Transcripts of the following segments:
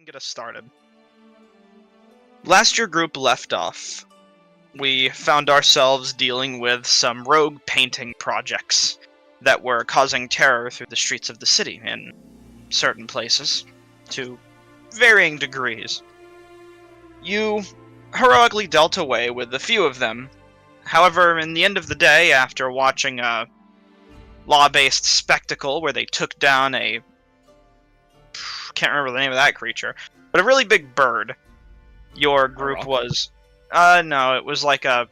Get us started. Last your group left off, we found ourselves dealing with some rogue painting projects that were causing terror through the streets of the city in certain places, to varying degrees. You heroically dealt away with a few of them. However, in the end of the day, after watching a law-based spectacle where they took down a... can't remember the name of that creature, but a really big bird, your group was... no, it was like a...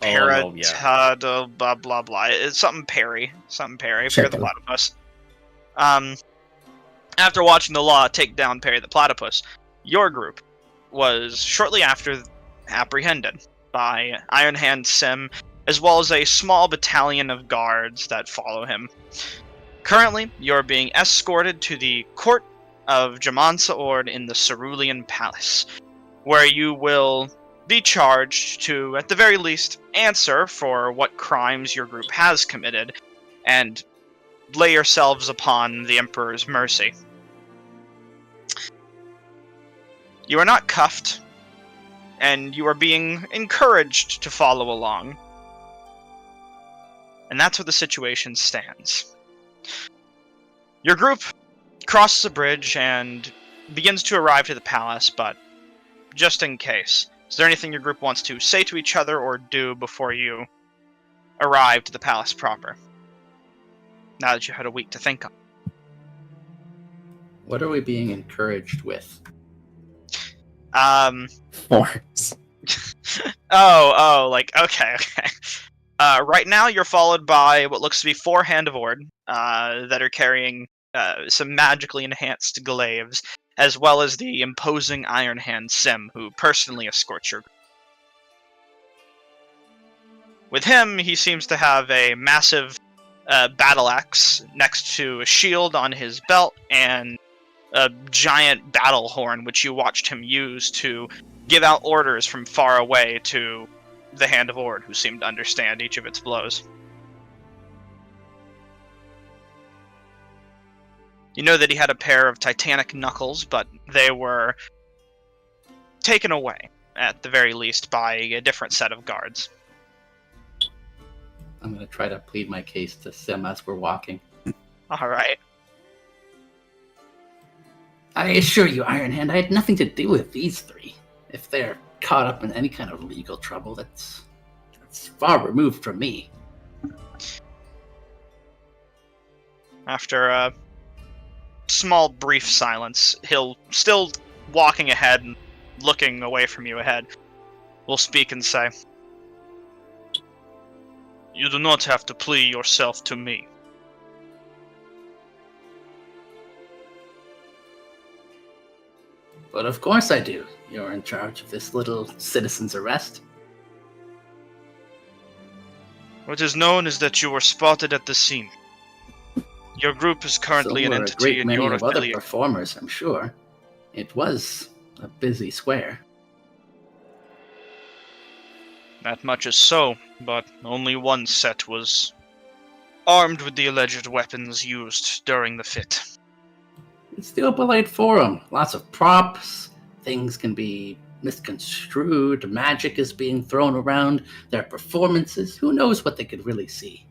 Paratod, blah blah blah. It's something Perry. Perry the platypus. After watching the law take down Perry the platypus, your group was shortly after apprehended by Iron Hand Sim, as well as a small battalion of guards that follow him. Currently, you're being escorted to the court of Jamansa Ord in the Cerulean Palace, where you will be charged to, at the very least, answer for what crimes your group has committed, and lay yourselves upon the Emperor's mercy. You are not cuffed, and you are being encouraged to follow along. And that's where the situation stands. Your group crosses a bridge and begins to arrive to the palace, but just in case, is there anything your group wants to say to each other or do before you arrive to the palace proper? Now that you had a week to think on. What are we being encouraged with? Force. Okay. Right now you're followed by what looks to be 4 Hand of Ord that are carrying some magically enhanced glaives, as well as the imposing Iron Hand Sim, who personally escorts your group. With him, he seems to have a massive battle axe next to a shield on his belt, and a giant battle horn, which you watched him use to give out orders from far away to the Hand of Ord, who seemed to understand each of its blows. You know that he had a pair of titanic knuckles, but they were taken away, at the very least, by a different set of guards. I'm going to try to plead my case to Sim as we're walking. Alright. I assure you, Iron Hand, I had nothing to do with these 3. If they're caught up in any kind of legal trouble, that's far removed from me. After a small, brief silence, he'll, still walking ahead and looking away from you ahead, will speak and say, "You do not have to plea yourself to me. But of course I do. You're in charge of this little citizen's arrest. What is known is that you were spotted at the scene. Your group is currently an entity in your affiliate. Other performers, I'm sure. It was a busy square. That much is so, but only one set was armed with the alleged weapons used during the fit. It's still a polite forum. Lots of props. Things can be misconstrued. Magic is being thrown around. Their performances. Who knows what they could really see?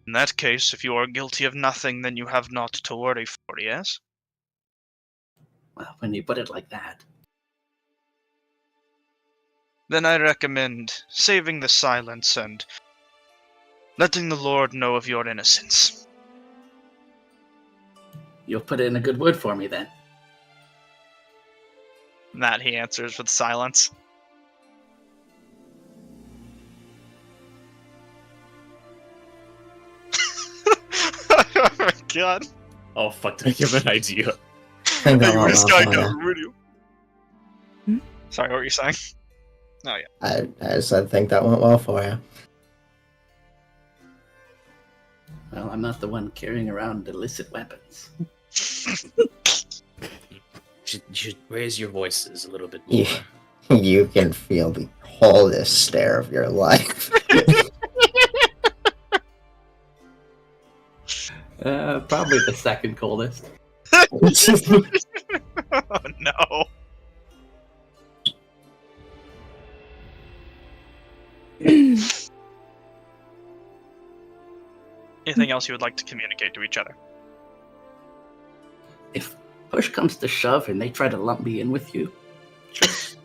In that case, if you are guilty of nothing, then you have naught to worry for, yes? Well, when you put it like that. Then I recommend saving the silence and letting the Lord know of your innocence. You'll put in a good word for me, then. That he answers with silence. Oh my god. Oh fuck, did I give an idea? This guy got radio. Sorry, what were you saying? Oh yeah. I said, think that went well for you. Well, I'm not the one carrying around illicit weapons. You should raise your voices a little bit more. You can feel the coldest stare of your life. Probably the second coldest. Oh no. Anything else you would like to communicate to each other? If push comes to shove and they try to lump me in with you, just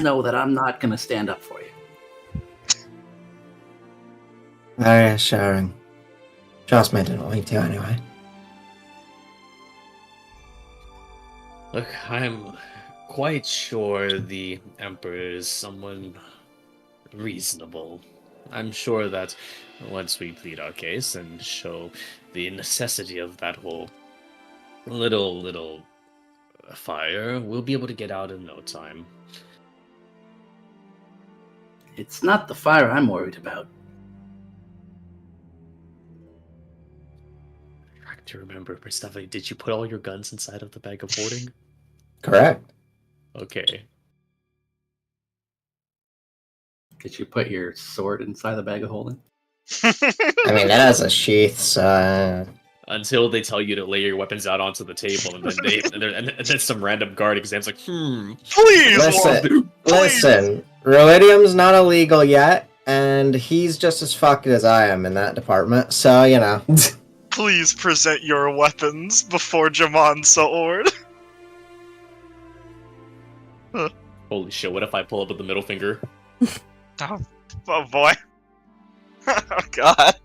know that I'm not going to stand up for you. Very assuring. Trust me, I didn't want me to anyway. Look, I'm quite sure the Emperor is someone reasonable. I'm sure that once we plead our case and show the necessity of that whole little fire, we'll be able to get out in no time. It's not the fire I'm worried about. Trying to remember, Persephone, did you put all your guns inside of the bag of hoarding? Correct. Okay. Did you put your sword inside the bag of holding? I mean, it has a sheath, so... Until they tell you to lay your weapons out onto the table, and then and then some random guard exams like, Please, Listen, Ruidium's not illegal yet, and he's just as fucked as I am in that department, so, you know. please present your weapons before Jamon's sword. holy shit, what if I pull up with the middle finger? Oh boy. Oh god.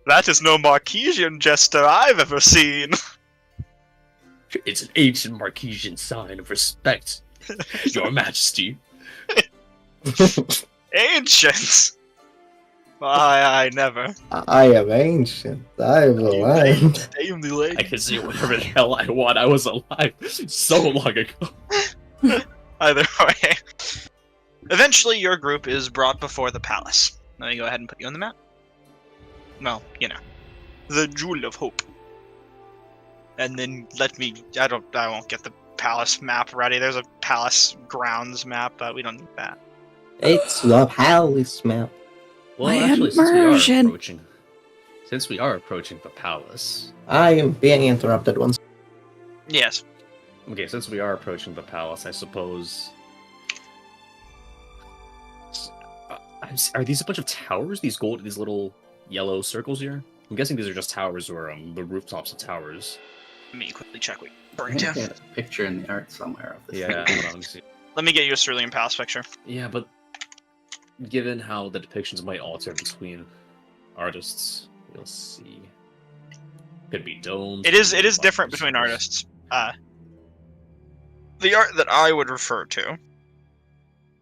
That is no Marquesian jester I've ever seen. It's an ancient Marquesian sign of respect, Your Majesty. Ancient. I never. I am ancient. I have aligned. Damn the leg. I can say whatever the hell I want. I was alive so long ago. Either way. Eventually, your group is brought before the palace. Let me go ahead and put you on the map. Well, you know. The Jewel of Hope. And then I won't get the palace map ready. There's a palace grounds map, but we don't need that. It's the palace map. Well, My actually, immersion. since we are approaching the palace. I am being interrupted once. Yes. Okay, since we are approaching the palace, I suppose. Are these a bunch of towers? These little yellow circles here? I'm guessing these are just towers or the rooftops of towers. Let me quickly check what I burned think down. I had a picture in the art somewhere of this. Yeah, hold on, let me see. Let me get you a Cerulean Palace picture. Yeah, but given how the depictions might alter between artists, we'll see. Could be domes. It is could be different buttons. between artists. The art that I would refer to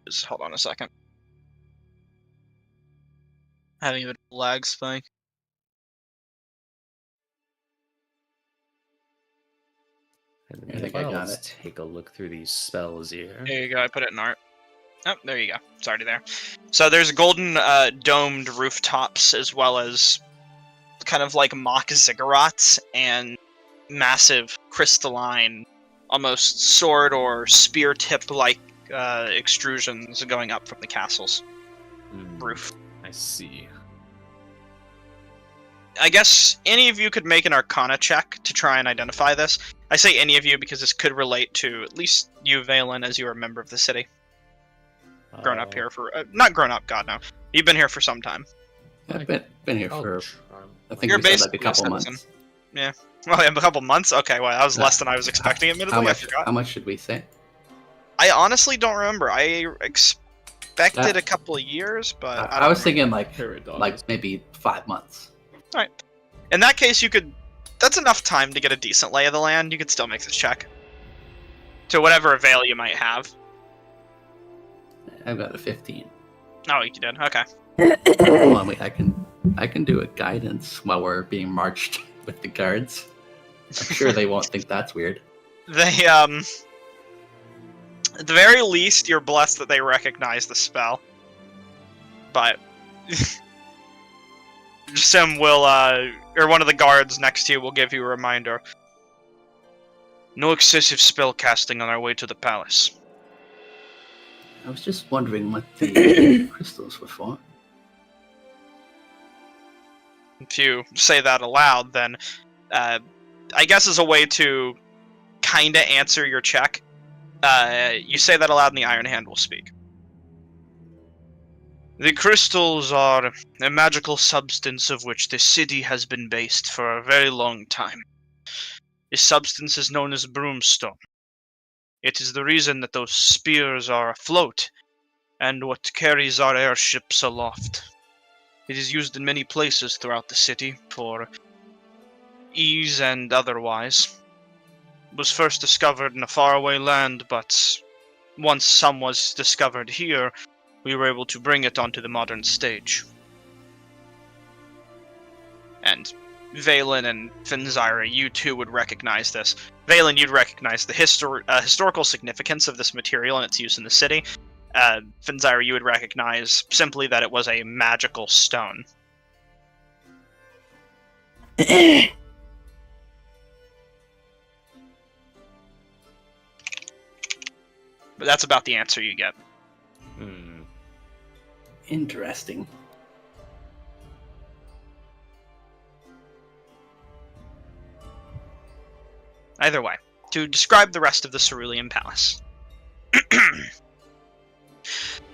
is, hold on a second. Having a bit of lag spike. And I think I got let's it. take a look through these spells here. There you go, I put it in art. Oh, there you go. It's already there. So there's golden domed rooftops as well as kind of like mock ziggurats and massive crystalline, almost sword or spear tip like extrusions going up from the castle's roof. I see. I guess any of you could make an Arcana check to try and identify this. I say any of you because this could relate to at least you, Valen, as you're a member of the city. Grown up here for... not grown up, God, no. You've been here for some time. I've been here for, I think You're we said like a basically a couple citizen. months. Yeah. Well, a couple months? Okay, well, that was less than I was expecting, admittedly. I forgot. How much should we say? I honestly don't remember. I expected a couple of years, but I I don't was thinking like Paradox. maybe 5 months. In that case, you could... That's enough time to get a decent lay of the land. You could still make this check. To whatever avail you might have. I've got a 15. Oh, you did? Okay. Hold on, wait, I can do a guidance while we're being marched with the guards. I'm sure they won't think that's weird. They, at the very least, you're blessed that they recognize the spell. But... Sim will, or one of the guards next to you will give you a reminder. No excessive spell casting on our way to the palace. I was just wondering what the crystals were for. If you say that aloud, then I guess as a way to kinda answer your check, you say that aloud and the Iron Hand will speak. The crystals are a magical substance of which the city has been based for a very long time. This substance is known as broomstone. It is the reason that those spears are afloat, and what carries our airships aloft. It is used in many places throughout the city, for ease and otherwise. It was first discovered in a faraway land, but once some was discovered here, we were able to bring it onto the modern stage. And Valen and Finzyra, you too would recognize this. Valen, you'd recognize the historical significance of this material and its use in the city. Finzyra, you would recognize simply that it was a magical stone. But that's about the answer you get. Interesting. Either way, to describe the rest of the Cerulean Palace.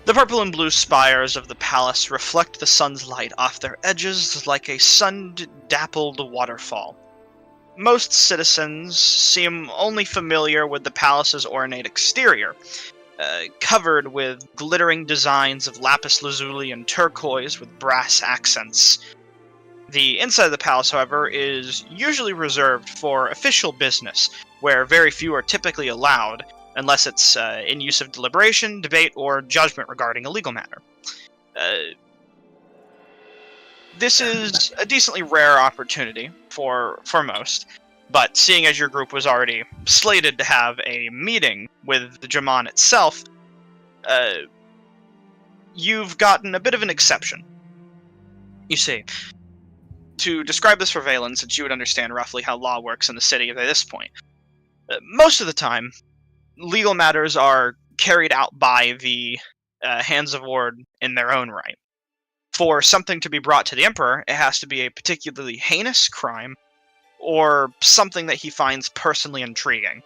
The purple and blue spires of the palace reflect the sun's light off their edges like a sun-dappled waterfall. Most citizens seem only familiar with the palace's ornate exterior, covered with glittering designs of lapis lazuli and turquoise with brass accents. The inside of the palace, however, is usually reserved for official business, where very few are typically allowed, unless it's in use of deliberation, debate, or judgment regarding a legal matter. This is a decently rare opportunity for most, but seeing as your group was already slated to have a meeting with the Jaman itself, you've gotten a bit of an exception. You see, to describe this for Valen, since you would understand roughly how law works in the city at this point, most of the time, legal matters are carried out by the Hands of Ward in their own right. For something to be brought to the Emperor, it has to be a particularly heinous crime, or something that he finds personally intriguing.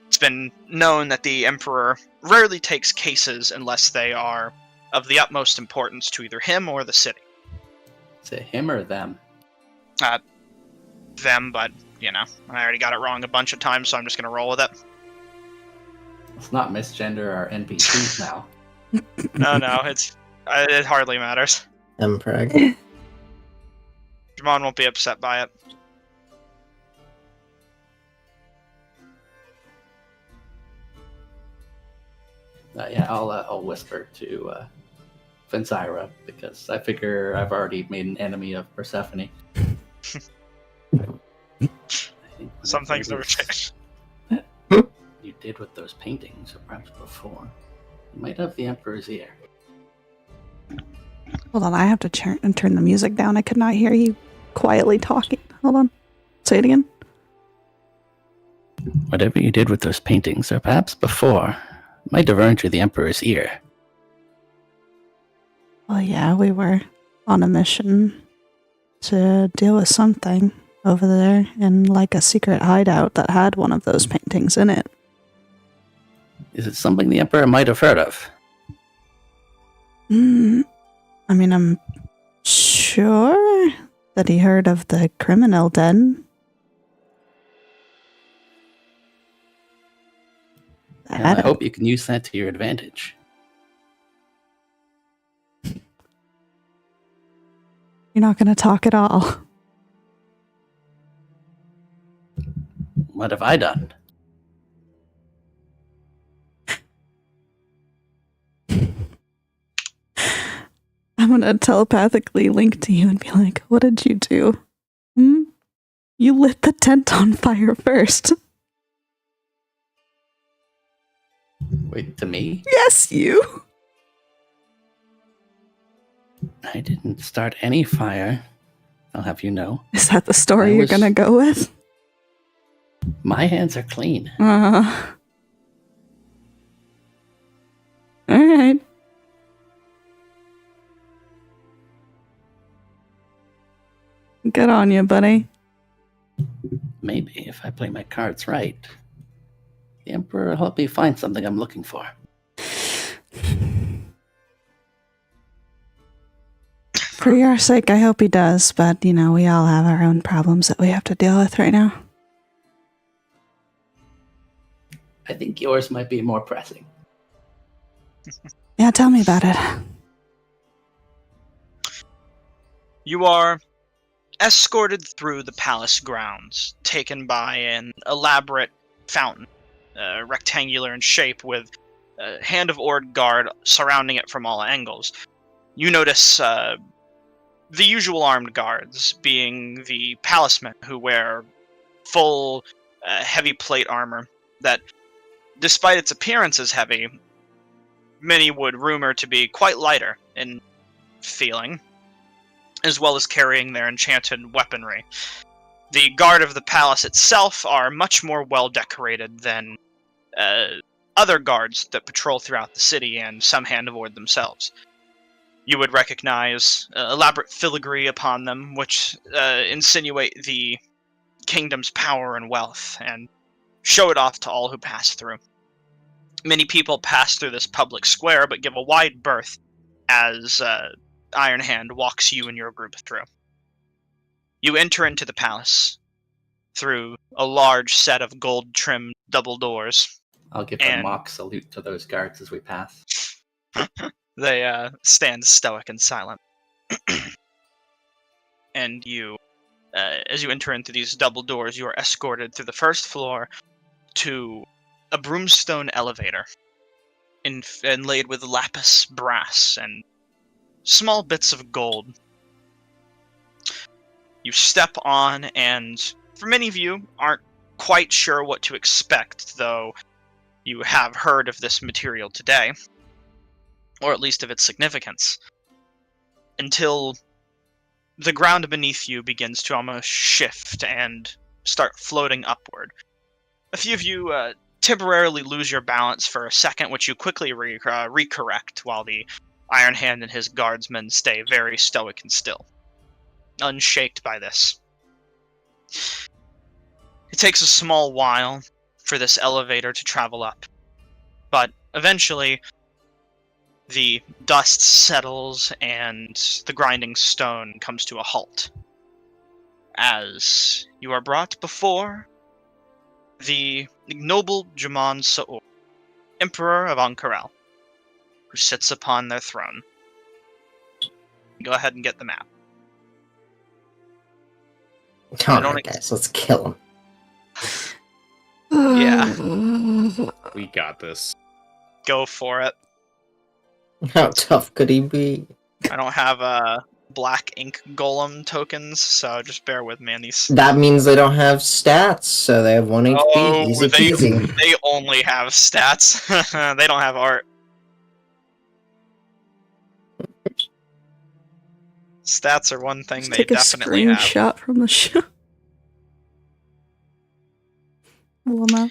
It's been known that the Emperor rarely takes cases unless they are of the utmost importance to either him or the city. Is it him or them? Them, but, you know, I already got it wrong a bunch of times, so I'm just going to roll with it. Let's not misgender our NPCs now. No, it hardly matters. Mpreg. Jamon won't be upset by it. Yeah, I'll whisper to Finzyra, because I figure I've already made an enemy of Persephone. Some things never change. You did with those paintings, or perhaps before. You might have the Emperor's ear. Hold on, I have to turn the music down. I could not hear you quietly talking. Hold on. Say it again. Whatever you did with those paintings, or perhaps before, might have earned you the Emperor's ear. Well, yeah, we were on a mission to deal with something over there in like a secret hideout that had one of those paintings in it. Is it something the Emperor might have heard of? I mean, I'm sure that he heard of the criminal den. And I hope you can use that to your advantage. You're not going to talk at all. What have I done? I'm going to telepathically link to you and be like, what did you do? You lit the tent on fire first. Wait, to me? Yes, you. I didn't start any fire. I'll have you know. Is that the story you're going to go with? My hands are clean. All right. Good on you, buddy. maybe if I play my cards right, the Emperor will help me find something I'm looking for. For your sake, I hope he does, but, we all have our own problems that we have to deal with right now. I think yours might be more pressing. Yeah, tell me about it. You are escorted through the palace grounds, taken by an elaborate fountain, rectangular in shape with a hand of Ord guard surrounding it from all angles. You notice the usual armed guards, being the palacemen who wear full heavy plate armor that, despite its appearance as heavy, many would rumor to be quite lighter in feeling, as well as carrying their enchanted weaponry. The guard of the palace itself are much more well decorated than other guards that patrol throughout the city, and some hand of Ord themselves. You would recognize elaborate filigree upon them, which insinuate the kingdom's power and wealth, and show it off to all who pass through. Many people pass through this public square, but give a wide berth as Iron Hand walks you and your group through. You enter into the palace through a large set of gold-trimmed double doors. I'll give a mock salute to those guards as we pass. They stand stoic and silent. And you, as you enter into these double doors, you are escorted through the first floor to a broomstone elevator, inlaid with lapis brass and small bits of gold. You step on, and for many of you, aren't quite sure what to expect, though you have heard of this material today, or at least of its significance, until the ground beneath you begins to almost shift and start floating upward. A few of you temporarily lose your balance for a second, which you quickly recorrect, while the Iron Hand and his guardsmen stay very stoic and still, unshaked by this. It takes a small while for this elevator to travel up, but eventually the dust settles and the grinding stone comes to a halt, as you are brought before the ignoble Jaman Sa'ur, Emperor of Ank'Harel, who sits upon their throne. Go ahead and get the map. Alright, guys, let's kill him. Yeah. We got this. Go for it. How tough could he be? I don't have black ink golem tokens, so just bear with me on these. That means they don't have stats, so they have 1 HP. Oh, Easy peasy. they only have stats. They don't have art. Stats are one thing they Take a definitely have. screenshot from the show. Well, no.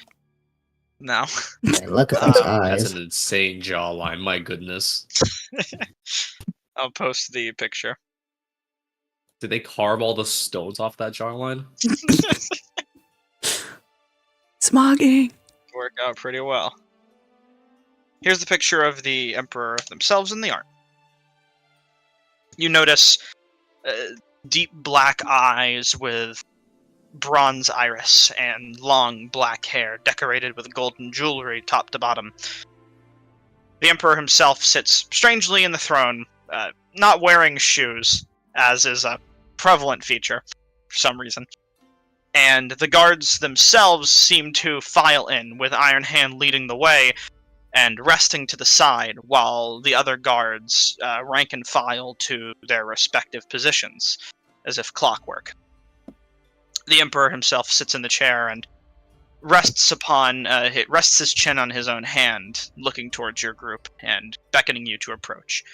No. Man, look at those That's eyes. an insane jawline, my goodness. I'll post the picture. Did they carve all the stones off that jawline? Smogging. Work out pretty well. Here's the picture of the Emperor themselves in the art. You notice deep black eyes with bronze iris and long black hair decorated with golden jewelry top to bottom. The Emperor himself sits strangely in the throne, not wearing shoes, as is a prevalent feature for some reason. And the guards themselves seem to file in, with Iron Hand leading the way and resting to the side, while the other guards rank and file to their respective positions, as if clockwork. The Emperor himself sits in the chair and rests his chin on his own hand, looking towards your group and beckoning you to approach.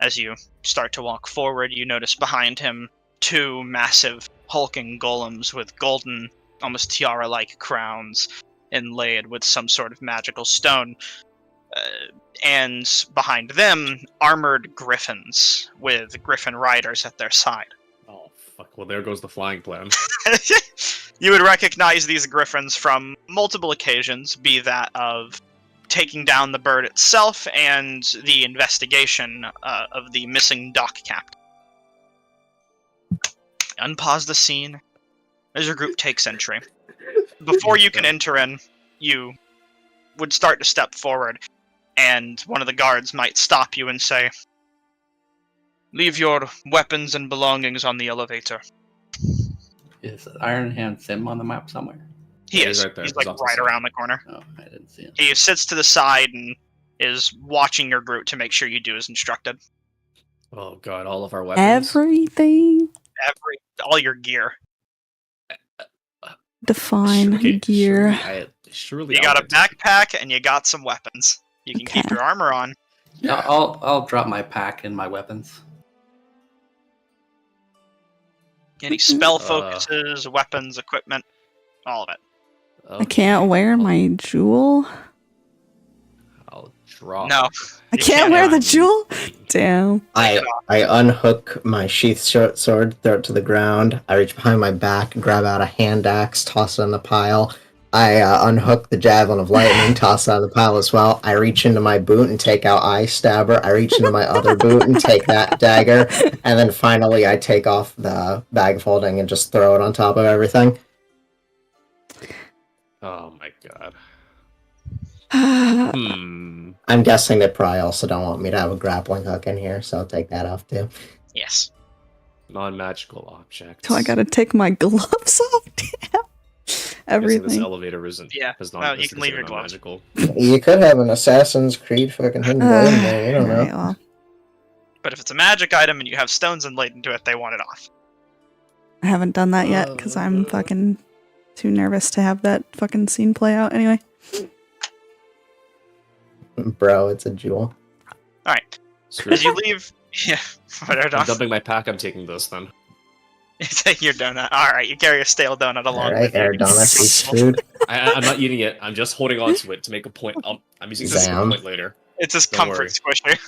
As you start to walk forward, you notice behind him 2 massive hulking golems with golden, almost tiara-like crowns inlaid with some sort of magical stone. And behind them, armored griffins with griffin riders at their side. Oh, fuck. Well, there goes the flying plan. You would recognize these griffins from multiple occasions, be that of taking down the bird itself and the investigation of the missing dock captain. Unpause the scene as your group takes entry. Before you can enter in, you would start to step forward, and one of the guards might stop you and say, "Leave your weapons and belongings on the elevator." Is Iron Hand Sim on the map somewhere? He Yeah, is. he's right there. He's He's like off the right side. around the corner. Oh, I didn't see it. He sits to the side and is watching your group to make sure you do as instructed. Oh god, all of our weapons. Everything. All your gear. Define Okay, gear. Surely You I'll got a get- backpack and you got some weapons. You can keep Okay. your armor on. Yeah, I'll drop my pack and my weapons. Any spell focuses, weapons, equipment, all of it. I can't wear my jewel. I'll drop. No. I You can't wear the on jewel? me. Damn. I unhook my sheath short sword, throw it to the ground. I reach behind my back, grab out a hand axe, toss it in the pile. I unhook the javelin of lightning, toss it out of the pile as well. I reach into my boot and take out Eye Stabber. I reach into my other boot and take that dagger. And then finally I take off the bag folding and just throw it on top of everything. Oh my god. Uh, I'm guessing they probably also don't want me to have a grappling hook in here, so I'll take that off too. Yes. Non-magical objects. So I gotta take my gloves off? Damn. This Everything. elevator isn't. Yeah. Is Well, you can leave your gloves. magical. You could have an Assassin's Creed fucking hidden blade in there, you don't know. Alright, well, But if it's a magic item and you have stones inlaid into it, they want it off. I haven't done that yet because I'm fucking too nervous to have that fucking scene play out. Anyway. Bro, it's a jewel. Alright. Screw As it. you leave... Yeah. Whatever. I'm dumping my pack. I'm taking this then. You take your donut. Alright, you carry a stale donut along Alright, with you. Aerodonus eats food. I'm not eating it. I'm just holding on to it to make a point. I'm using this as a Zam. point later. It's his Don't comfort worry. squisher.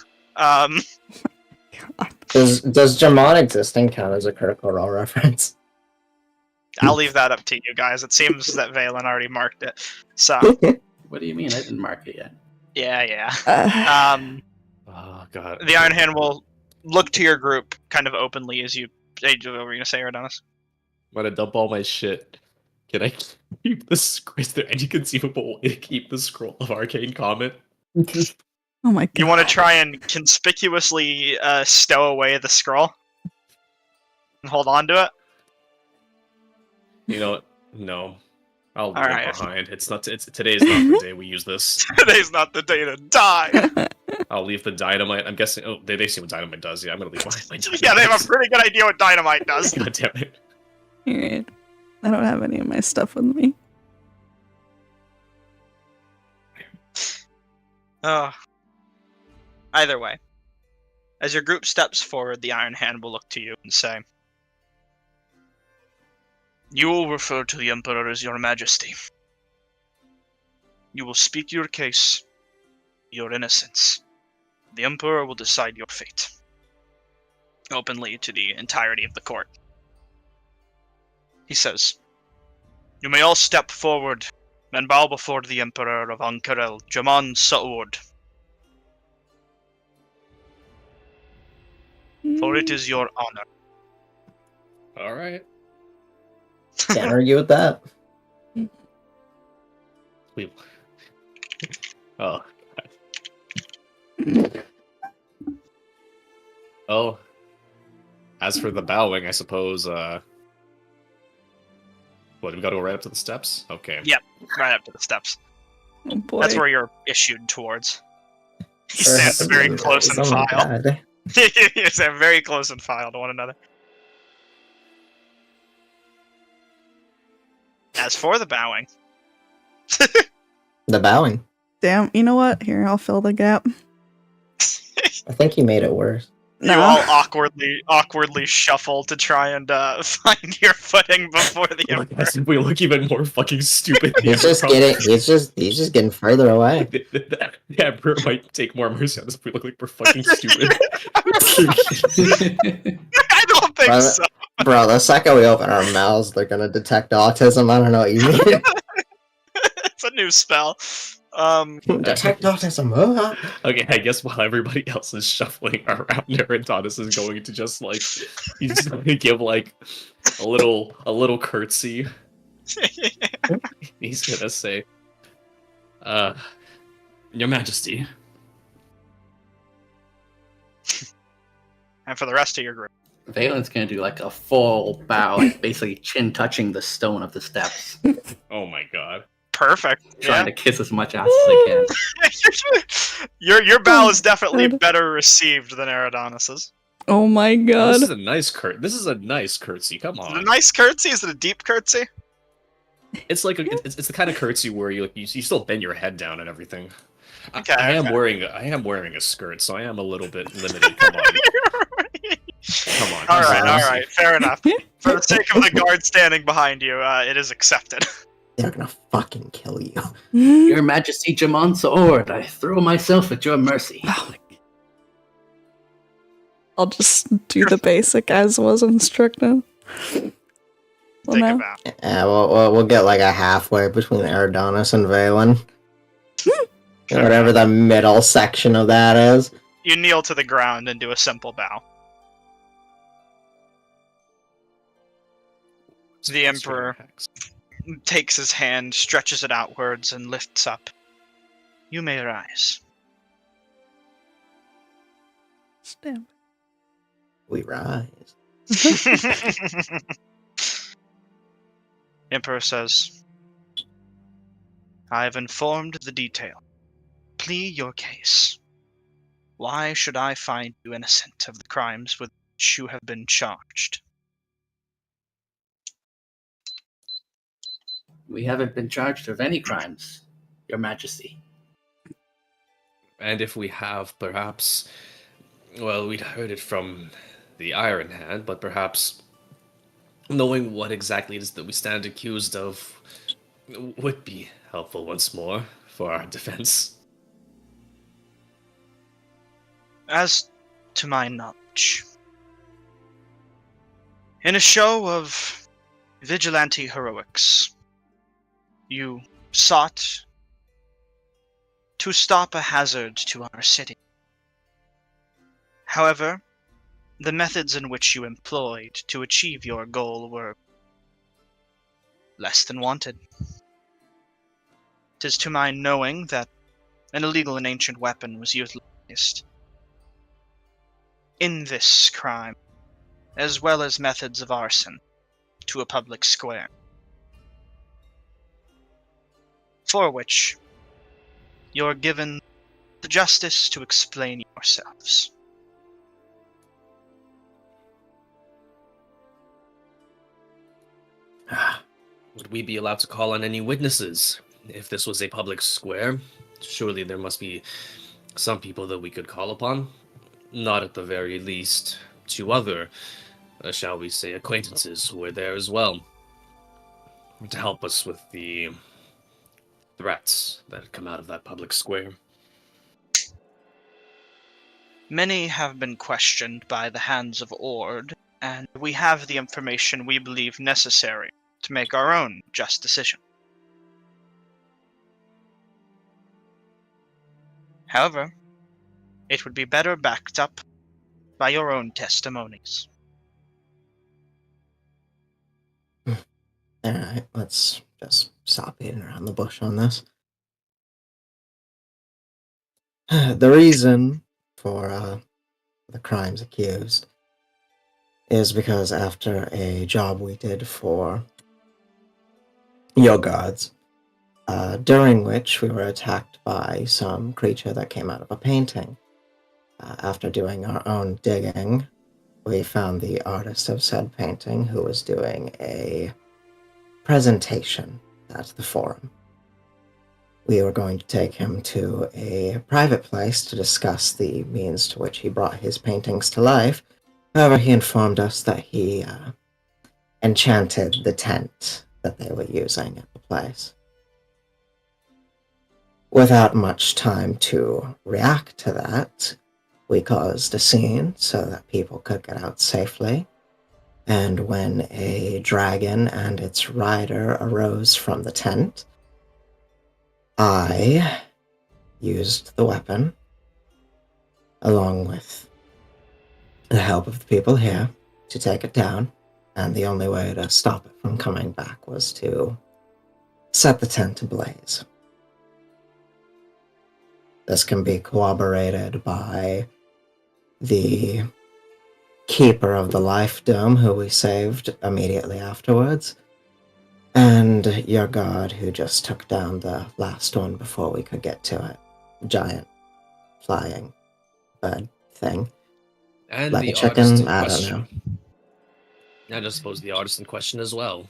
Does Jamon existing count as a critical role reference? I'll leave that up to you guys. It seems that Valen already marked it. So, What do you mean? I didn't mark it yet. yeah. Oh god. The Iron Hand will look to your group kind of openly as you... Hey, what were you going to say, Aerodonus? I'm gonna dump all my shit. Can I keep this? Is there any conceivable way to keep the scroll of arcane comment? oh my god. You want to try and conspicuously stow away the scroll? And hold on to it? You know what? No. I'll leave Alright. it behind. It's not. Today's not the day we use this. Today's not the day to die! I'll leave the dynamite. I'm guessing. Oh, they see what dynamite does. Yeah, I'm gonna leave behind my dynamite. Yeah, they have a pretty good idea what dynamite does. God damn it. Alright. I don't have any of my stuff with me. Either way, as your group steps forward, the Iron Hand will look to you and say, "You will refer to the Emperor as Your Majesty. You will speak your case, your innocence. The Emperor will decide your fate." Openly to the entirety of the court. He says, "You may all step forward and bow before the Emperor of Ankarel, Jaman Sa'ord. For it is your honor." All right. Can't argue with that. We. Oh. Oh. As for the bowing, I suppose. What? We got to go right up to the steps. Okay. Yeah. Right up to the steps. Oh boy. That's where you're issued towards. He stands very close in Oh my file. God. You stand very close in file to one another. As for the bowing, The bowing. Damn, you know what? Here, I'll fill the gap. I think he made it worse. you all awkwardly shuffle to try and find your footing before the Look, Emperor. as if we look even more fucking stupid. He's just getting further away. The Emperor might take more mercy on us if we look like we're fucking stupid. I don't think Private- so. Bro, the second we open our mouths, they're gonna detect autism. I don't know what you mean. It's a new spell. Detect autism. Okay, I guess while everybody else is shuffling around, Eridanus is going to just like he's just gonna give like a little curtsy. He's gonna say, Your Majesty. And for the rest of your group. Valen's gonna do like a full bow, like basically chin touching the stone of the steps, Oh my god. Perfect. trying Yeah. to kiss as much ass as they can. your bow is definitely better received than Eridanus's. Oh my Oh, god. this is a nice This is a nice curtsy. Come Is it on. a nice curtsy? Is it a deep curtsy? It's like it's the kind of curtsy where you still bend your head down and everything. Okay, I am okay. wearing a skirt, so I am a little bit limited. Come on. Come on. All come on. right, fair enough. For the sake of the guard standing behind you, it is accepted. They're gonna fucking kill you. Your Majesty Jamon's sword, I throw myself at your mercy. I'll just do the basic as was instructed. Well, Take no. a bow. Yeah, we'll get like a halfway between Eridanus and Valen. Whatever the middle section of that is. You kneel to the ground and do a simple bow. The Emperor takes his hand, stretches it outwards, and lifts up. You may rise. Stamp. We rise. Emperor says, I have informed the detail. Plea your case. Why should I find you innocent of the crimes with which you have been charged? We haven't been charged of any crimes, Your Majesty. And if we have, perhaps, well, we'd heard it from the Iron Hand, but perhaps knowing what exactly it is that we stand accused of would be helpful once more for our defense. As to my knowledge, in a show of vigilante heroics, you sought to stop a hazard to our city. However, the methods in which you employed to achieve your goal were less than wanted. 'Tis to my knowing that an illegal and ancient weapon was utilized in this crime, as well as methods of arson to a public square, for which you're given the justice to explain yourselves. Would we be allowed to call on any witnesses? If this was a public square, surely there must be some people that we could call upon. Not at the very least, two other, shall we say, acquaintances who were there as well, to help us with the threats that had come out of that public square. Many have been questioned by the hands of Ord, and we have the information we believe necessary to make our own just decision. However, it would be better backed up by your own testimonies. Alright, let's just stop beating around the bush on this. The reason for the crimes accused is because after a job we did for your gods, during which we were attacked by some creature that came out of a painting. After doing our own digging, we found the artist of said painting who was doing a presentation at the forum. We were going to take him to a private place to discuss the means to which he brought his paintings to life. However, he informed us that he enchanted the tent that they were using at the place. Without much time to react to that, we caused a scene so that people could get out safely. And when a dragon and its rider arose from the tent, I used the weapon, along with the help of the people here, to take it down, and the only way to stop it from coming back was to set the tent ablaze. This can be corroborated by the keeper of the Life Dome, who we saved immediately afterwards, and your guard, who just took down the last one before we could get to it. Giant flying bird thing. And Like the a chicken, artist in I don't question. know. And I suppose the artist in question as well.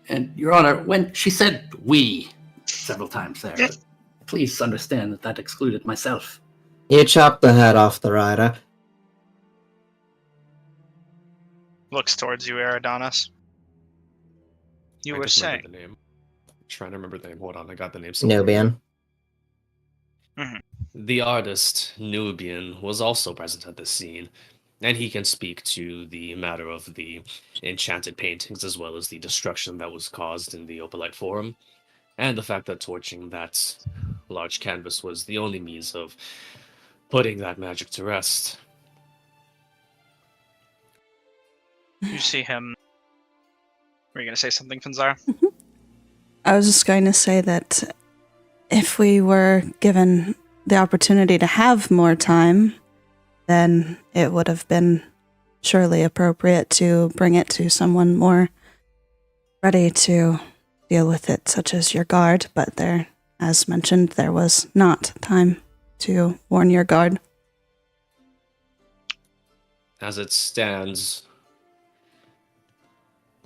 And, Your Honor, when she said we several times there, please understand that that excluded myself. You chopped the head off the rider. Looks towards you, Eridanos. You I were just saying. remembered the name. I'm trying to remember the name. Hold on, I got the name somewhere. Nubian. The artist, Nubian, was also present at this scene, and he can speak to the matter of the enchanted paintings as well as the destruction that was caused in the Opalite Forum, and the fact that torching that large canvas was the only means of putting that magic to rest. You see him. Were you going to say something, Finzara? I was just going to say that if we were given the opportunity to have more time, then it would have been surely appropriate to bring it to someone more ready to deal with it, such as your guard. But there, as mentioned, there was not time to warn your guard. As it stands,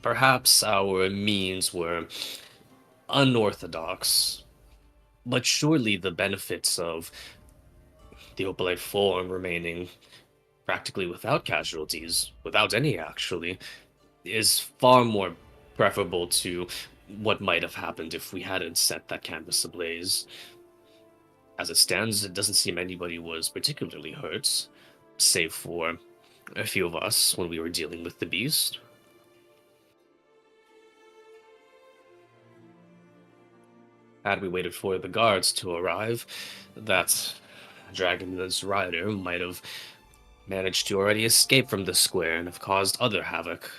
perhaps our means were unorthodox, but surely the benefits of the Opalite Forum remaining practically without casualties, without any actually, is far more preferable to what might have happened if we hadn't set that canvas ablaze. As it stands, it doesn't seem anybody was particularly hurt, save for a few of us when we were dealing with the beast. Had we waited for the guards to arrive, that dragon's rider might have managed to already escape from the square and have caused other havoc.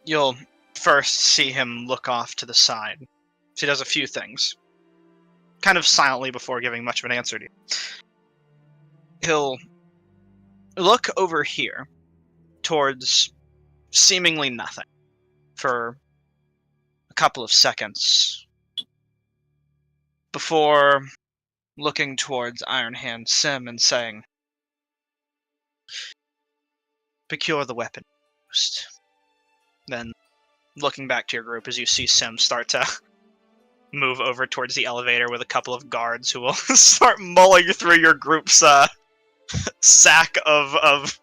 You'll first see him look off to the side. So he does a few things. Kind of silently before giving much of an answer to you. He'll look over here towards seemingly nothing for a couple of seconds before looking towards Iron Hand Sim and saying, "Procure the weapon used." Then looking back to your group as you see Sim start to move over towards the elevator with a couple of guards who will start mulling through your group's sack of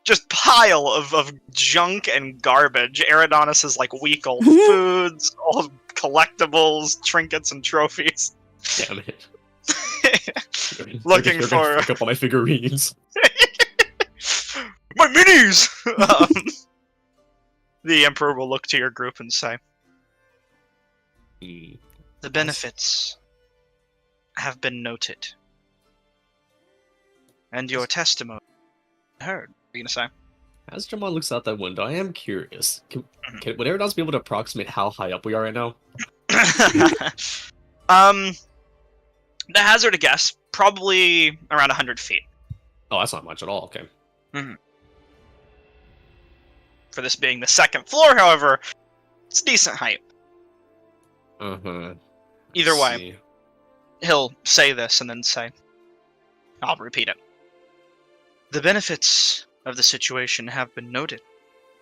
just pile of junk and garbage. Eridanos is like week old foods, old collectibles, trinkets, and trophies. Damn it. Looking They're for gonna fuck up all my figurines. my minis. The Emperor will look to your group and say, "The benefits have been noted, and your testimony heard." What are you gonna say? As Jamal looks out that window, I am curious. Would Eridanos be able to approximate how high up we are right now? The hazard a guess, probably around 100 feet. Oh, that's not much at all. Okay. For this being the second floor, however, it's decent height. Either way, he'll say this and then say, I'll repeat it. The benefits of the situation have been noted,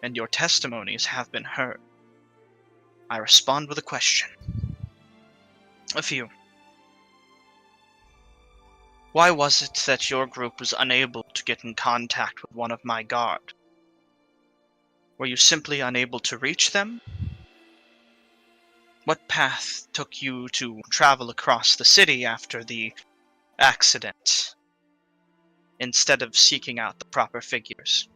and your testimonies have been heard. I respond with a question. A few. Why was it that your group was unable to get in contact with one of my guard? Were you simply unable to reach them? What path took you to travel across the city after the accident, instead of seeking out the proper figures?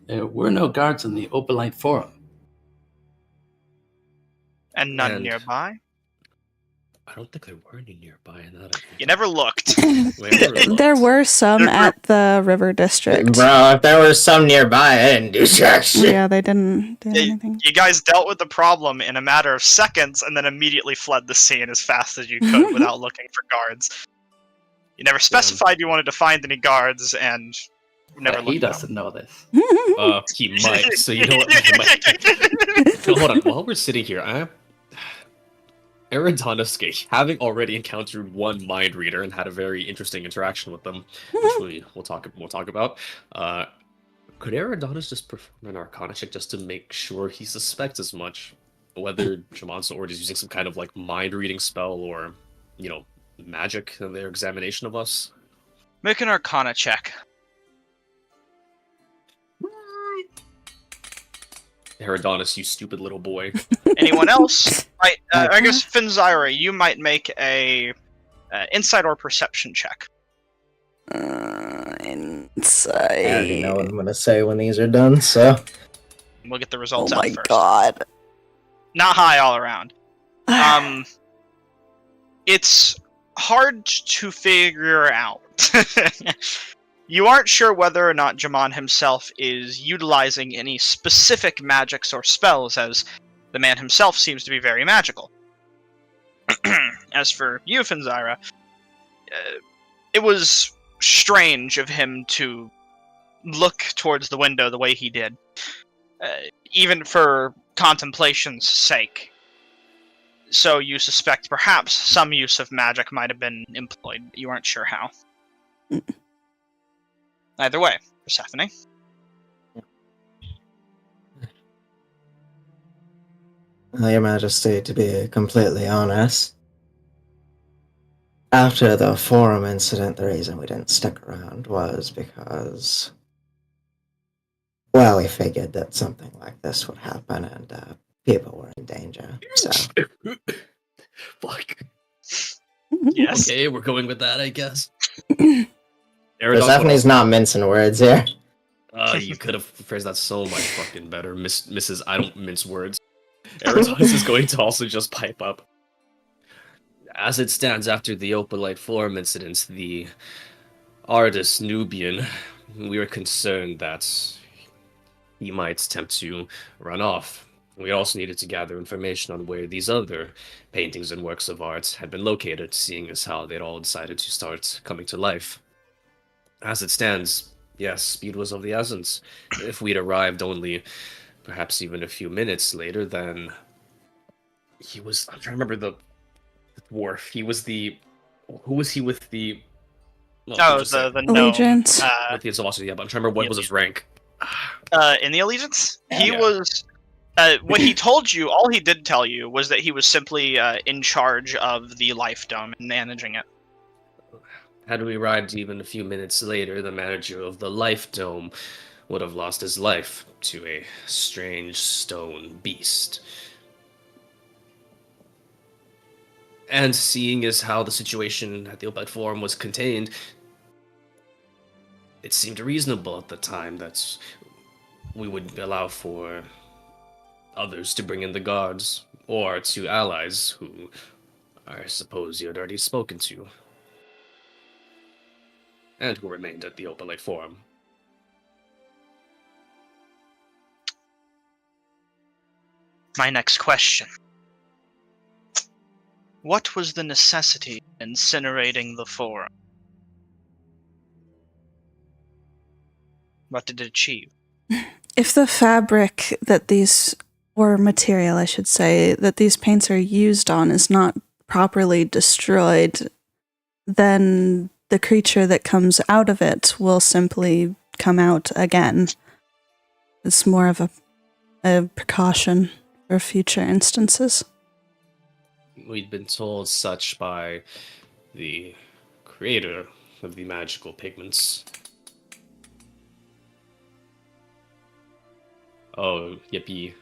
There were no guards in the Opalite Forum. And none And- nearby? I don't think there were any nearby in that. You never looked. There were some at the River District. Bro, if there was some nearby, I didn't do jack shit. Yeah, they didn't do anything. You guys dealt with the problem in a matter of seconds and then immediately fled the scene as fast as you could without looking for guards. You never specified you wanted to find any guards, and you never But he looked them. doesn't know this. He might. So you know what? He might. So hold on. While we're sitting here, Eridanuski, having already encountered one mind reader and had a very interesting interaction with them, which we'll talk about. Could Eridanus just perform an Arcana check just to make sure he suspects as much whether Jaman Sword is using some kind of like mind reading spell or, magic in their examination of us? Make an Arcana check. Eridanus, you stupid little boy. Anyone else? Right. I guess Finzyra, you might make a insight or perception check. Insight. I already know what I'm gonna say when these are done, so. We'll get the Oh results out my first. god. Not high all around. It's hard to figure out. You aren't sure whether or not Jaman himself is utilizing any specific magics or spells, as the man himself seems to be very magical. As for you, Finzyra, it was strange of him to look towards the window the way he did, even for contemplation's sake. So you suspect perhaps some use of magic might have been employed, but you aren't sure how. Either way, Persephone. Well, Your Majesty, to be completely honest, after the forum incident, the reason we didn't stick around was because, well, we figured that something like this would happen and people were in danger. So, Fuck. Yes. Okay, we're going with that, I guess. Persephone's not mincing words here. You could have phrased that so much fucking better, Mrs. I don't mince words. Eridanus is going to also just pipe up. As it stands after the Opalite Forum incidents, the artist Nubian, we were concerned that he might attempt to run off. We also needed to gather information on where these other paintings and works of art had been located, seeing as how they'd all decided to start coming to life. As it stands, yes, speed was of the essence. If we'd arrived only perhaps even a few minutes later, then he was... I'm trying to remember the dwarf. He was the... Who was he with the... Well, the gnome. Allegiance. with the Velocity, yeah, but I'm trying to remember what was his rank. In the Allegiance? Yeah. He was... what he told you, all he did tell you, was that he was simply in charge of the Life Dome and managing it. Had we arrived even a few minutes later, the manager of the Life Dome would have lost his life to a strange stone beast. And seeing as how the situation at the Opalite Forum was contained, it seemed reasonable at the time that we would allow for others to bring in the guards, or to allies who I suppose you had already spoken to, and who remained at the Opalite Forum. My next question. What was the necessity in incinerating the forum? What did it achieve? If the fabric that these, or material I should say, that these paints are used on is not properly destroyed, then the creature that comes out of it will simply come out again. It's more of a precaution for future instances. We'd been told such by the creator of the magical pigments. Oh, yippee.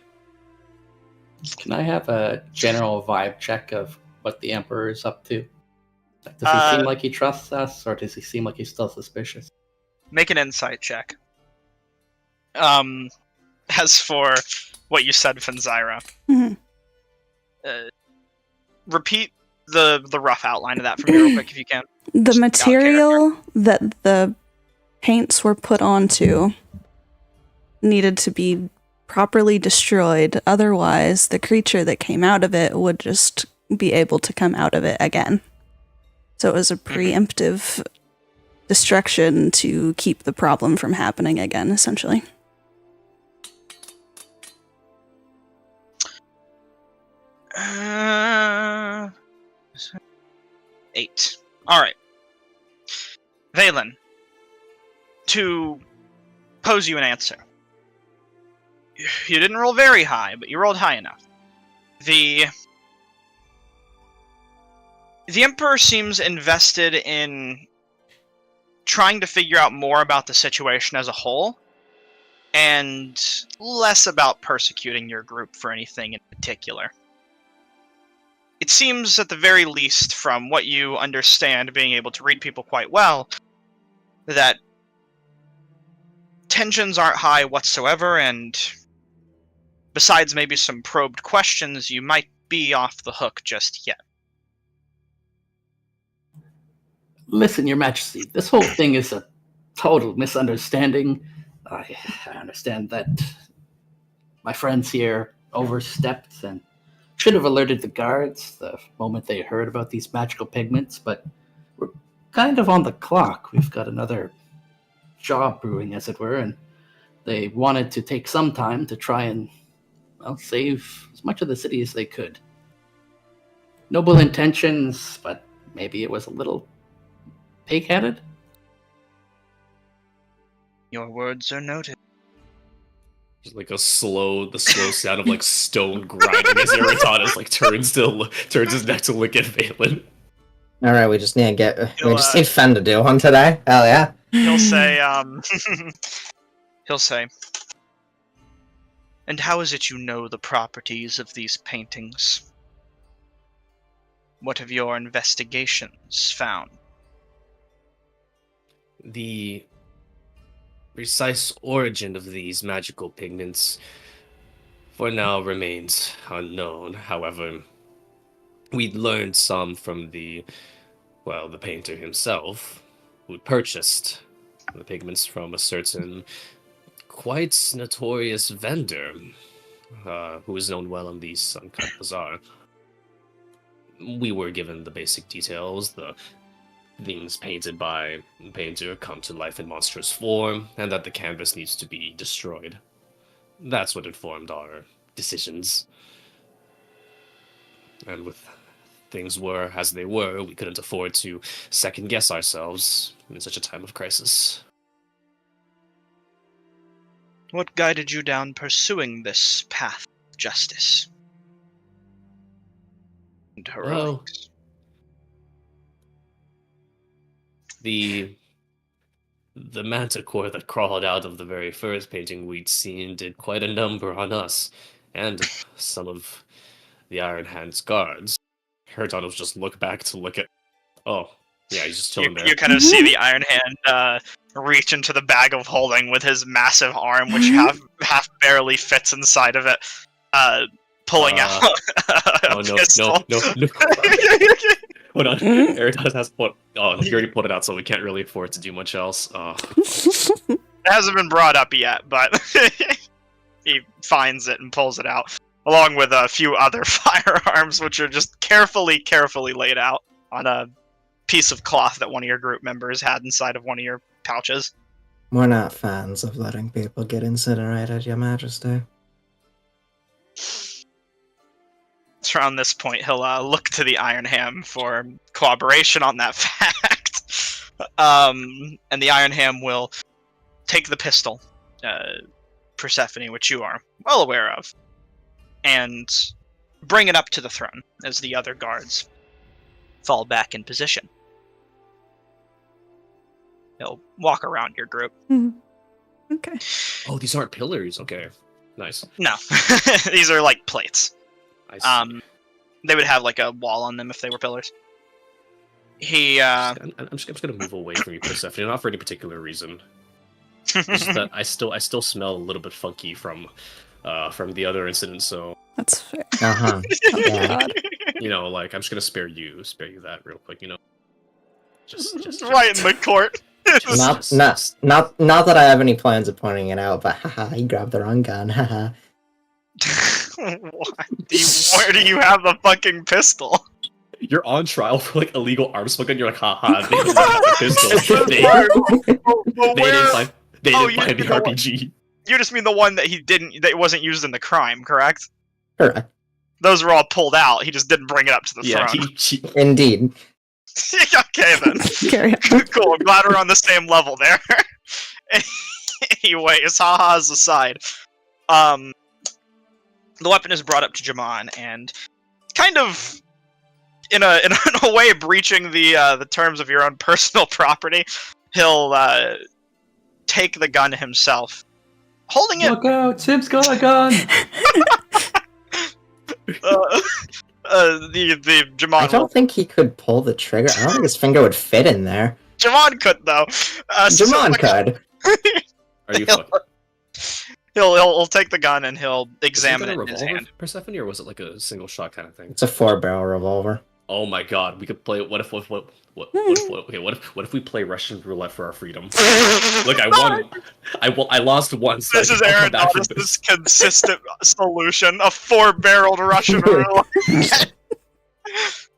Can I have a general vibe check of what the Emperor is up to? Like, does he seem like he trusts us, or does he seem like he's still suspicious? Make an insight check. As for what you said, Fanzyra, Mhm. repeat the rough outline of that for me real quick if you can. The Just material that the paints were put onto needed to be properly destroyed. Otherwise, the creature that came out of it would just be able to come out of it again. So it was a preemptive destruction to keep the problem from happening again, essentially. Uh, 8. Alright. Valen, to pose you an answer. You didn't roll very high, but you rolled high enough. The Emperor seems invested in trying to figure out more about the situation as a whole, and less about persecuting your group for anything in particular. It seems, at the very least, from what you understand, being able to read people quite well, that tensions aren't high whatsoever, and besides maybe some probed questions, you might be off the hook just yet. Listen, Your Majesty, this whole thing is a total misunderstanding. I understand that my friends here overstepped and should have alerted the guards the moment they heard about these magical pigments, but we're kind of on the clock. We've got another job brewing, as it were, and they wanted to take some time to try and, well, save as much of the city as they could. Noble intentions, but maybe it was a little pig-headed? Your words are noted. Just like the slow sound of like stone grinding as Eritana's like turns his neck to look at Valen. All right, we just need Fen to do one today. Hell yeah. He'll say, and how is it you know the properties of these paintings? What have your investigations found? The precise origin of these magical pigments for now remains unknown. However, we learned some from the painter himself, who purchased the pigments from a certain quite notorious vendor who is known well in the Suncut Bazaar. We were given the basic details. The things painted by the painter come to life in monstrous form, and that the canvas needs to be destroyed. That's what informed our decisions. And with things were as they were, we couldn't afford to second-guess ourselves in such a time of crisis. What guided you down pursuing this path of justice and heroics? The manticore that crawled out of the very first painting we'd seen did quite a number on us, and some of the Iron Hand's guards. Herton just look back to look at... Oh, yeah, he's just chilling there. You kind of see the Iron Hand reach into the bag of holding with his massive arm, which half barely fits inside of it, pulling out a pistol. No. Hold on. Eritas has he already pulled it out, so we can't really afford to do much else. It hasn't been brought up yet, but he finds it and pulls it out, along with a few other firearms, which are just carefully laid out on a piece of cloth that one of your group members had inside of one of your pouches. We're not fans of letting people get incinerated, Your Majesty. It's around this point he'll look to the Iron Ham for corroboration on that fact. And the Iron Ham will take the pistol, Persephone, which you are well aware of, and bring it up to the throne as the other guards fall back in position. He'll walk around your group. Okay. Oh, these aren't pillars. Okay. Nice. No, these are like plates. I see. They would have like a wall on them if they were pillars. I'm just gonna move away from you, Persephone, not for any particular reason. It's just that I still smell a little bit funky from the other incident, so That's fair. Uh-huh. Oh, Yeah. God. like I'm just gonna spare you that real quick, just right in the court. Not that I have any plans of pointing it out, but haha, he grabbed the wrong gun. Haha. Where do you have the fucking pistol? You're on trial for like illegal arms smoking. You're like, haha, they didn't have the pistol. They didn't find the RPG. You just mean the one that wasn't used in the crime, correct? Correct. Those were all pulled out. He just didn't bring it up to the throne. Indeed. Okay then. Carry on. Cool. I'm glad we're on the same level there. Anyways, ha-has aside, the weapon is brought up to Jamon, and kind of in a way breaching the terms of your own personal property, he'll take the gun himself, holding it. Look out! Tim's got a gun. The Jamon. I don't think he could pull the trigger. I don't think his finger would fit in there. Jamon could though. Jamon could. Are you fucking? He'll take the gun and he'll Was examine it it a in his revolver, hand. Persephone, or was it like a single shot kind of thing? It's a 4-barrel revolver. Oh my god, we could play. What if we play Russian roulette for our freedom? Look, I won. I lost once. This is Aeronautics' consistent solution: a 4-barreled Russian roulette.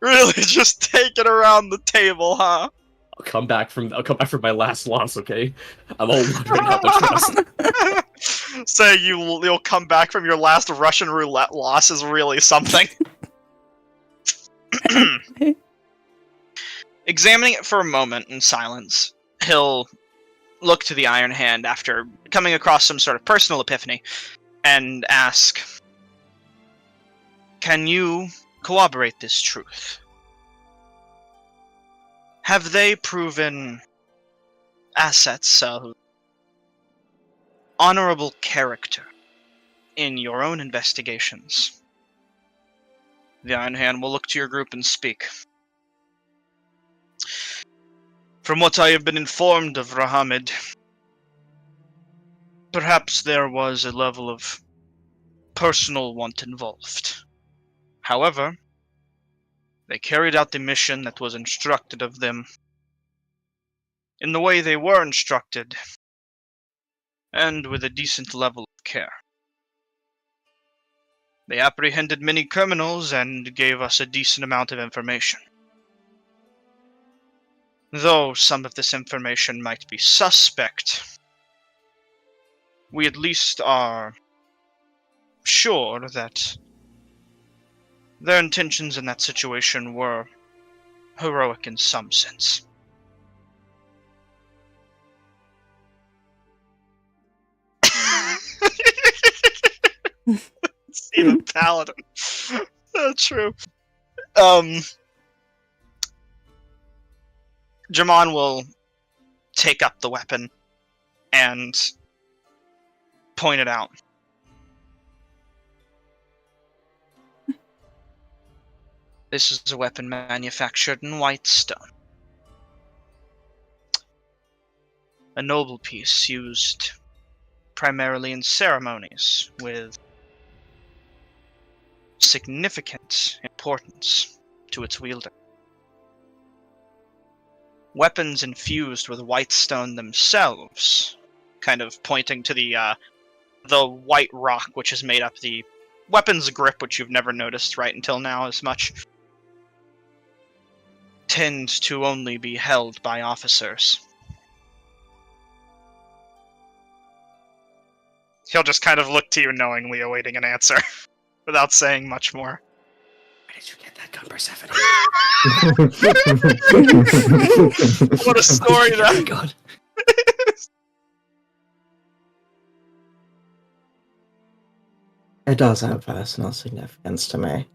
Really, just take it around the table, huh? I'll come back from my last loss. Okay, I'm all wondering how much trust. Say you'll come back from your last Russian roulette loss is really something. Examining it for a moment in silence, he'll look to the Iron Hand after coming across some sort of personal epiphany and ask, "Can you corroborate this truth? Have they proven assets of honorable character in your own investigations?" The Iron Hand will look to your group and speak. "From what I have been informed of Rahamid, perhaps there was a level of personal want involved. However, they carried out the mission that was instructed of them in the way they were instructed, and with a decent level of care. They apprehended many criminals and gave us a decent amount of information. Though some of this information might be suspect, we at least are sure that their intentions in that situation were heroic in some sense." Even Paladin. That's true. Jamon will take up the weapon and point it out. This is a weapon manufactured in Whitestone. A noble piece used primarily in ceremonies with significant importance to its wielder. Weapons infused with Whitestone themselves, kind of pointing to the white rock which has made up the weapon's grip, which you've never noticed right until now as much, tend to only be held by officers. He'll just kind of look to you knowingly, awaiting an answer, without saying much more. Where did you get that gun, Persephone? What a story that God. It does have personal significance to me.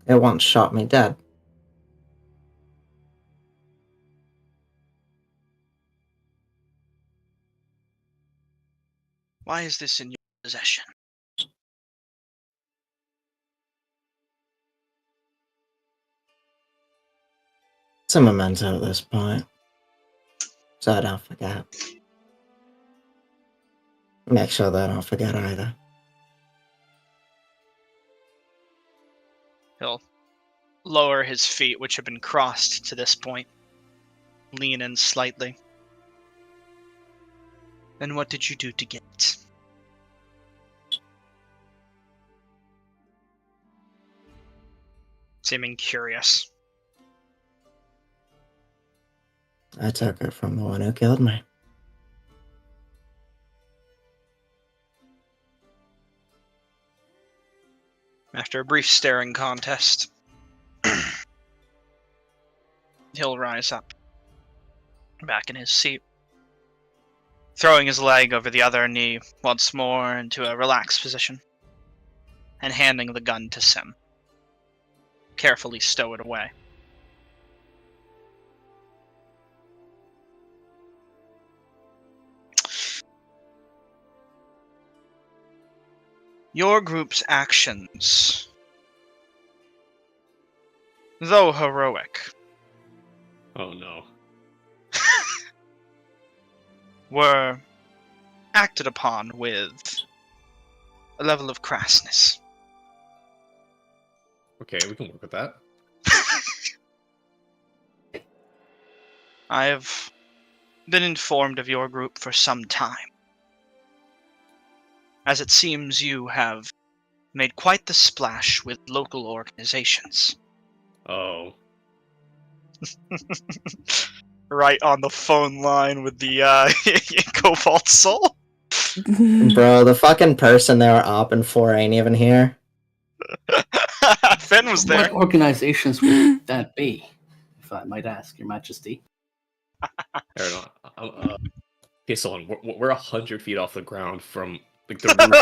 It once shot me dead. Why is this in your possession. It's a memento at this point, so I don't forget. Make sure that I don't forget either. He'll lower his feet, which have been crossed to this point, lean in slightly. And what did you do to get it? Seeming curious. I took it from the one who killed me. After a brief staring contest, he'll rise up, back in his seat, throwing his leg over the other knee once more into a relaxed position, and handing the gun to Sim. Carefully stow it away. Your group's actions, though heroic, Oh no. were acted upon with a level of crassness. Okay, we can work with that. I have been informed of your group for some time, as it seems you have made quite the splash with local organizations. Oh. Right on the phone line with the Cobalt Soul. Bro, the fucking person they were opping for ain't even here. Finn was there. What organizations would that be, if I might ask, Your Majesty? Fair enough. Okay, so on. We're 100 feet off the ground from like the roof,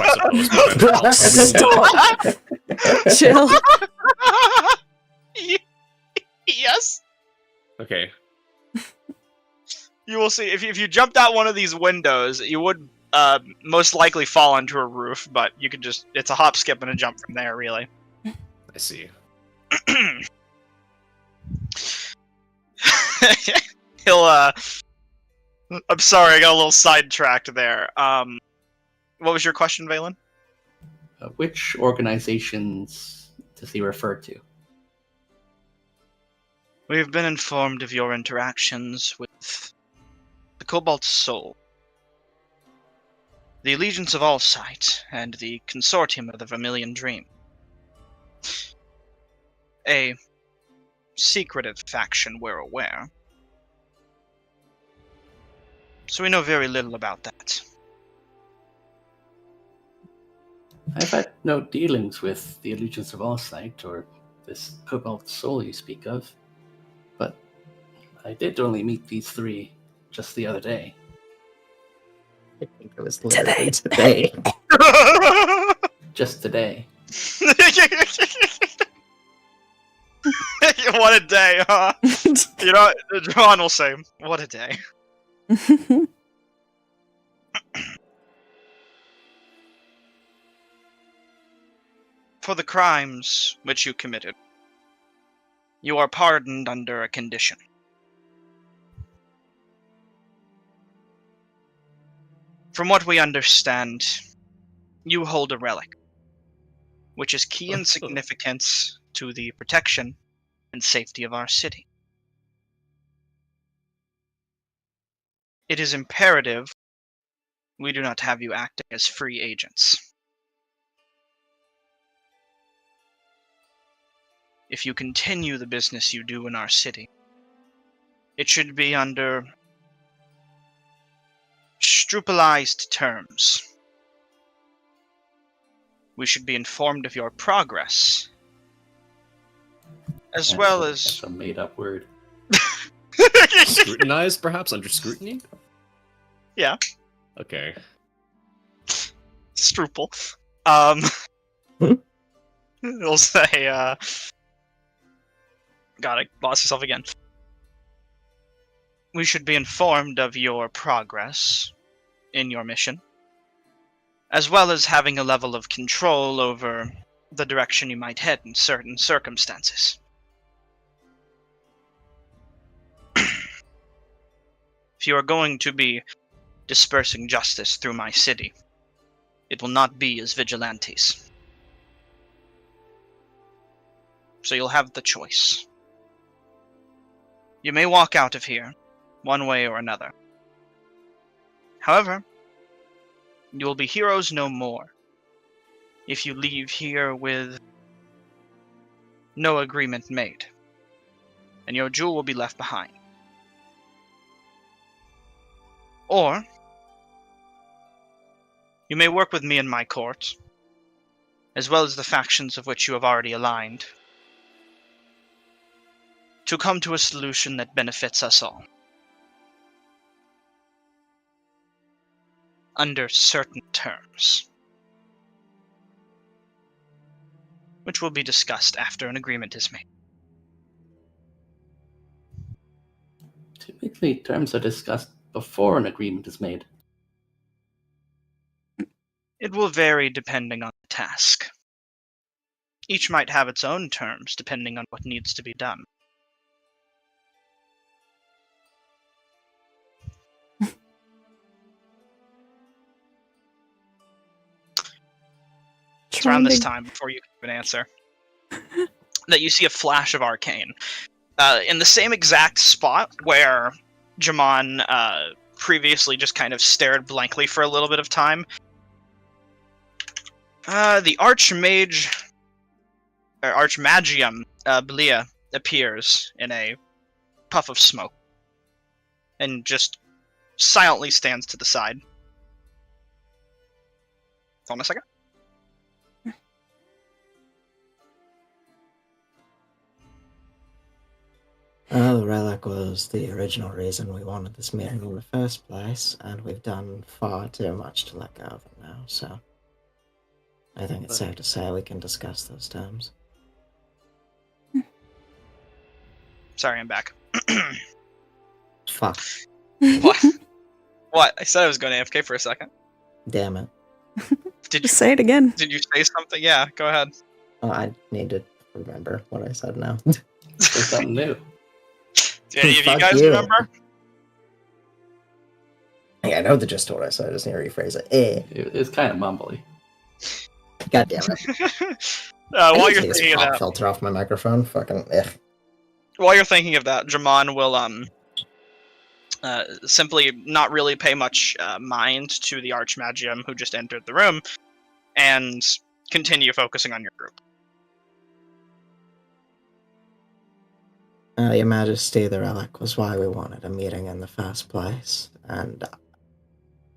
I suppose. But then Chill. Yes. okay. You will see if you jumped out one of these windows, you would most likely fall onto a roof, but you could just—it's a hop, skip, and a jump from there, really. I see. He'll I'm sorry, I got a little sidetracked there. What was your question, Valen? Which organizations does he refer to? We have been informed of your interactions with the Cobalt Soul, the Allegiance of Allsight, and the Consortium of the Vermilion Dream. A secretive faction, we're aware. So we know very little about that. I've had no dealings with the Allegiance of Allsight or this Cobalt Soul you speak of, but I did only meet these three just the other day. I think it was literally today. Just today. What a day, huh? You know, John will say, what a day. For the crimes which you committed, you are pardoned under a condition. From what we understand, you hold a relic, which is key in significance to the protection and safety of our city. It is imperative we do not have you acting as free agents. If you continue the business you do in our city, it should be under scrupulized terms. We should be informed of your progress, as well as... That's a made-up word. Scrutinized, perhaps? Under scrutiny? Yeah. Okay. Struple. It'll say, God, I lost myself again. We should be informed of your progress in your mission, as well as having a level of control over the direction you might head in certain circumstances. If you are going to be dispersing justice through my city, it will not be as vigilantes. So you'll have the choice. You may walk out of here, one way or another. However, you will be heroes no more if you leave here with no agreement made, and your jewel will be left behind. Or, you may work with me in my court, as well as the factions of which you have already aligned, to come to a solution that benefits us all. Under certain terms, which will be discussed after an agreement is made. Typically, terms are discussed before an agreement is made. It will vary depending on the task. Each might have its own terms depending on what needs to be done. It's around this time, before you can give an answer, that you see a flash of arcane. In the same exact spot where Jamon previously just kind of stared blankly for a little bit of time, the Archmagium Belia appears in a puff of smoke and just silently stands to the side. Hold on a second. The relic was the original reason we wanted this meeting in the first place, and we've done far too much to let go of it now, so I think it's safe to say we can discuss those terms. Sorry, I'm back. Fuck. What? What? I said I was going to AFK for a second. Damn it. Did you Say it again. Did you say something? Yeah, go ahead. Oh, I need to remember what I said now. Say something new. Do any of you Fuck guys you. remember? Yeah, I know the gist of what I said, I just need to rephrase it. It's kind of mumbly. God damn it. While I you're take this thinking of pop that, filter off my microphone. Fucking ugh. while you're thinking of that, Jamon will simply not really pay much mind to the Archmagium who just entered the room, and continue focusing on your group. Your Majesty, the relic was why we wanted a meeting in the first place, and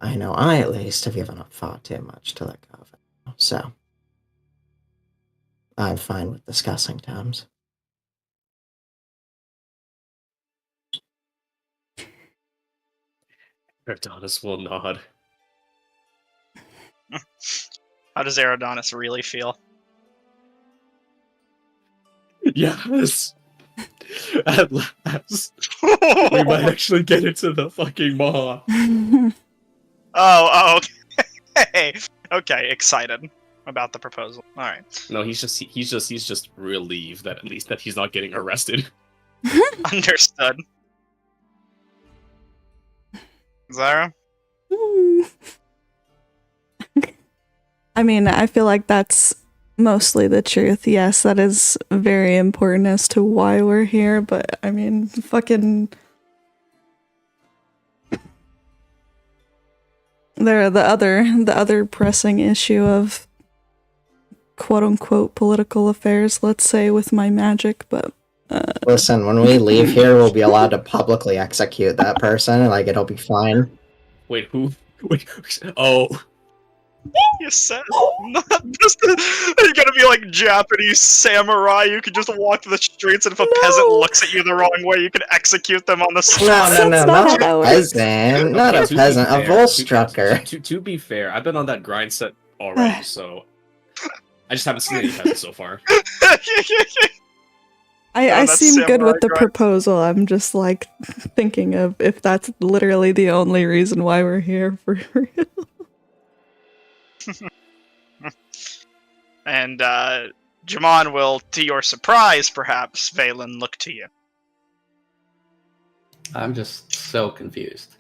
I know I, at least, have given up far too much to let go of it. So, I'm fine with discussing terms. Adonis will nod. How does Aerodonis really feel? Yes! At last! We might actually get into the fucking maw. Oh, okay. Okay, excited about the proposal. All right. No, he's just relieved that at least that he's not getting arrested. Understood. Zara? I mean, I feel like that's mostly the truth. Yes, that is very important as to why we're here, but I mean, fucking... The other pressing issue of quote-unquote political affairs, let's say, with my magic, but... Listen, when we leave here, we'll be allowed to publicly execute that person, and, like, it'll be fine. Wait, who? Wait, oh. You said not just you're gonna be like Japanese samurai. You can just walk to the streets, and if a peasant looks at you the wrong way, you can execute them on the spot. No, That's not not how a that works. peasant. Not Okay, a to be peasant, a fair, Volstrucker. To be fair, I've been on that grind set already, so I just haven't seen any peasants so far. I that's seem good with samurai the grind. proposal. I'm just like thinking of if that's literally the only reason why we're here for real. And Jamon will, to your surprise, perhaps, Valen, look to you. I'm just so confused.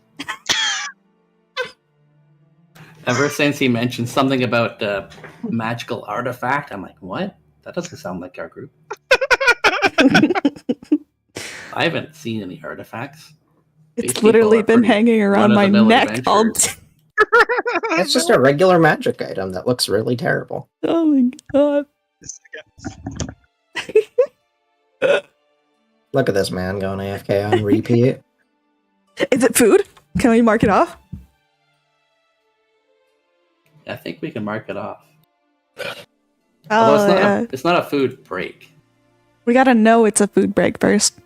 Ever since he mentioned something about the magical artifact, I'm like, what? That doesn't sound like our group. I haven't seen any artifacts. It's These literally people are been pretty hanging around my run-of-the-mill neck all adventurers. It's just a regular magic item that looks really terrible. Oh my god. Look at this man going AFK on repeat. Is it food? Can we mark it off? I think we can mark it off. Oh, Although it's not a food break. We gotta know it's a food break first.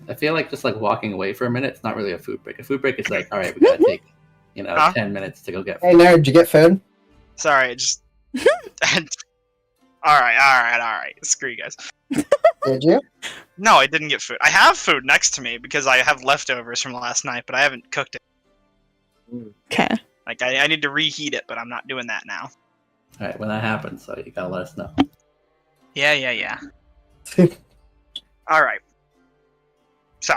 I feel like just like walking away for a minute, it's not really a food break. A food break is like, all right, we gotta take, 10 minutes to go get Hey food. nerd, did you get food? Sorry, just. Alright. Screw you guys. Did you? No, I didn't get food. I have food next to me because I have leftovers from last night, but I haven't cooked it. Okay. Like, I need to reheat it, but I'm not doing that now. All right, when that happens, so you gotta let us know. Yeah. Alright. So.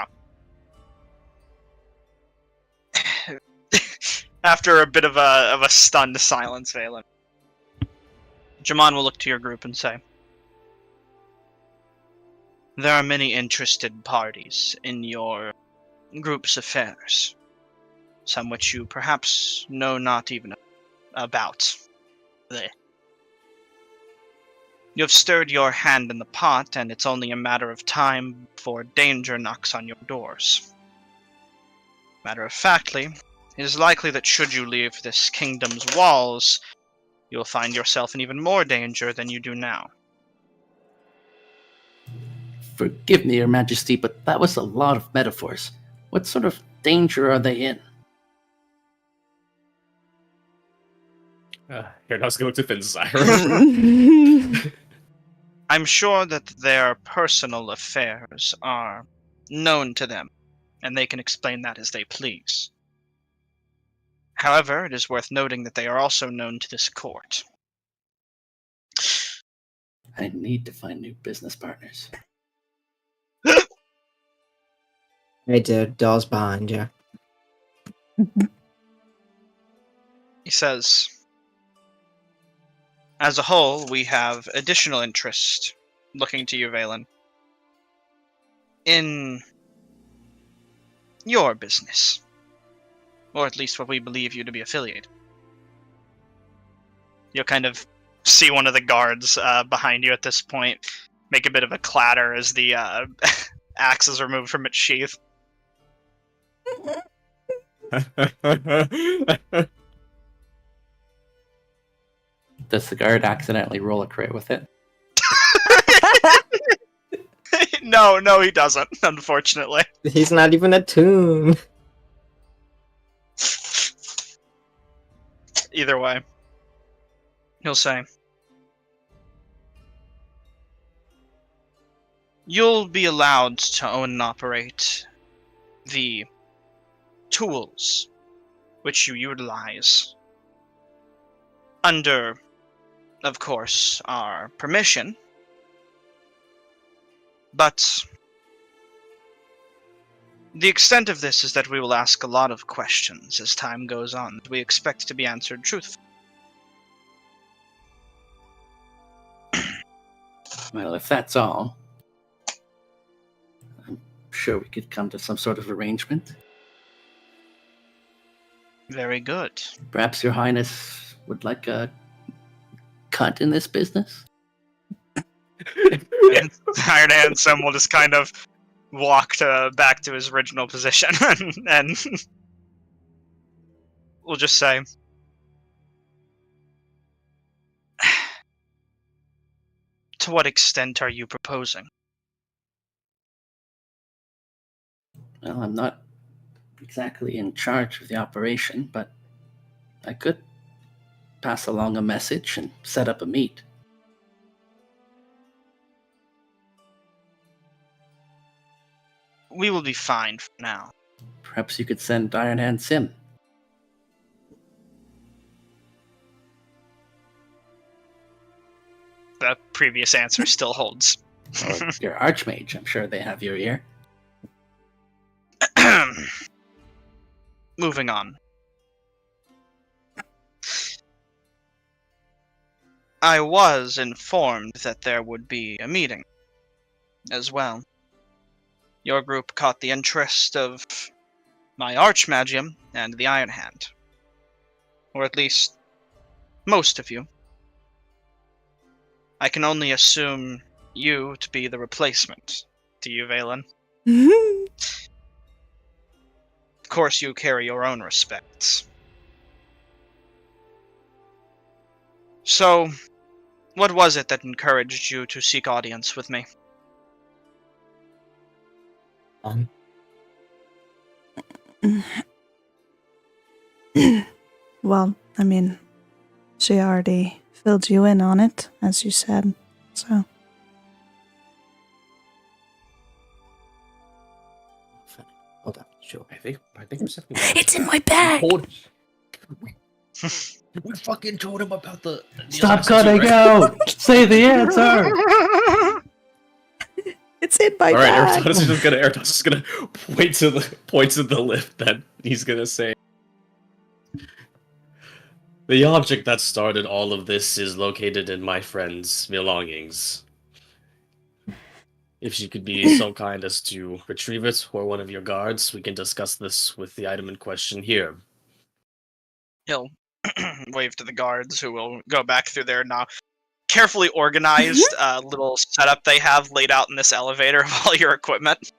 After a bit of a stunned silence, Valen, Jamon will look to your group and say, there are many interested parties in your group's affairs, some which you perhaps know not even about. Blech. You have stirred your hand in the pot, and it's only a matter of time before danger knocks on your doors. Matter of factly, it is likely that should you leave this kingdom's walls, you will find yourself in even more danger than you do now. Forgive me, Your Majesty, but that was a lot of metaphors. What sort of danger are they in? Here, let's go to Finzyre. I'm sure that their personal affairs are known to them, and they can explain that as they please. However, it is worth noting that they are also known to this court. I need to find new business partners. Hey dude, doll's behind you. He says, as a whole, we have additional interest, looking to you, Valen, in your business. Or at least what we believe you to be affiliated. You'll kind of see one of the guards behind you at this point make a bit of a clatter as the axe is removed from its sheath. Does the guard accidentally roll a crit with it? No, he doesn't, unfortunately. He's not even attuned. Either way, he'll say, you'll be allowed to own and operate the tools which you utilize under, of course, our permission, but the extent of this is that we will ask a lot of questions as time goes on that we expect to be answered truthfully. Well, if that's all, I'm sure we could come to some sort of arrangement. Very good. Perhaps Your Highness would like a cut in this business? And Iron Handsome will just kind of walk back to his original position and we'll just say, to what extent are you proposing? Well, I'm not exactly in charge of the operation, but I could pass along a message and set up a meet. We will be fine for now. Perhaps you could send Iron Hand Sim. previous answer still holds. Or your archmage, I'm sure they have your ear. Moving on. I was informed that there would be a meeting as well. Your group caught the interest of my Archmagium and the Iron Hand. Or at least, most of you. I can only assume you to be the replacement. Do you, Valen? Of course you carry your own respects. So, what was it that encouraged you to seek audience with me? Well, I mean, she already filled you in on it, as you said, so. Hold on, sure. I think It's in my bag! We fucking told him about the Stop assassin cutting suit, right? out! Say the answer! It's in my All right, bag! Erdos is gonna point to the lift that he's gonna say. The object that started all of this is located in my friend's belongings. If she could be so kind as to retrieve it, or one of your guards, we can discuss this with the item in question here. He'll wave to the guards, who will go back through their now carefully organized little setup they have laid out in this elevator of all your equipment,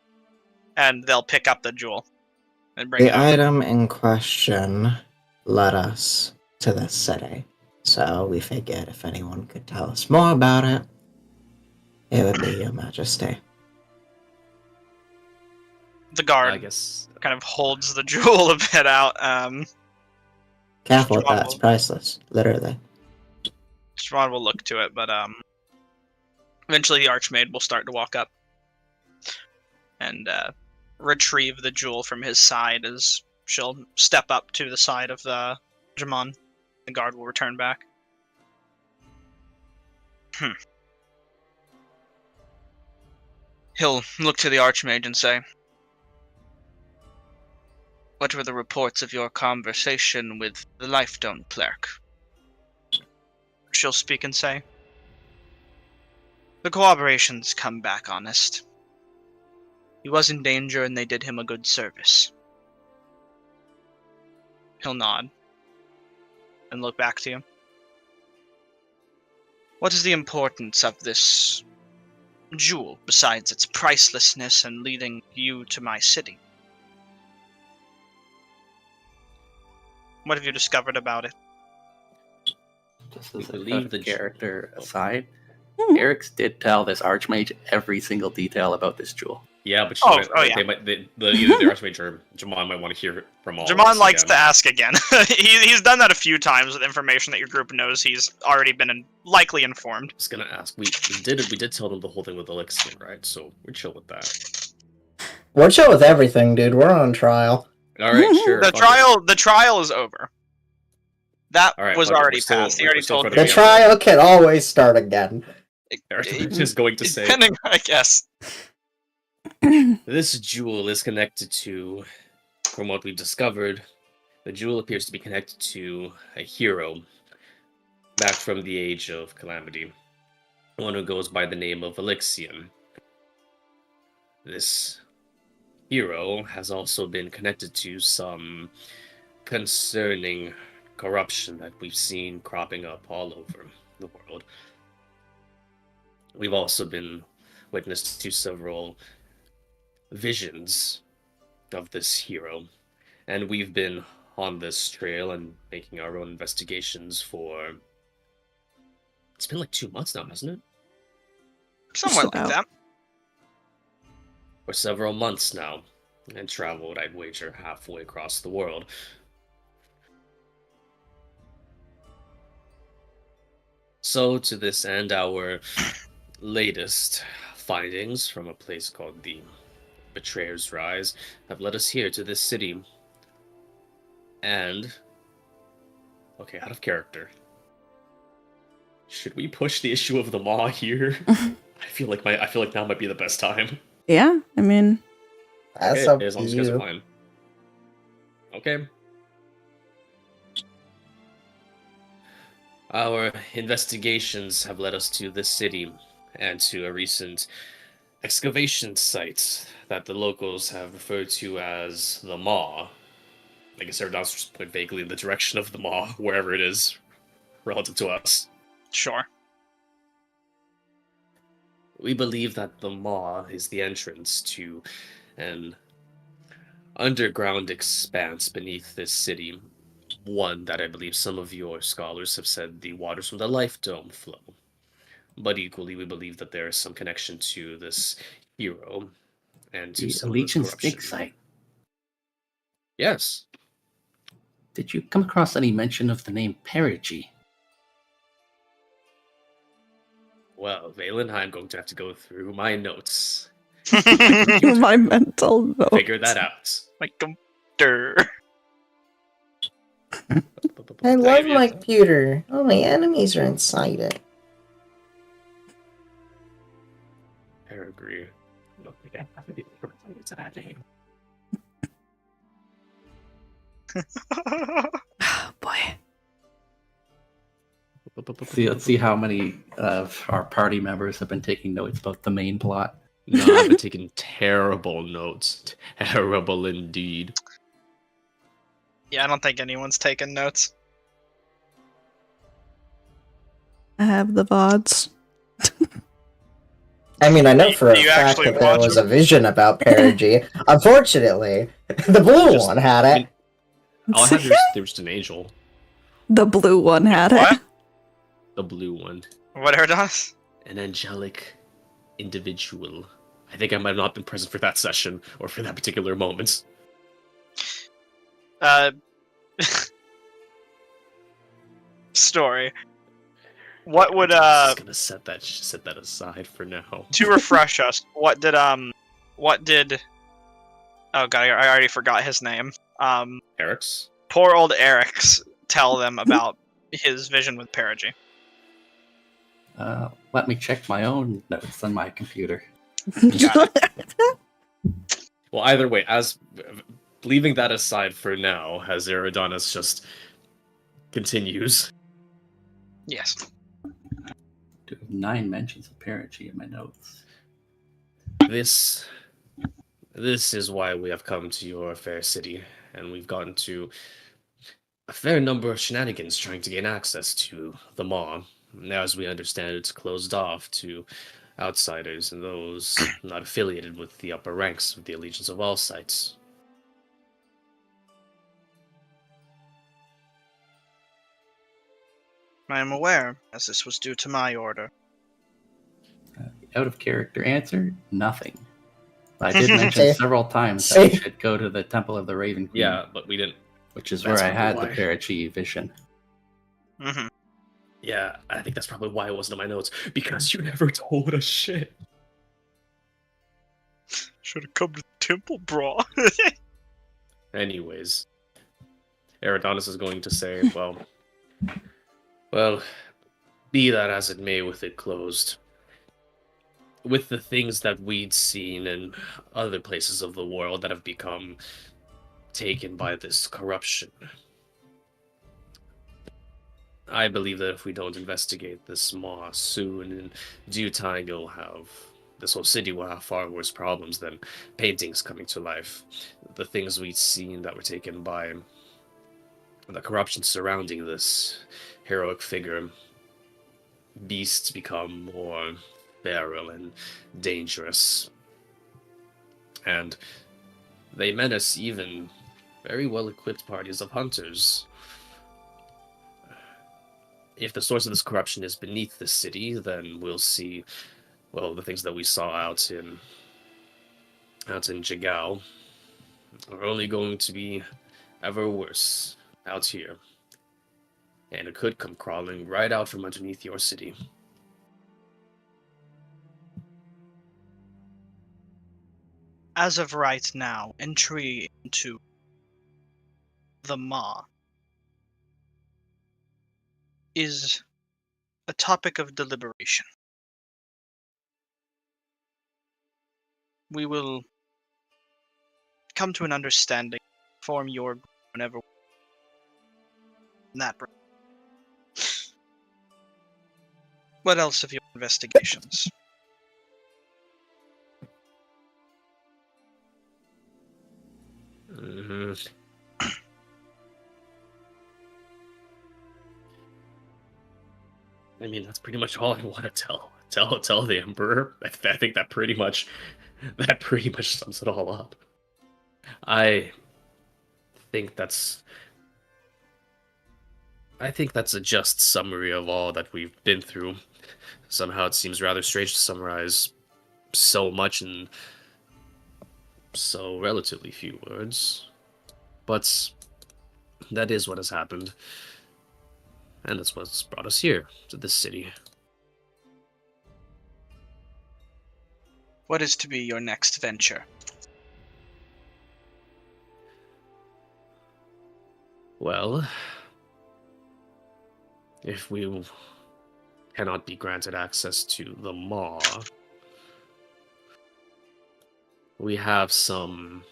and they'll pick up the jewel and bring it The over. item in question led us to this city, so we figured if anyone could tell us more about it, it would be Your Majesty. The guard I guess kind of holds the jewel a bit out. Careful with Strong that, it's will- priceless, literally. Strahd will look to it, but eventually the Archmaid will start to walk up and retrieve the jewel from his side as she'll step up to the side of the Jamon. The guard will return back. He'll look to the Archmage and say, "What were the reports of your conversation with the Lifestone cleric?" She'll speak and say, "The corroborations come back honest. He was in danger and they did him a good service." He'll nod and look back to you. "What is the importance of this jewel besides its pricelessness and leading you to my city? What have you discovered about it?" Just as a believe the character aside, Hmm. Eric's did tell this archmage every single detail about this jewel. Yeah, but Oh, either the Archmage or Jamon might want to hear it from all of Jamon us likes again. to ask again. He's done that a few times with information that your group knows he's already been likely informed. I was gonna ask. We did tell them the whole thing with Elixir, right? So we're chill with that. We're chill with everything, dude. We're on trial. All right, sure. The trial is over. That All right, was fuck it, already we're still- passed. He already we're still told further you. The trial can always start again. Archmage is going to say Depending, I guess. this jewel is connected to, from what we've discovered, the jewel appears to be connected to a hero back from the Age of Calamity, one who goes by the name of Elixion. This hero has also been connected to some concerning corruption that we've seen cropping up all over the world. We've also been witness to several visions of this hero, and we've been on this trail and making our own investigations for... It's been like 2 months now, hasn't it? Somewhat like about. that. For several months now, and traveled, I'd wager, halfway across the world. So, to this end, our latest findings from a place called the Betrayer's Rise have led us here to this city. And, okay, out of character, Should we push the issue of the maw here? I feel like now might be the best time. Yeah, I mean, That's Okay, up as to long as you guys are you. fine. Okay. Our investigations have led us to this city and to a recent excavation site that the locals have referred to as the Maw. I guess everyone's just point vaguely in the direction of the Maw, wherever it is, relative to us. Sure. We believe that the Maw is the entrance to an underground expanse beneath this city. One that I believe some of your scholars have said the waters from the Life Dome flow. But equally, we believe that there is some connection to this hero and to The some of this Allegiance corruption. dig site. Yes. Did you come across any mention of the name Perigee? Well, Valen, I'm going to have to go through my notes. my mental note. Figure that out. My computer. I love my computer. All my enemies are inside it. I agree. Oh, boy. Let's see how many of our party members have been taking notes about the main plot. No, I've been taking terrible notes. Terrible indeed. Yeah, I don't think anyone's taken notes. I have the VODs. I mean, I know for a Do you fact actually that there watch was them? a vision about Perigee. Unfortunately, the blue Just- one had I it. mean, all I had there was just an angel. The blue one had it. What? The blue one. What are those? An angelic individual. I think I might have not been present for that session or for that particular moment. Story. What would I'm just gonna set that aside for now. to refresh us? What did oh god, I already forgot his name. Eric's? Poor old Eric's tell them about his vision with Perigee. Let me check my own notes on my computer. Well, either way, as leaving that aside for now, as Eridanis just continues. Yes. I have 9 mentions of Perigee in my notes. This is why we have come to your fair city, and we've gotten to a fair number of shenanigans trying to gain access to the Maw. Now, as we understand, it's closed off to outsiders and those not affiliated with the upper ranks of the Allegiance of All Sites. I am aware, as this was due to my order. Out of character answer, nothing. But I did mention several times that we should go to the Temple of the Raven Queen. Yeah, but we didn't. Which is That's where I had probably the why. Perigee vision. Mm-hmm. Yeah, I think that's probably why it wasn't in my notes, because you never told us shit. Should have come to the temple, bro. Anyways, Eridanis is going to say, well, be that as it may with it closed. With the things that we'd seen in other places of the world that have become taken by this corruption, I believe that if we don't investigate this Maw soon, in due time, this whole city will have far worse problems than paintings coming to life. The things we'd seen that were taken by the corruption surrounding this heroic figure, beasts become more feral and dangerous. And they menace even very well-equipped parties of hunters. If the source of this corruption is beneath the city, then we'll see, the things that we saw out in Jigao are only going to be ever worse out here. And it could come crawling right out from underneath your city. As of right now, entry into the Maw is a topic of deliberation. We will come to an understanding, form your group whenever that. What else of your investigations? Mhm. I mean, that's pretty much all I want to tell the Emperor. I think that pretty much sums it all up. I think that's a just summary of all that we've been through. Somehow it seems rather strange to summarize so much in so relatively few words. But that is what has happened. And that's what's brought us here, to this city. What is to be your next venture? Well, if we cannot be granted access to the maw, we have some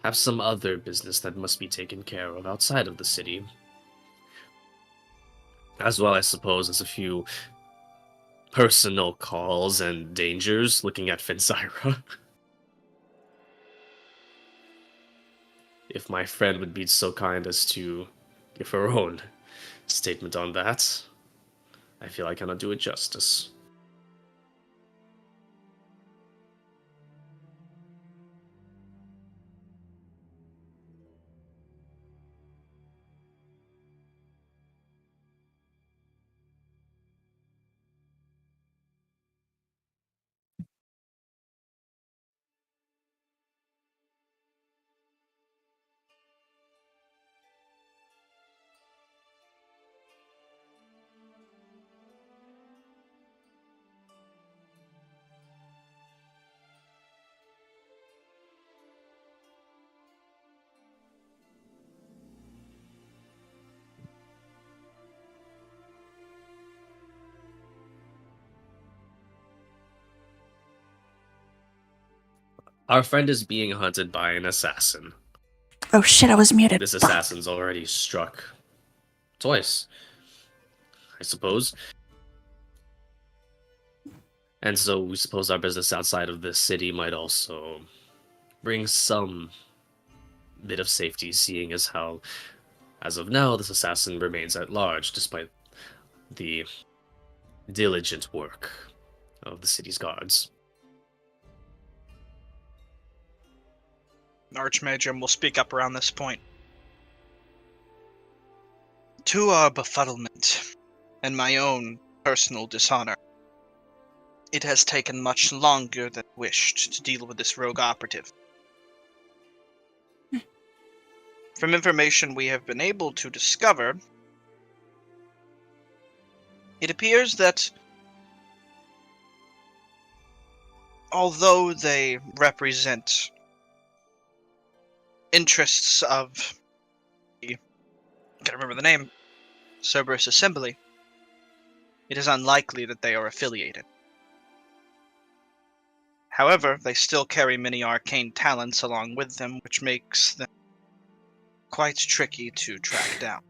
other business that must be taken care of outside of the city. As well, I suppose, as a few personal calls and dangers looking at Finzyra. If my friend would be so kind as to give her own statement on that, I feel I cannot do it justice. Our friend is being hunted by an assassin. Oh shit, I was muted. This Fuck. assassin's already struck twice, I suppose. And so we suppose our business outside of this city might also bring some bit of safety, seeing as how, as of now, this assassin remains at large, despite the diligent work of the city's guards. Archmage will speak up around this point. To our befuddlement, and my own personal dishonor, it has taken much longer than wished to deal with this rogue operative. From information we have been able to discover, it appears that although they represent interests of the, I can't remember the name, Cerberus Assembly, it is unlikely that they are affiliated. However, they still carry many arcane talents along with them, which makes them quite tricky to track down.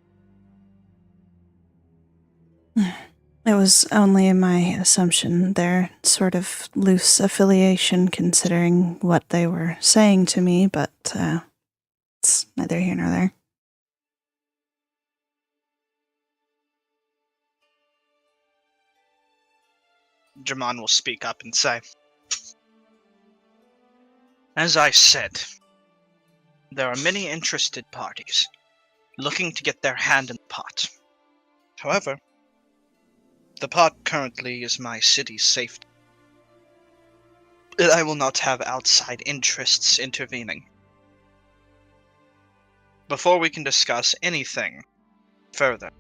It was only my assumption, their sort of loose affiliation considering what they were saying to me, but it's neither here nor there. Jermon will speak up and say, as I said, there are many interested parties looking to get their hand in the pot. However, the pot currently is my city's safety. And I will not have outside interests intervening. Before we can discuss anything further,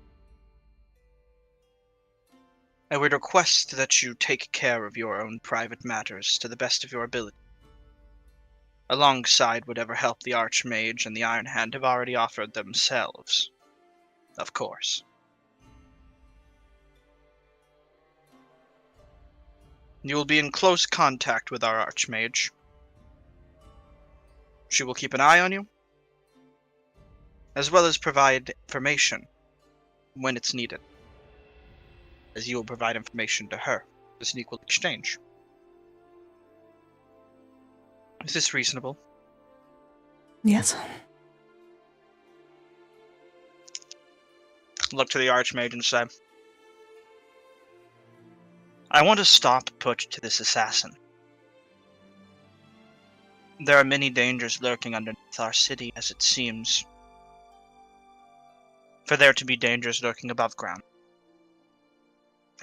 I would request that you take care of your own private matters to the best of your ability, alongside whatever help the Archmage and the Iron Hand have already offered themselves. of course. You will be in close contact with our Archmage. She will keep an eye on you, as well as provide information when it's needed, as you will provide information to her. It's an equal exchange. Is this reasonable? Yes. Look to the Archmage and say, I want to stop put to this assassin. There are many dangers lurking underneath our city, as it seems, for there to be dangers lurking above ground.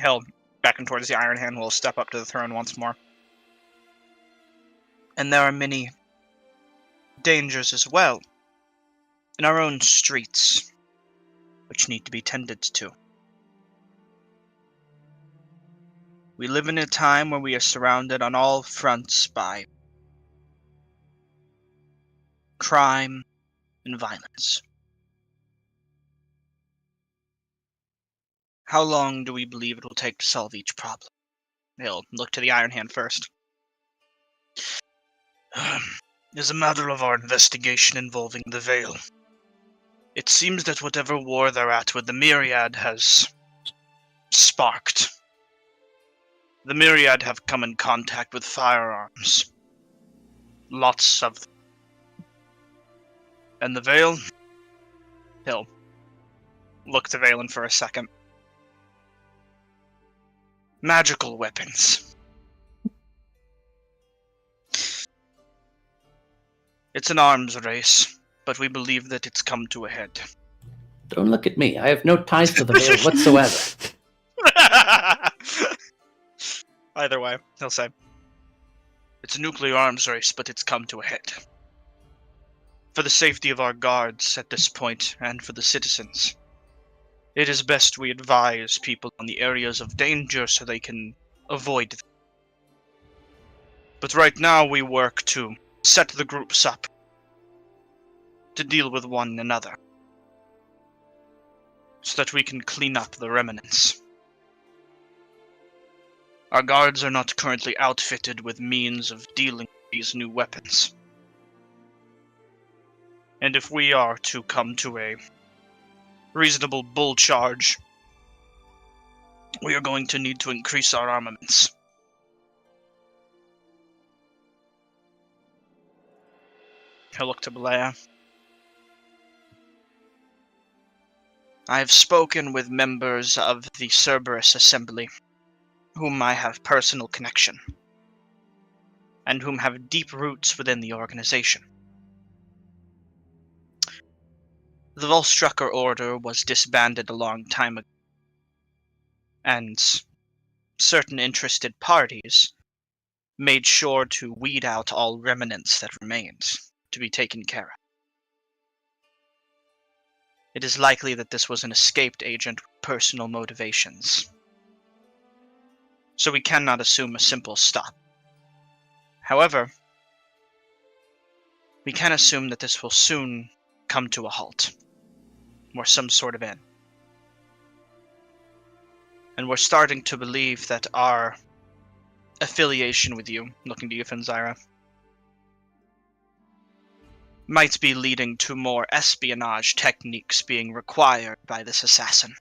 He'll back and towards the Iron Hand will step up to the throne once more. And there are many dangers as well in our own streets, which need to be tended to. We live in a time where we are surrounded on all fronts by crime and violence. How long do we believe it will take to solve each problem? He'll look to the Iron Hand first. It is a matter of our investigation involving the Veil. It seems that whatever war they're at with the Myriad has sparked. The Myriad have come in contact with firearms. Lots of them. And the Veil? He'll look to Valen for a second. Magical weapons. It's an arms race, but we believe that it's come to a head. Don't look at me. I have no ties to the Veil whatsoever. Either way, he'll say, it's a nuclear arms race, but it's come to a head. For the safety of our guards at this point, and for the citizens, it is best we advise people on the areas of danger so they can avoid them. But right now we work to set the groups up to deal with one another, so that we can clean up the remnants. Our guards are not currently outfitted with means of dealing with these new weapons. And if we are to come to a reasonable bull charge, we are going to need to increase our armaments. He'll look to Balea. I have spoken with members of the Cerberus Assembly, whom I have personal connection, and whom have deep roots within the organization. The Volstrucker Order was disbanded a long time ago, and certain interested parties made sure to weed out all remnants that remained to be taken care of. It is likely that this was an escaped agent with personal motivations, so we cannot assume a simple stop. However, we can assume that this will soon come to a halt, or some sort of end. And we're starting to believe that our affiliation with you, looking to you, Finzyra, might be leading to more espionage techniques being required by this assassin,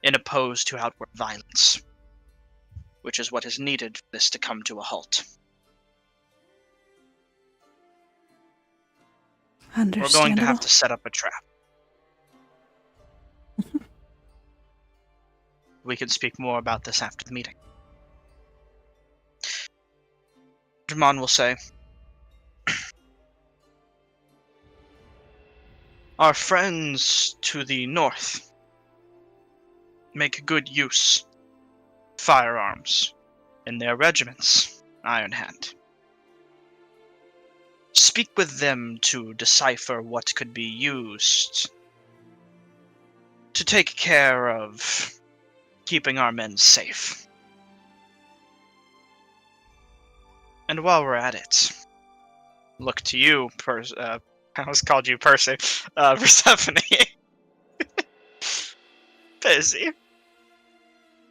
in opposed to outward violence, which is what is needed for this to come to a halt. We're going to have to set up a trap. We can speak more about this after the meeting. Dramon will say, our friends to the north make good use of firearms in their regiments, Iron Hand. Speak with them to decipher what could be used to take care of keeping our men safe. And while we're at it, look to you, I almost called you Percy, Persephone. Is he?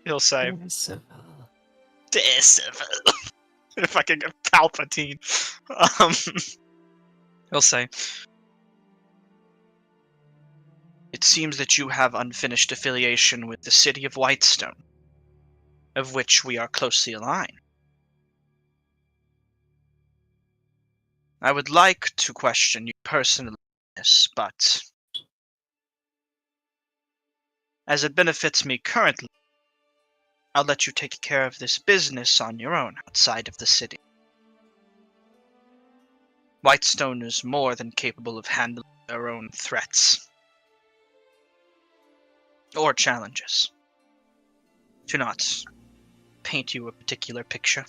He'll say, Percival. If I can get Palpatine. He'll say, it seems that you have unfinished affiliation with the city of Whitestone, of which we are closely aligned. I would like to question you personally on this, but as it benefits me currently, I'll let you take care of this business on your own outside of the city. Whitestone is more than capable of handling their own threats or challenges. Do not paint you a particular picture.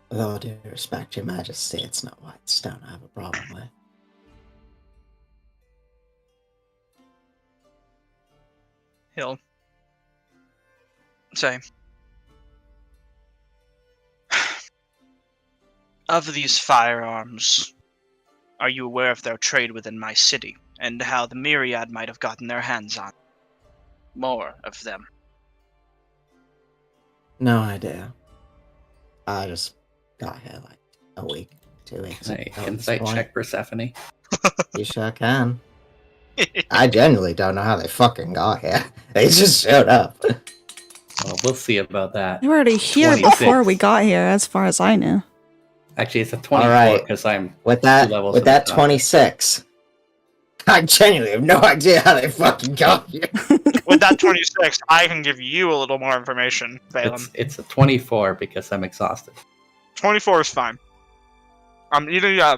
With all due respect, Your Majesty, it's not Whitestone I have a problem with. He'll say, of these firearms, are you aware of their trade within my city, and how the Myriad might have gotten their hands on more of them? No idea. I just got here like a week, 2 weeks Can I ago at this insight point. check Persephone? You sure can. I genuinely don't know how they fucking got here. They just showed up. Well, we'll see about that. They were already here 26. before we got here, as far as I knew. Actually, it's a 24 Alright. because I'm With 2 that, levels with to the that top. 26, I genuinely have no idea how they fucking got here. With that 26, I can give you a little more information, Valen. It's a 24 because I'm exhausted. 24 is fine. I'm eating a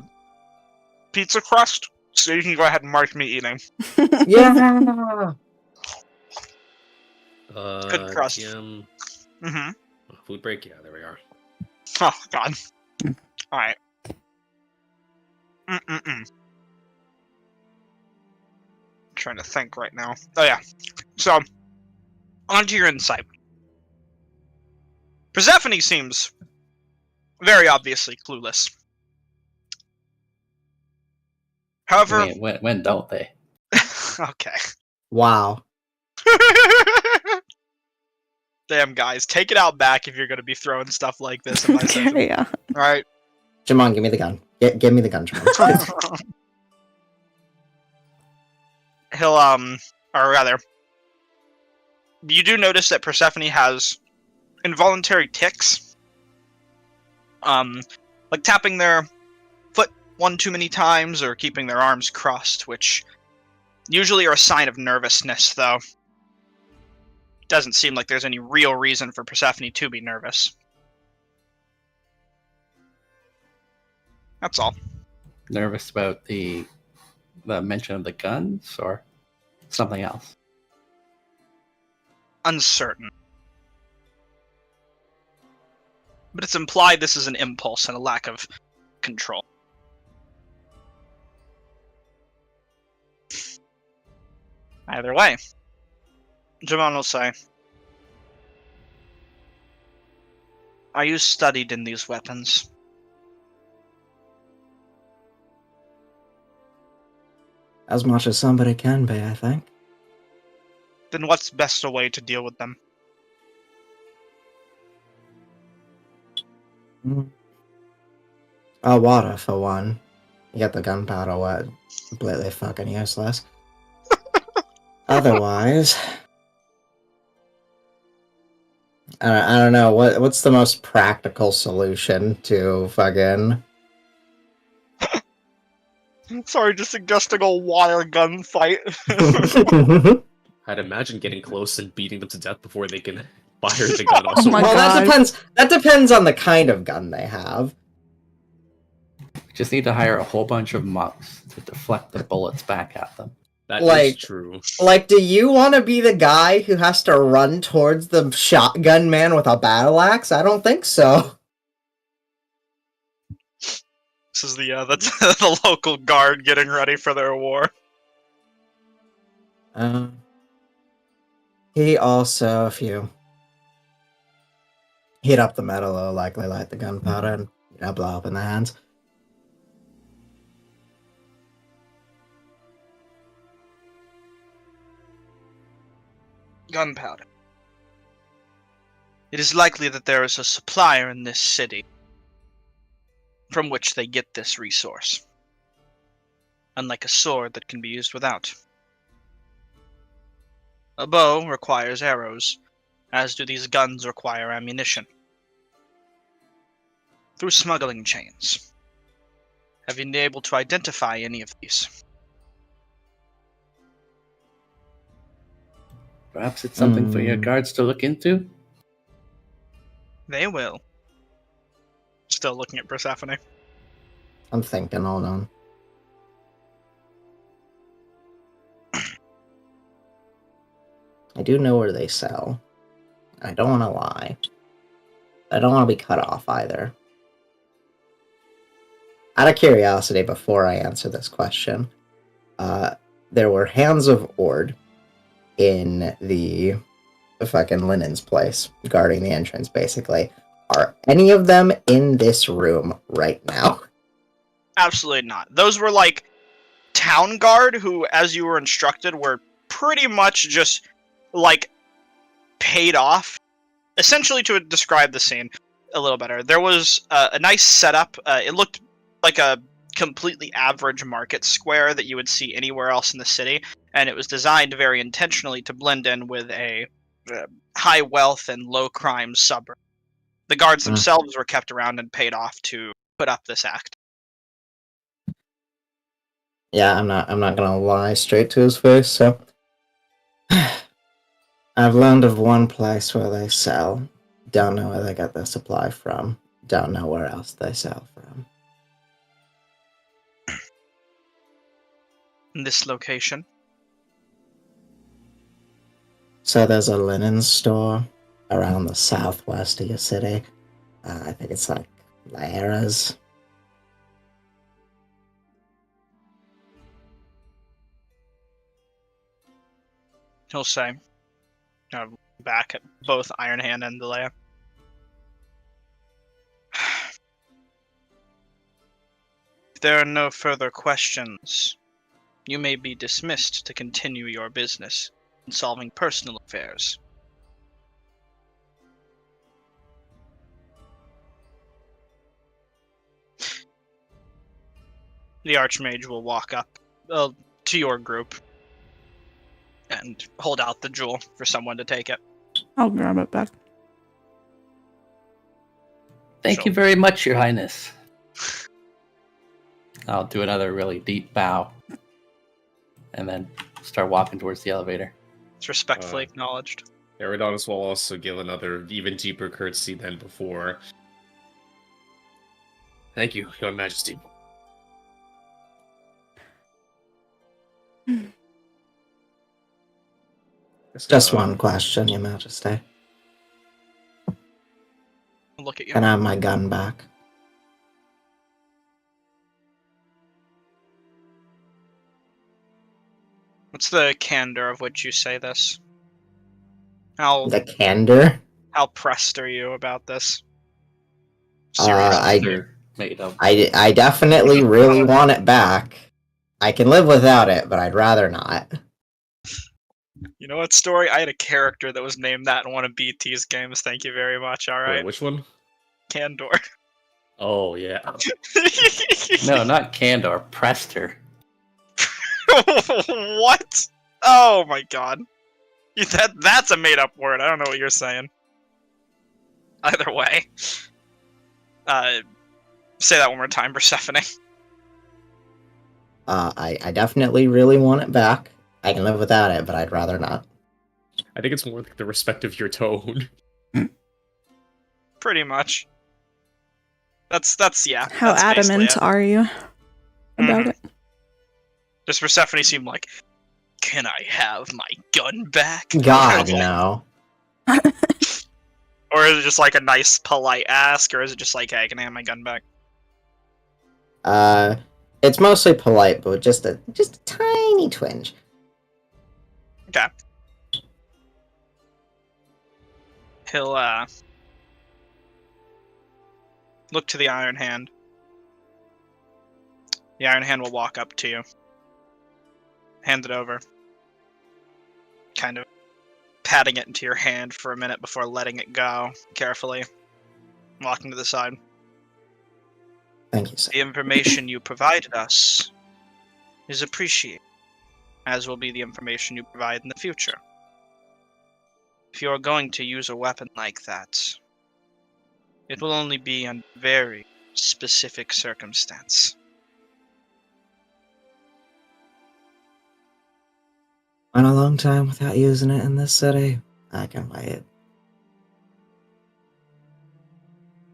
pizza crust, so you can go ahead and mark me eating. Yeah. Good crust. Mm-hmm. Food break? Yeah, there we are. Oh, God. Alright. Trying to think right now. Oh, yeah. So, on to your insight. Persephone seems very obviously clueless. However... I mean, when don't they? Okay. Wow. Damn, guys. Take it out back if you're going to be throwing stuff like this in my session. Carry on. Alright? Jamon, give me the gun. Give me the gun, Jamon. He'll, or rather, you do notice that Persephone has involuntary tics. Like tapping their foot one too many times or keeping their arms crossed, which usually are a sign of nervousness, though. Doesn't seem like there's any real reason for Persephone to be nervous. That's all. Nervous about the mention of the guns or something else? Uncertain. But it's implied this is an impulse and a lack of control. Either way, Jamon will say, are you studied in these weapons? As much as somebody can be, I think. Then what's best a way to deal with them? Water, for one. You get the gunpowder wet. Completely fucking useless. Otherwise... I don't know, what's the most practical solution to fucking... Sorry, just suggesting a wire gunfight. I'd imagine getting close and beating them to death before they can fire the gun. Also, my Well, God. that depends on the kind of gun they have. Just need to hire a whole bunch of monks to deflect the bullets back at them. that is like- true. Like, do you want to be the guy who has to run towards the shotgun man with a battle axe? I don't think so. This is the local guard getting ready for their war. He also, if you heat up the metal, it'll likely light the gunpowder and blow up in their hands. gunpowder. It is likely that there is a supplier in this city from which they get this resource, unlike a sword that can be used without. A bow requires arrows, as do these guns require ammunition. Through smuggling chains. Have you been able to identify any of these? Perhaps it's something for your guards to look into? They will. Still looking at Persephone. I'm thinking, hold on. I do know where they sell. I don't want to lie. I don't want to be cut off either. Out of curiosity, before I answer this question, there were Hands of Ord in the fucking linens place, guarding the entrance, basically. Are any of them in this room right now? Absolutely not. Those were like town guard who, as you were instructed, were pretty much just like paid off. Essentially, to describe the scene a little better, there was a nice setup. It looked like a completely average market square that you would see anywhere else in the city, and it was designed very intentionally to blend in with a high wealth and low crime suburb. The guards themselves were kept around and paid off to put up this act. Yeah, I'm not gonna lie straight to his face, so I've learned of one place where they sell. Don't know where they got their supply from. Don't know where else they sell from. In this location, So there's a linen store around the southwest of your city. I think it's like Lyra's. he'll say, back at both Iron Hand and Delea. If there are no further questions, you may be dismissed to continue your business in solving personal affairs. The Archmage will walk up to your group and hold out the jewel for someone to take it. I'll grab it back. Thank you very much, Your Highness. I'll do another really deep bow. And then start walking towards the elevator. It's respectfully acknowledged. Eridanus will also give another even deeper courtesy than before. Thank you, Your Majesty. Just one question, Your Majesty. Look at you. Can I have my gun back? What's the candor of which you say this? How The candor? how pressed are you about this? They're made of. I definitely really want it back. I can live without it, but I'd rather not. You know what, Story? I had a character that was named that in one of BT's games. Thank you very much, alright? Wait, which one? Candor. Oh, yeah. No, not Candor. Prester. What? Oh my god. That's a made-up word. I don't know what you're saying. Either way. Say that one more time, Persephone. I definitely really want it back. I can live without it, but I'd rather not. I think it's more like the respect of your tone. Pretty much. That's yeah. How that's basically adamant it. are you about it? Does Persephone seem like, can I have my gun back? God, no. Or is it just like a nice, polite ask, or is it just like, hey, can I have my gun back? It's mostly polite, but just a tiny twinge. Okay. He'll, look to the Iron Hand. The Iron Hand will walk up to you. Hand it over. Kind of patting it into your hand for a minute before letting it go carefully, walking to the side. Thank you, sir. The information you provided us is appreciated, as will be the information you provide in the future. If you are going to use a weapon like that, it will only be under very specific circumstance. Went a long time without using it in this city. I can wait.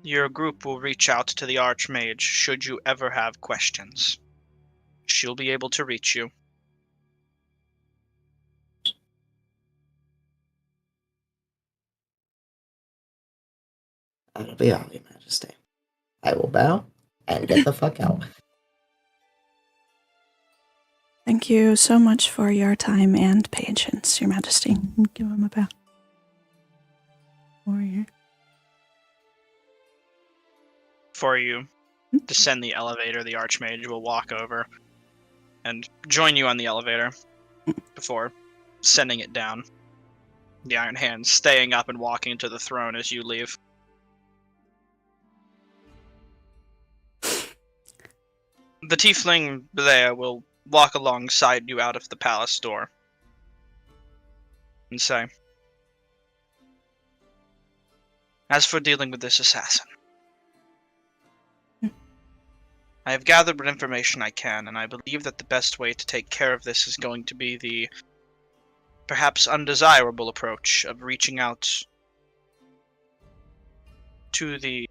Your group will reach out to the Archmage should you ever have questions. She'll be able to reach you. That'll be all, Your Majesty. I will bow and get the fuck out. Thank you so much for your time and patience, Your Majesty. Give him a bow. Warrior. For you descend the elevator, the Archmage will walk over and join you on the elevator before sending it down. The Iron Hand staying up and walking to the throne as you leave. The tiefling there will walk alongside you out of the palace door and say, "As for dealing with this assassin, I have gathered what information I can, and I believe that the best way to take care of this is going to be the perhaps undesirable approach of reaching out to the...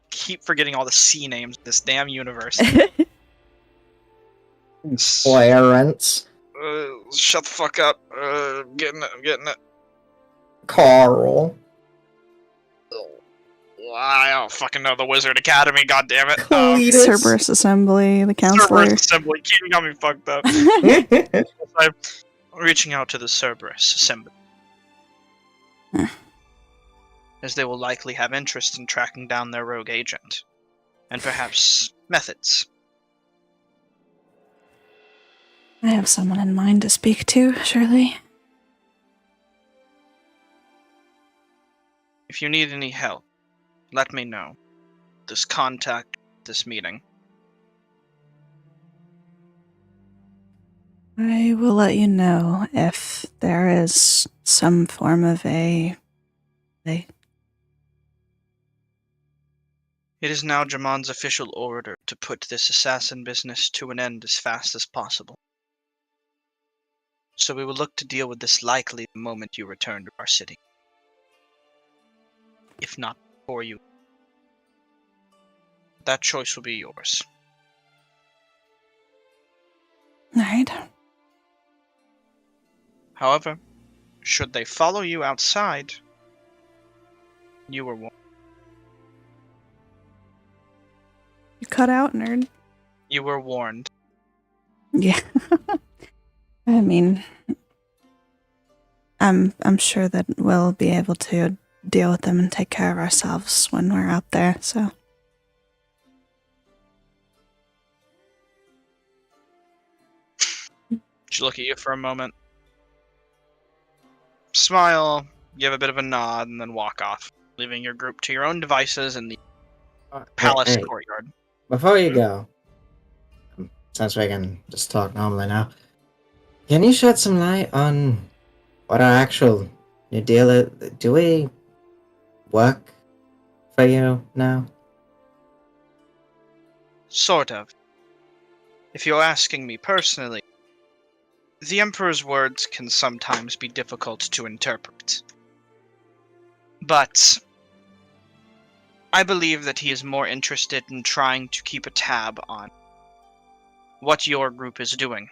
keep forgetting all the C names of this damn universe. Clarence. Shut the fuck up. I'm getting it. Carl. I don't fucking know the Wizard Academy, goddammit. Cletus. Cerberus Assembly, the counselor. Cerberus Assembly, keep got me fucked up. I'm reaching out to the Cerberus Assembly, as they will likely have interest in tracking down their rogue agent, and perhaps methods. I have someone in mind to speak to, surely. If you need any help, let me know. Just contact this meeting. I will let you know if there is some form of a... It is now Jamon's official order to put this assassin business to an end as fast as possible. So we will look to deal with this likely the moment you return to our city. If not before you. That choice will be yours. Alright. However, should they follow you outside, you were warned. You cut out, nerd. You were warned. Yeah. I mean, I'm sure that we'll be able to deal with them and take care of ourselves when we're out there, so. She look at you for a moment. Smile, give a bit of a nod, and then walk off, leaving your group to your own devices in the palace Hey, courtyard. before you go, since we can just talk normally now, can you shed some light on what our actual new deal is? Do we work for you now? Sort of. If you're asking me personally, the Emperor's words can sometimes be difficult to interpret. But I believe that he is more interested in trying to keep a tab on what your group is doing,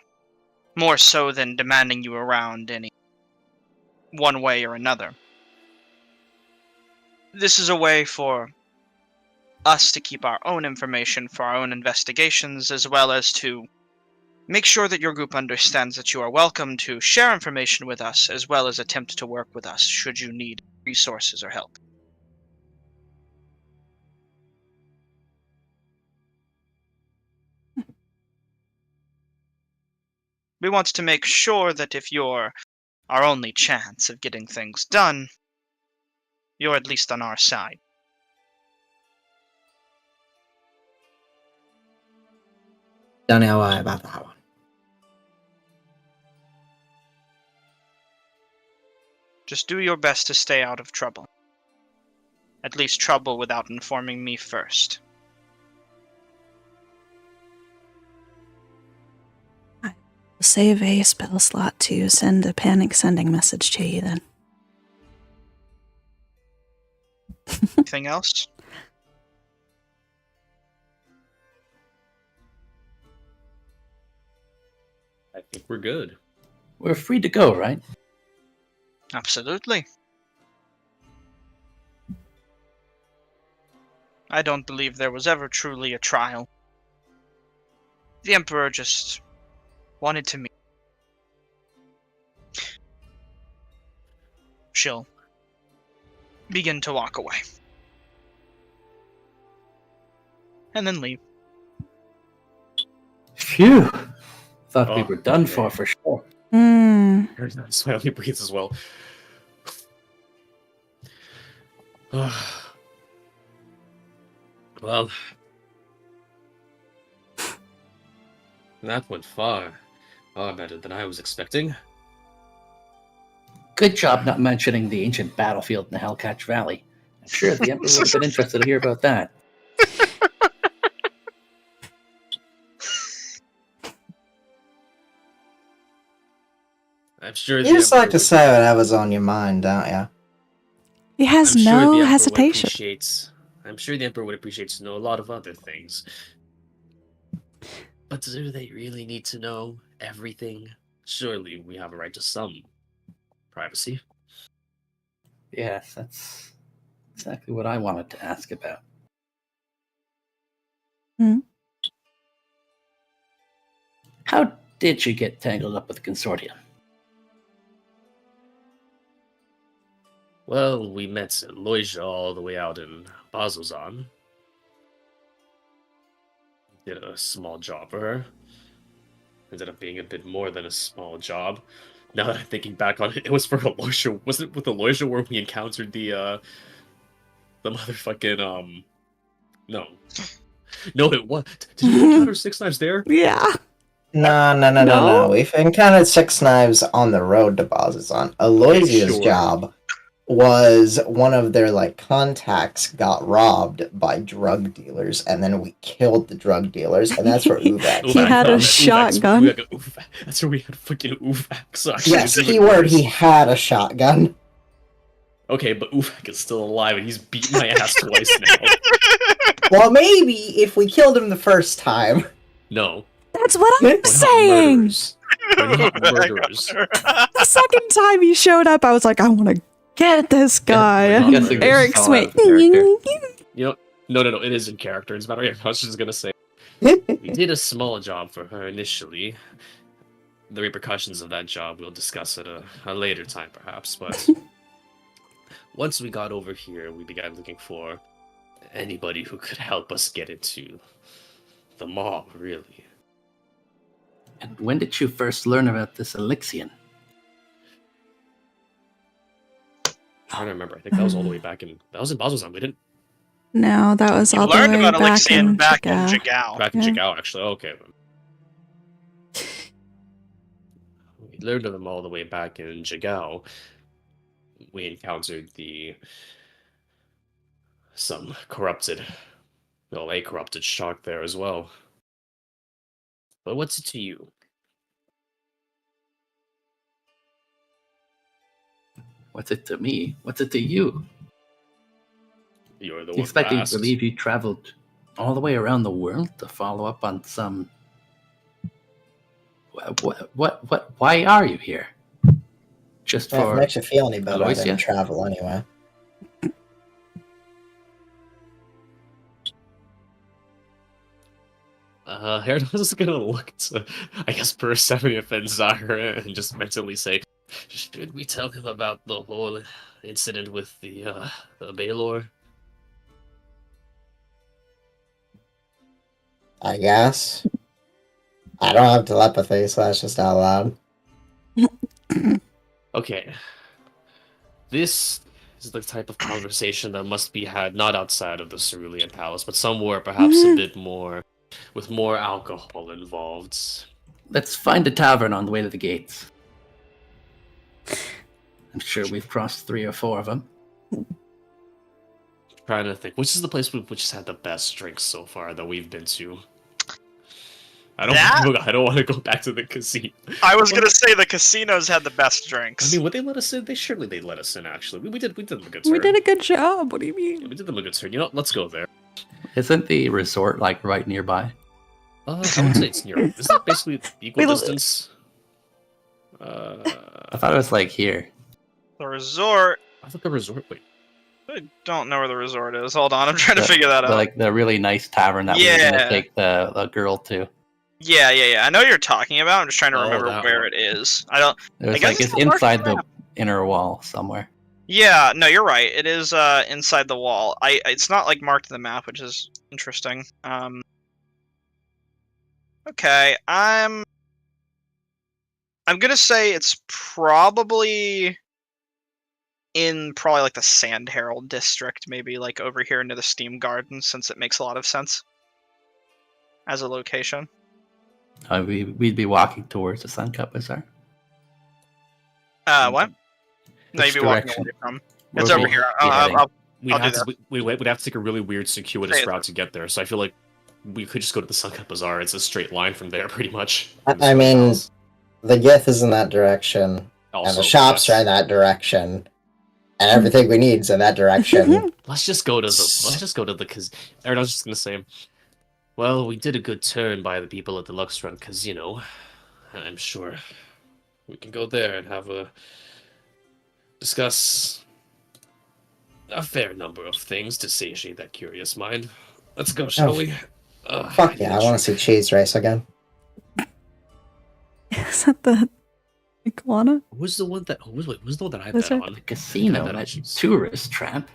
more so than demanding you around any one way or another. This is a way for us to keep our own information for our own investigations, as well as to make sure that your group understands that you are welcome to share information with us, as well as attempt to work with us should you need resources or help. We want to make sure that if you're our only chance of getting things done, you're at least on our side. Don't know why about that one. Just do your best to stay out of trouble. At least trouble without informing me first. Save a spell slot to send a panic sending message to you then. Anything else? I think we're good. We're free to go, right? Absolutely. I don't believe there was ever truly a trial. The Emperor just wanted to meet. She'll begin to walk away. And then leave. Phew. Thought we Oh, were done okay. for sure. So he breathes as well. Well, that went far better than I was expecting. Good job not mentioning the ancient battlefield in the Hellcatch Valley. I'm sure the Emperor would have been interested to hear about that. I'm sure You just like to say whatever's on your mind, don't you? He has I'm sure the no Emperor would hesitation. I'm sure the Emperor would appreciate to know a lot of other things. But do they really need to know everything? Surely we have a right to some privacy. Yes, that's exactly what I wanted to ask about. Hmm? How did you get tangled up with the Consortium? Well, we met Loisia all the way out in Bazozan. Did a small job for her. Ended up being a bit more than a small job. Now that I'm thinking back on it, it was for Aloysia. Wasn't it with Aloysia where we encountered the motherfucking no. No, it was. Did we encounter Six Knives there? Yeah. No. We've encountered Six Knives on the road to Bazazan. Aloysia's sure. job was one of their contacts got robbed by drug dealers, and then we killed the drug dealers, and that's where Uvak He had a Uvak's- shotgun. That's where we had fucking Uvak. So actually, Yes, it's even keyword, worse. he had a shotgun. Okay, but Uvak is still alive, and he's beaten my ass twice now. Well, maybe if we killed him the first time. No, That's what we're I'm not saying. murderers. We're not murderers. The second time he showed up, I was like, I want to get this guy. we're not And murderers. Eric's Fall out went. of character. You know, no, it is in character. As a matter of fact, I was just gonna say we did a small job for her initially. The repercussions of that job we'll discuss at a later time, perhaps. But once we got over here, we began looking for anybody who could help us get into the mob. Really, And when did you first learn about this Elixion? I'm trying to remember. I think that was all the way back in. That was in Bazozan. We didn't No, that was You all the learned way about back Elixion in back in Jagao. Jagao. back in Yeah. Jagao. Actually, okay. We learned of them all the way back in Jagao. We encountered some corrupted, well, a corrupted shark there as well. But what's it to you? What's it to me? What's it to you? You're the Do you one expect who me to asked. believe you traveled all the way around the world to follow up on some... What, why are you here? Just If it for... makes you feel any better, I Aloysia? didn't travel anyway. Harold was gonna look to, I guess, Persephone and Zahra and just mentally say, should we tell him about the whole incident with the Baylor? I guess. I don't have telepathy, so that's just out loud. Okay. This is the type of conversation that must be had not outside of the Cerulean Palace, but somewhere perhaps a bit more, with more alcohol involved. Let's find a tavern on the way to the gates. I'm sure we've crossed 3 or 4 of them. Trying to think, which is the place which has had the best drinks so far that we've been to? I don't want to go back to the casino. I was gonna say the casinos had the best drinks. I mean, would they let us in? They let us in. Actually, we did them a good turn. We did a good job. What do you mean? Yeah, we did them a good turn. You know, what? Let's go there. Isn't the resort like right nearby? I would say it's near. Is that basically equal distance? I thought it was like here. The resort. I thought the resort. Wait. I don't know where the resort is. Hold on, I'm trying to figure that out. Like the really nice tavern that we were going to take the girl to. Yeah. I know what you're talking about. I'm just trying to remember where one. it is. I don't. It was guess like it's inside the inner wall somewhere. Yeah, no, you're right. It is inside the wall. It's not like marked in the map, which is interesting. Okay, I'm gonna say it's probably in like the Sand Herald district, maybe like over here near the Steam Garden, since it makes a lot of sense as a location. We'd be walking towards the Sun Cup Bazaar. What? No, you'd be walking away from. It's Where over we here. be heading? We'd have to take a really weird, circuitous route to get there. So I feel like we could just go to the Suncut Bazaar. It's a straight line from there, pretty much. I mean, the Gith is in that direction, Also, and the shops are in that direction, and everything we need is in that direction. Let's just go to the because I was just gonna say, well, we did a good turn by the people at the Luxrun Casino, and I'm sure we can go there and have a discuss a fair number of things to satiate that curious mind. Let's go, shall we? Fuck yeah, I want to see Cheese Race again. Is that the iguana? Who's the one that? Who's the one that I Was bet it? on? The casino, I bet on that Cheese. tourist trap.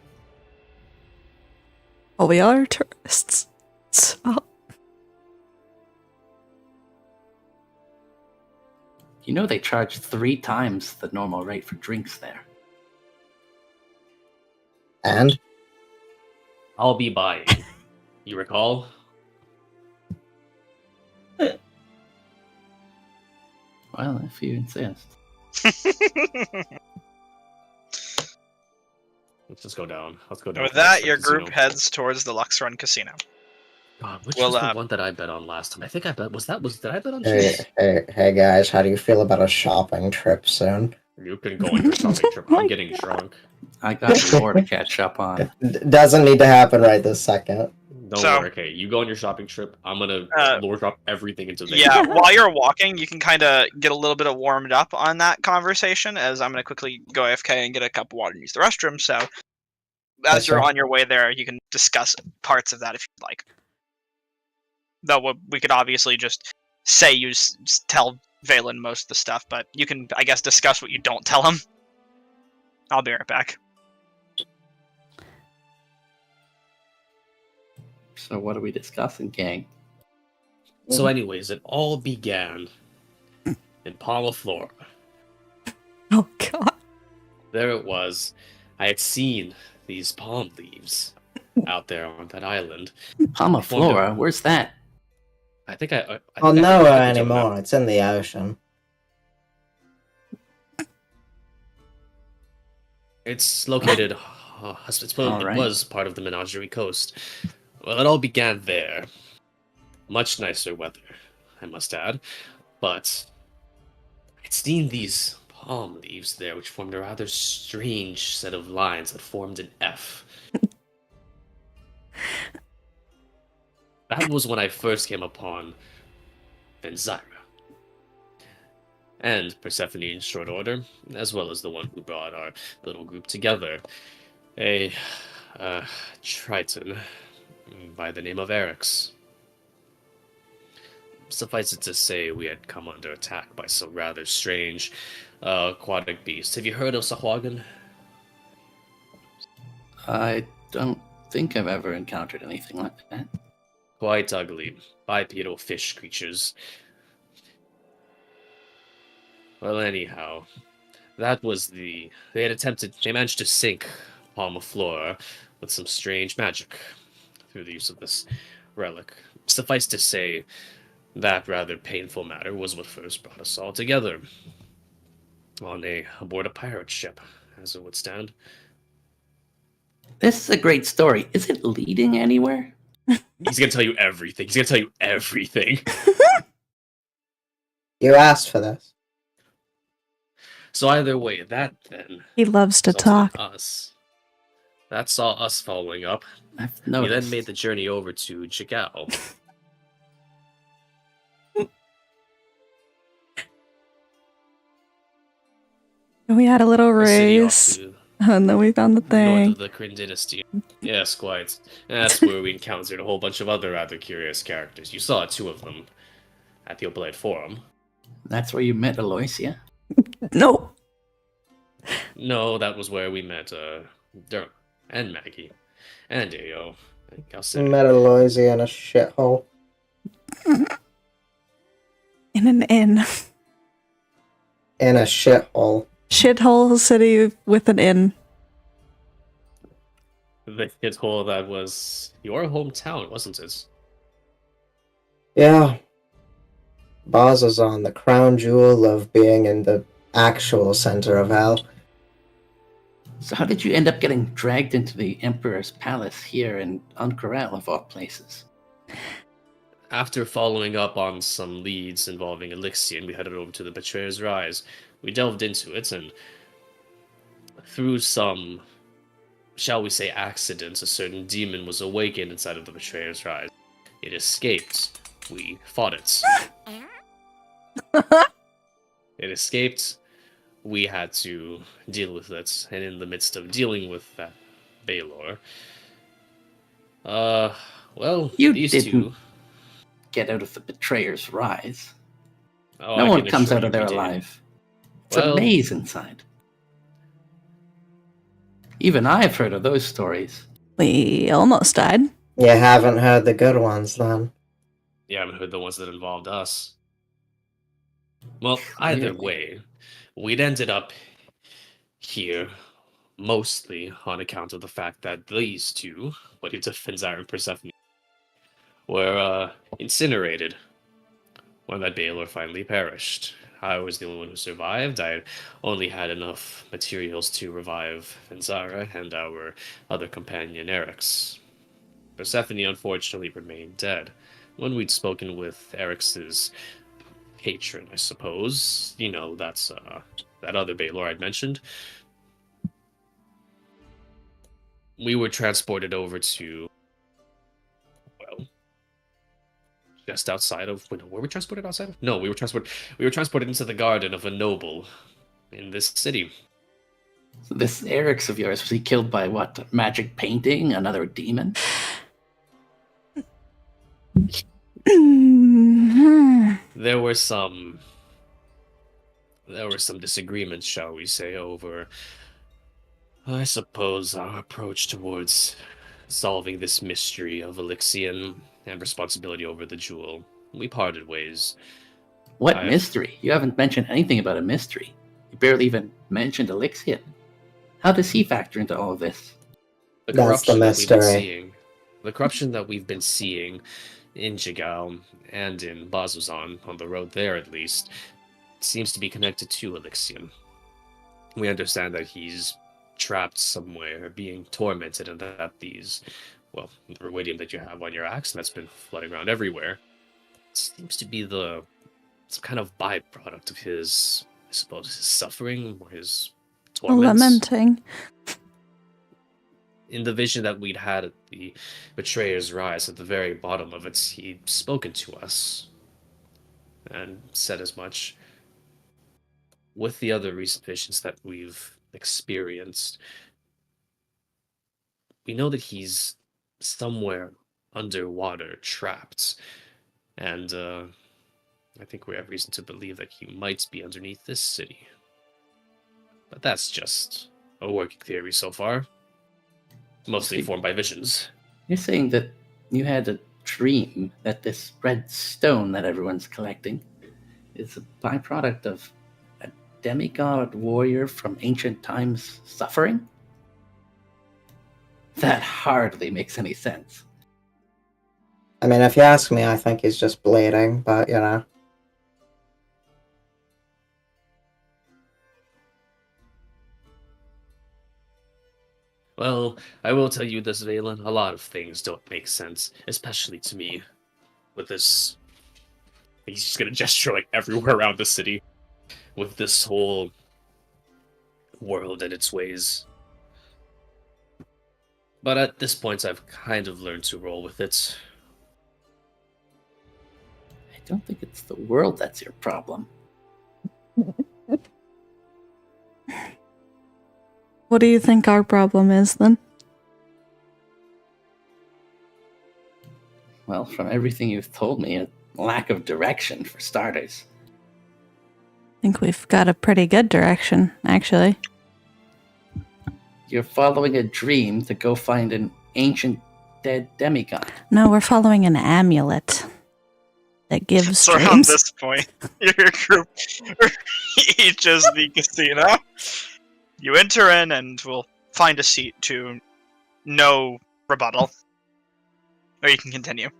Well, we are tourists. So. You know they charge 3 times the normal rate for drinks there. And? I'll be buying. You recall? Well, if you insist. Let's just go down. Let's go And down. with to the that, Luxrun your Casino. group heads towards the Lux Run Casino. God, which Well, was the one that I bet on last time? I think I bet did I bet on Hey, Cheese? hey guys, how do you feel about a shopping trip soon? You can go on your shopping trip. I'm getting drunk. I got more to catch up on. Doesn't need to happen right this second. Don't So- worry. Okay, you go on your shopping trip. I'm gonna lore drop everything into the Yeah, while you're walking, you can kind of get a little bit of warmed up on that conversation, as I'm going to quickly go AFK and get a cup of water and use the restroom. So, as you're Okay. on your way there, you can discuss parts of that if you'd like. Though we could obviously just say you tell Valen most of the stuff, but you can, I guess, discuss what you don't tell him. I'll be right back. So what are we discussing, gang? So, anyways, it all began in Palmaflora. Oh God. There it was. I had seen these palm leaves out there on that island. Palmaflora, where's that? I think I Oh, think I nowhere looked into a map. anymore. It's in the ocean. It's located. Alright. It was part of the Menagerie Coast. Well, it all began there. Much nicer weather, I must add. But I'd seen these palm leaves there, which formed a rather strange set of lines that formed an F. That was when I first came upon Benzira. And Persephone in short order, as well as the one who brought our little group together. A Triton by the name of Erix. Suffice it to say, we had come under attack by some rather strange aquatic beasts. Have you heard of Sahuagin? I don't think I've ever encountered anything like that. Quite ugly, bipedal fish creatures. Well, anyhow, That was they managed to sink Palma Flora with some strange magic through the use of this relic. Suffice to say, that rather painful matter was what first brought us all together. Aboard a pirate ship, as it would stand. This is a great story. Is it leading anywhere? He's gonna tell you everything. He's gonna tell you everything. You asked for this. So either way, that then He loves to resulted in talk. us. That saw us following up. I've We noticed. then made the journey over to Jigao. We had a little A city off race, to and then we found the north thing. of the Kryn dynasty. Yes, quite. That's where we encountered a whole bunch of other rather curious characters. You saw two of them at the Opalite Forum. That's where you met Aloysia? No. No, that was where we met Dirk and Maggie and Ayo. I think I'll say. Metaloisia in a shithole. In an inn. In a shithole. Shithole city with an inn. The shithole that was your hometown, wasn't it? Yeah. Bazazon, the crown jewel of being in the actual center of hell. So how did you end up getting dragged into the Emperor's palace here in Uncorral, of all places? After following up on some leads involving Elixion, we headed over to the Betrayer's Rise. We delved into it, and through some, shall we say, accidents, a certain demon was awakened inside of the Betrayer's Rise. It escaped. We fought it. It escaped. We had to deal with it, and in the midst of dealing with that Baylor, well, You these didn't two. get out of the Betrayer's Rise. Oh, No I one can comes assure out you of there we did. alive. It's Well- a maze inside. Even I've heard of those stories. We almost died. You haven't heard the good ones, then. You haven't heard the ones that involved us. Well, either Clearly. way, we'd ended up here mostly on account of the fact that these two, what you Fenzar and Persephone, were incinerated when that Baylor finally perished. I was the only one who survived. I only had enough materials to revive Fenzara and our other companion, Eric's. Persephone unfortunately remained dead. When we'd spoken with Eric's patron, I suppose, you know, that's that other Baylor I'd mentioned, we were transported over to, well, just outside of. Were we transported outside of? No, we were transported into the garden of a noble in this city. So this Eric's of yours, was he killed by what? Magic painting? Another demon? There were some disagreements, shall we say, over, I suppose, our approach towards solving this mystery of Elixion and responsibility over the jewel. We parted ways. What mystery? You haven't mentioned anything about a mystery. You barely even mentioned Elixion. How does he factor into all of this? The That's the corruption that we've been mystery. seeing, the corruption that we've been seeing in Jigao and in Bazuzan, on the road there at least, seems to be connected to Elixion. We understand that he's trapped somewhere, being tormented, and that these, well, the ruidium that you have on your axe that's been flooding around everywhere, seems to be some kind of byproduct of his, I suppose, his suffering or his torments. Lamenting. In the vision that we'd had at the Betrayer's Rise, at the very bottom of it, he'd spoken to us and said as much. With the other recent visions that we've experienced, we know that he's somewhere underwater, trapped, and I think we have reason to believe that he might be underneath this city. But that's just a working theory so far. Mostly informed by visions. You're saying that you had a dream that this red stone that everyone's collecting is a byproduct of a demigod warrior from ancient times suffering? That hardly makes any sense. I mean, if you ask me, I think he's just bleeding, but you know. Well, I will tell you this, Valen. A lot of things don't make sense, especially to me. With this, he's just gonna gesture like everywhere around the city. With this whole world and its ways. But at this point, I've kind of learned to roll with it. I don't think it's the world that's your problem. What do you think our problem is then? Well, from everything you've told me, a lack of direction for starters. I think we've got a pretty good direction, actually. You're following a dream to go find an ancient dead demigod. No, we're following an amulet that gives So around dreams. this point, your group reaches the casino. You enter in and will find a seat to no rebuttal. Or you can continue.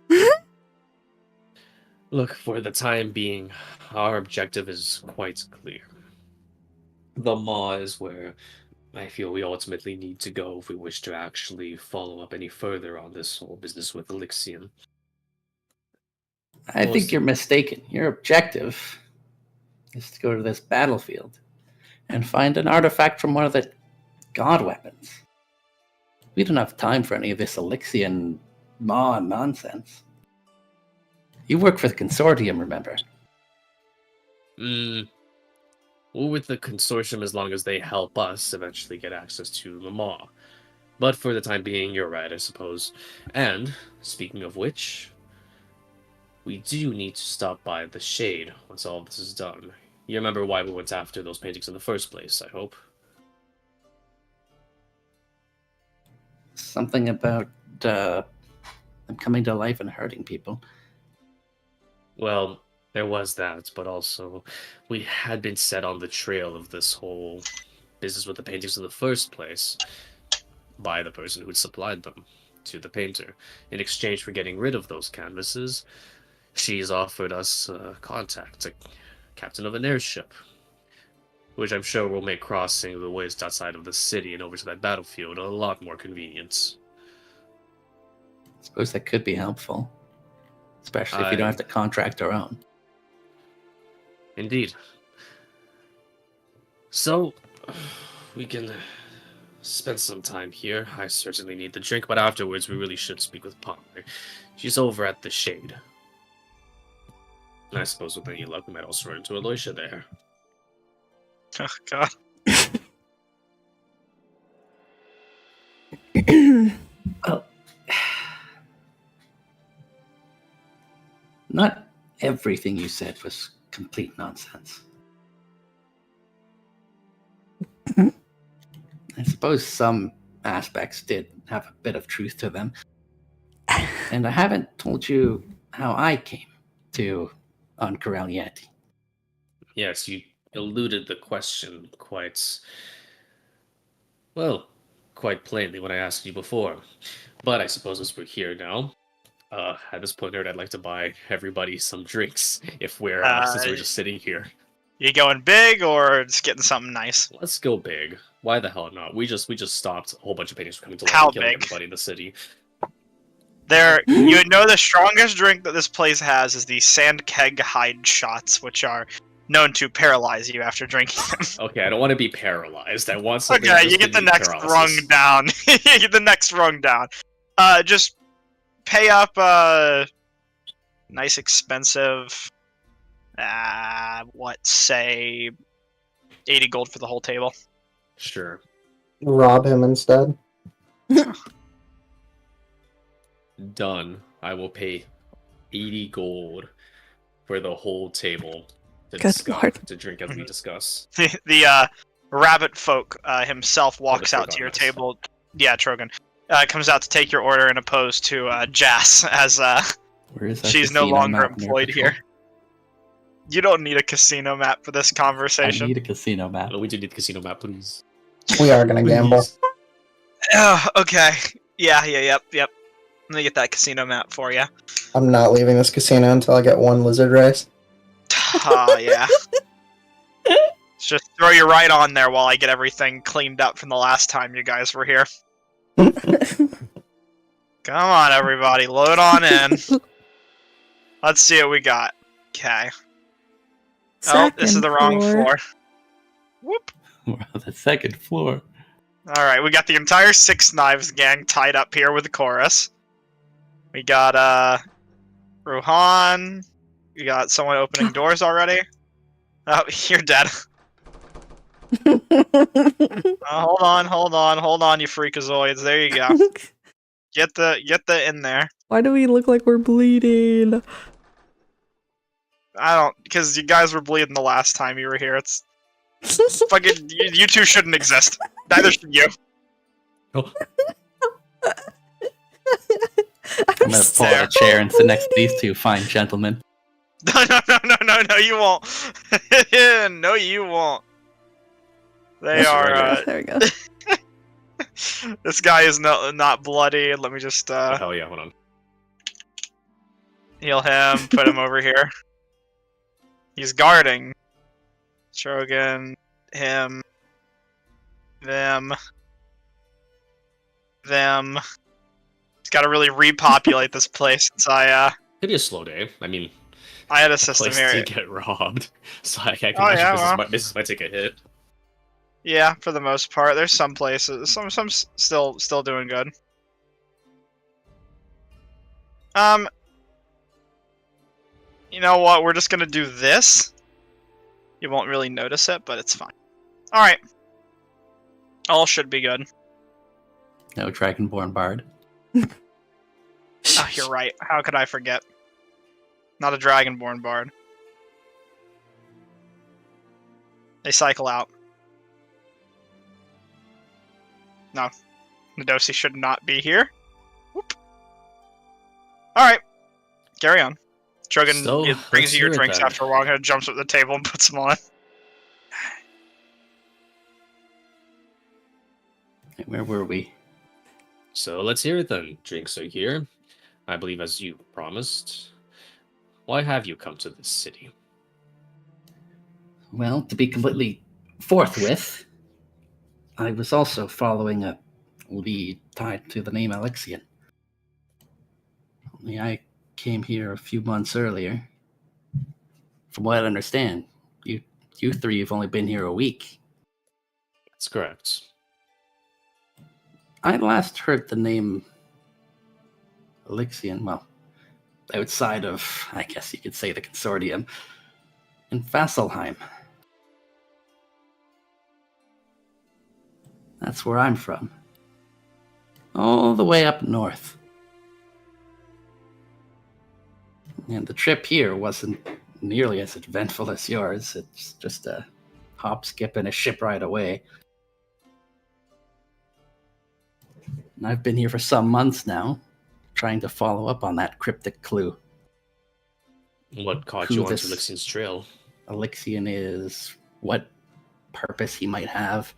Look, for the time being, our objective is quite clear. The Maw is where I feel we ultimately need to go if we wish to actually follow up any further on this whole business with Elixir. I think you're mistaken. Your objective is to go to this battlefield and find an artifact from one of the god weapons. We don't have time for any of this Elixian Maw nonsense. You work for the consortium, remember? Well, with the consortium, as long as they help us eventually get access to the Maw. But for the time being, you're right, I suppose. And, speaking of which, we do need to stop by the Shade once all this is done. You remember why we went after those paintings in the first place, I hope? Something about them coming to life and hurting people. Well, there was that, but also we had been set on the trail of this whole business with the paintings in the first place by the person who had supplied them to the painter. In exchange for getting rid of those canvases, she's offered us contact, a captain of an airship, which I'm sure will make crossing the waste outside of the city and over to that battlefield a lot more convenient. I suppose that could be helpful, especially if you don't have to contract our own. Indeed. So, we can spend some time here. I certainly need the drink, but afterwards we really should speak with Palmer. She's over at the Shade. And I suppose with any luck we might also run into Aloysia there. Oh, God. Well, not everything you said was complete nonsense. I suppose some aspects did have a bit of truth to them. And I haven't told you how I came to Ank'Harel yet. Yes, you eluded the question quite plainly when I asked you before. But I suppose as we're here now, at this point, Nerd, I'd like to buy everybody some drinks if we're since we're just sitting here. You going big or just getting something nice? Let's go big. Why the hell not? We just stopped a whole bunch of paintings from coming to life How and killing big? everybody in the city. You know the strongest drink that this place has is the sand keg hide shots, which are known to paralyze you after drinking them. Okay, I don't want to be paralyzed. I want something. Okay, that's you get the gonna be next paralysis. rung down. You get the next rung down. Just pay up nice expensive say 80 gold for the whole table. Sure. Rob him instead. Done. I will pay 80 gold for the whole table Good lord. to drink as we discuss. The rabbit folk himself walks Oh, out to your Trogon, table. Yeah, Trogan. Comes out to take your order and opposed to Jas, as Where is that she's no casino longer map near employed Patrol? here. You don't need a casino map for this I conversation. need a casino map. No, we do need the casino map, please. We are gonna gamble. Please. Okay. Yep. Let me get that casino map for you. I'm not leaving this casino until I get one lizard race. Yeah. Just throw you right on there while I get everything cleaned up from the last time you guys were here. Come on, everybody, load on in. Let's see what we got. Okay. Oh, this is the wrong floor. Whoop. We're on the second floor. Alright, we got the entire Six Knives gang tied up here with the chorus. We got, Ruhan. We got someone opening doors already. Oh, you're dead. Hold on, you freakazoids. There you go. Get the in there. Why do we look like we're bleeding? Because you guys were bleeding the last time you were here. It's fucking, you two shouldn't exist. Neither should you. Oh, I'm gonna pull out a chair and sit next to these two fine gentlemen. No, you won't. No, you won't. They Yes, are, There we go. this guy is not bloody. Let me just, hell yeah, hold on. heal him, put him over here. He's guarding. Shogun, him, them. He's got to really repopulate this place since It'd be a slow day. I mean, I had a system place here. to get robbed, so I can Oh, imagine yeah, business might take a hit. Yeah, for the most part. There's some places, some still doing good. You know what? We're just gonna do this. You won't really notice it, but it's fine. All right. All should be good. No Dragonborn Bard. Oh, you're right. How could I forget? Not a Dragonborn bard. They cycle out. No. Nadosi should not be here. Whoop. Alright. Carry on. Shogun So, brings let's you your hear it drinks then. after a while, and jumps up the table and puts them on. Where were we? So let's hear it then. Drinks are here. I believe as you promised. Why have you come to this city? Well, to be completely forthwith, I was also following a lead tied to the name Alexian. Only I came here a few months earlier. From what I understand, you three have only been here a week. That's correct. I last heard the name Alexian, well, outside of, I guess you could say, the consortium, in Vasselheim. That's where I'm from. All the way up north. And the trip here wasn't nearly as eventful as yours. It's just a hop, skip, and a ship ride away. And I've been here for some months now, trying to follow up on that cryptic clue. What caught Who you onto this- Elixian's trail? Alexian is, what purpose he might have.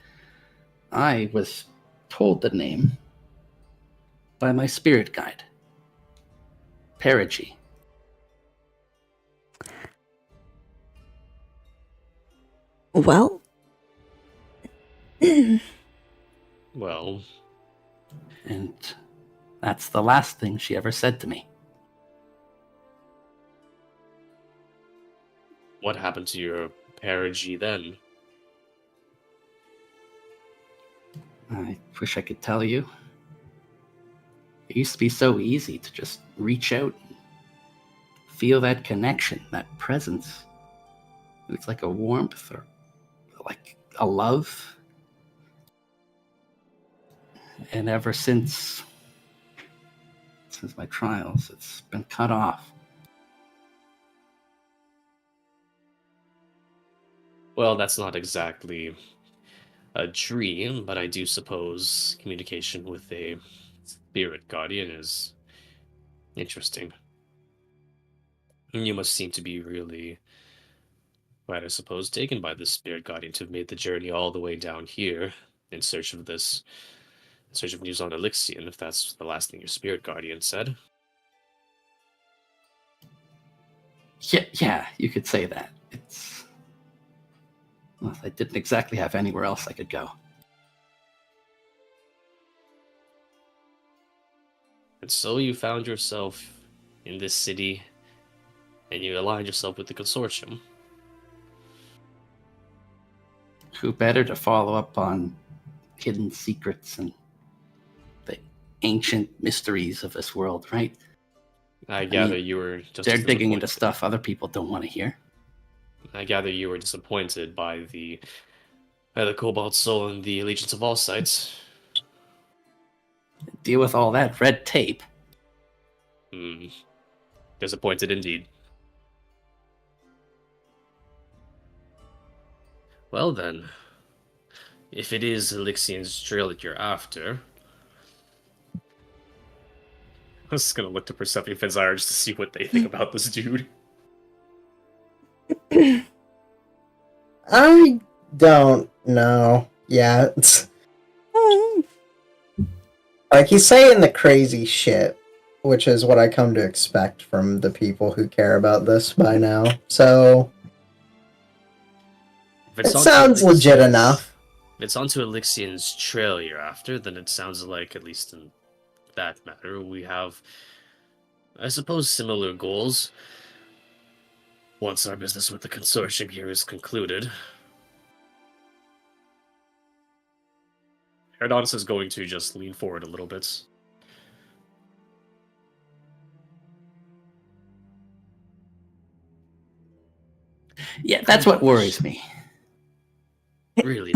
I was told the name by my spirit guide, Perigee. Well, Well, And that's the last thing she ever said to me. what happened to your Perigee then? I wish I could tell you. It used to be so easy to just reach out and feel that connection, that presence. It's like a warmth or like a love. And ever since my trials, it's been cut off. Well, that's not exactly a dream, but I do suppose communication with a spirit guardian is interesting. You must seem to be really might, I suppose, taken by this spirit guardian to have made the journey all the way down here in search of news on Elixion, if that's the last thing your spirit guardian said. Yeah, you could say that. Well, I didn't exactly have anywhere else I could go. And so you found yourself in this city, and you aligned yourself with the consortium. Who better to follow up on hidden secrets and the ancient mysteries of this world, right? I gather mean, you were just They're as digging into disappointed. stuff other people don't want to hear. I gather you were disappointed by the Cobalt Soul and the Allegiance of All Sites. Deal with all that red tape. Disappointed indeed. Well then, if it is Elixion's trail that you're after, I was just gonna look to Persephone and Fenzire just to see what they think about this dude. I don't know. Yeah, it's like he's saying the crazy shit, which is what I come to expect from the people who care about this by now. So If it's it onto sounds legit enough. If it's onto Elixion's trail you're after, then it sounds like, at least in that matter, we have, I suppose, similar goals. Once our business with the consortium here is concluded. Adonis is going to just lean forward a little bit. Yeah, that's what worries me. Really?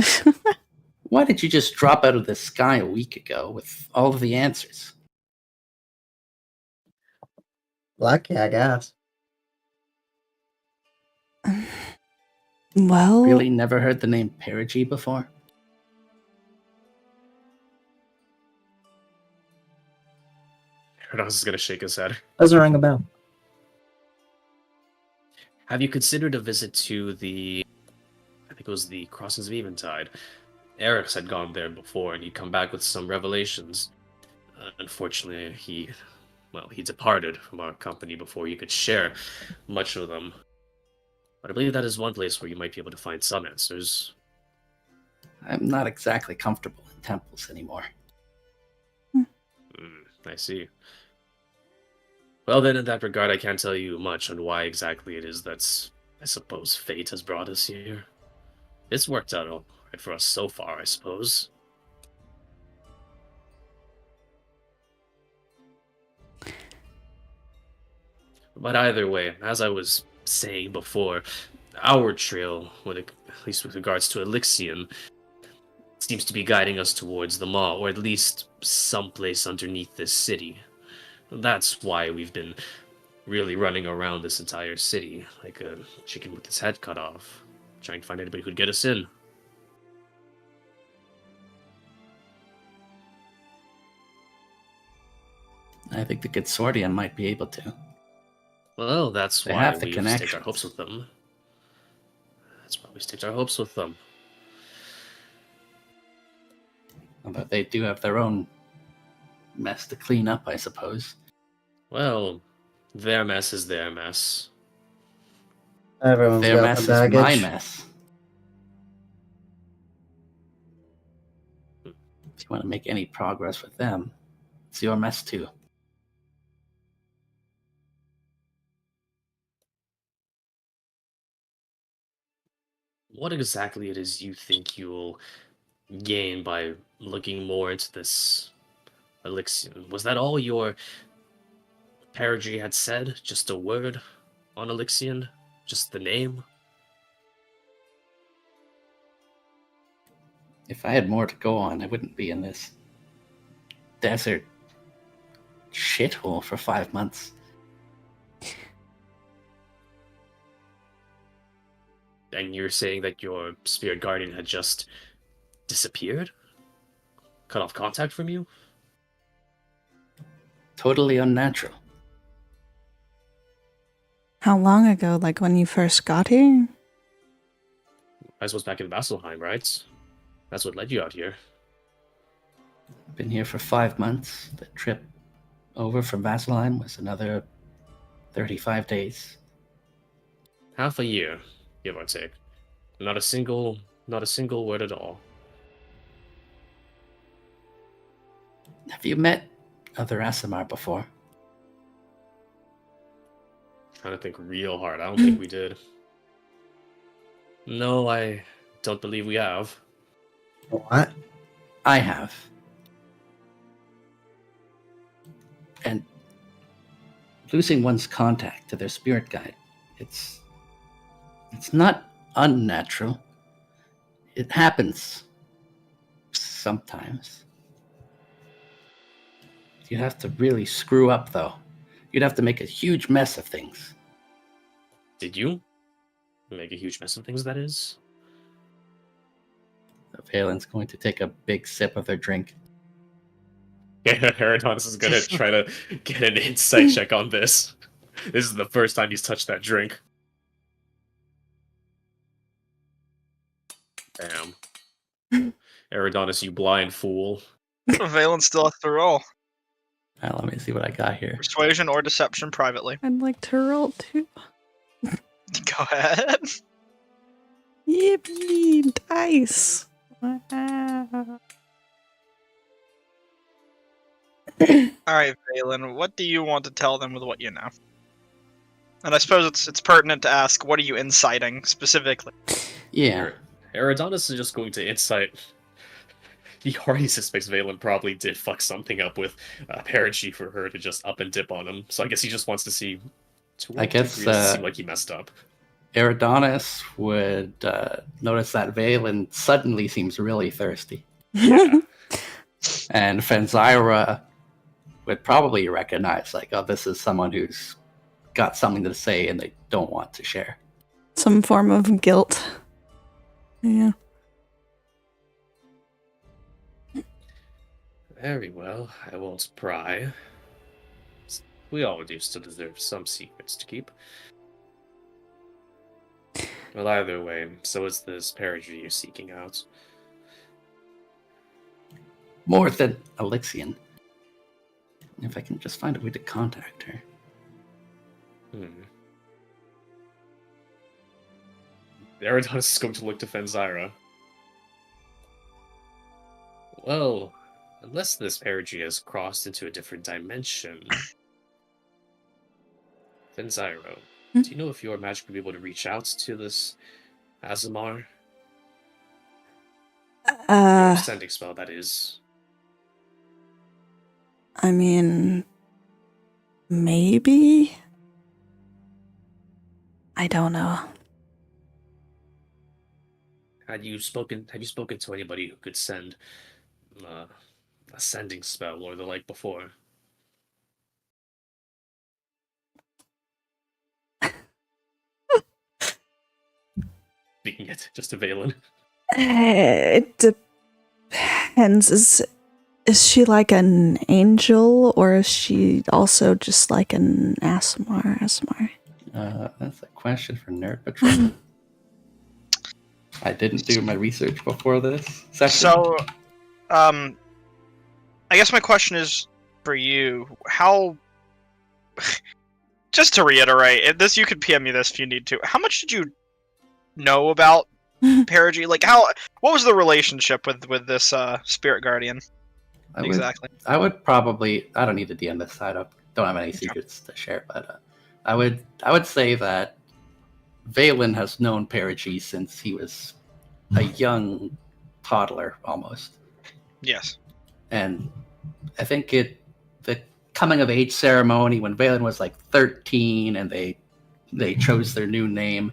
Why did you just drop out of the sky a week ago with all of the answers? Lucky, I guess. Well, Really never heard the name Perigee before? Adonis is going to shake his head. Doesn't ring a bell. Have you considered a visit to the, I think it was the Crossings of Eventide? Eric's had gone there before, and he'd come back with some revelations. Unfortunately, he departed from our company before you could share much of them. But I believe that is one place where you might be able to find some answers. I'm not exactly comfortable in temples anymore. I see. Well then, in that regard, I can't tell you much on why exactly it is that's, I suppose, fate has brought us here. It's worked out all right for us so far, I suppose. But either way, as I was saying before, our trail, at least with regards to Elixion, seems to be guiding us towards the mall, or at least someplace underneath this city. That's why we've been really running around this entire city, like a chicken with its head cut off, trying to find anybody who'd get us in. I think the consortium might be able to. Well, that's They why have the we've staked our connections. hopes with them. That's why we staked our hopes with them. Although they do have their own mess to clean up, I suppose. Well, their mess is their mess. Everyone's Their got mess the is baggage. my mess. If you want to make any progress with them, it's your mess too. What exactly it is you think you'll gain by looking more into this elixir? Was that all your Perigee had said? Just a word on Elixion? Just the name? If I had more to go on, I wouldn't be in this desert shithole for 5 months. And you're saying that your spirit guardian had just disappeared? Cut off contact from you? Totally unnatural. how long ago? Like when you first got here? I suppose back in Vasselheim, right? That's what led you out here. Been here for 5 months. The trip over from Vasselheim was another 35 days. Half a year, give or take. Not a single word at all. Have you met other Asimar before? Trying to think real hard. I don't think we did. No, I don't believe we have. What? I have. And losing one's contact to their spirit guide, it's not unnatural. It happens sometimes. You have to really screw up, though. You'd have to make a huge mess of things. Did you make a huge mess of things, that is? Valen's going to take a big sip of their drink. Yeah, Herodonus is gonna try to get an insight check on this. This is the first time he's touched that drink. Damn. Herodonus, you blind fool. Valen still has to roll. Let me see what I got here. Persuasion or deception privately. I'd like to roll too. Go ahead. Yippee! Dice! Alright, Valen, what do you want to tell them with what you know? And I suppose it's pertinent to ask, what are you inciting specifically? Yeah. Herodonus is just going to insight. He already suspects Valen probably did fuck something up with Perigee for her to just up and dip on him. So I guess he just wants to see. I guess it does seem like he messed up. Eridonis would notice that Valen suddenly seems really thirsty. Yeah. And Fenzira would probably recognize, like, oh, this is someone who's got something to say and they don't want to share. Some form of guilt. Yeah. Very well, I won't pry. We all used to deserve some secrets to keep. Well, either way, so is this Perigee you're seeking out. More than Elixion. If I can just find a way to contact her. Eridanus is going to look to Fenzira. Well, unless this Perigee has crossed into a different dimension. Fenzira, do you know if your magic would be able to reach out to this Azamar? Your sending spell, that is. I mean, maybe? I don't know. Have you spoken to anybody who could send a sending spell or the like before? Speaking it, just to Valen. It depends. Is she like an angel, or is she also just like an Asimar? That's a question for Nerd Patrol. I didn't do my research before this session. So, I guess my question is for you, how... Just to reiterate, this you could PM me this if you need to. How much did you know about Perigee? Like, what was the relationship with this spirit guardian? Exactly. I would probably. I don't need to DM this. I don't have any secrets to share, but I would say that Valen has known Perigee since he was a young toddler, almost. Yes. And I think the coming of age ceremony when Valen was like 13 and they chose their new name,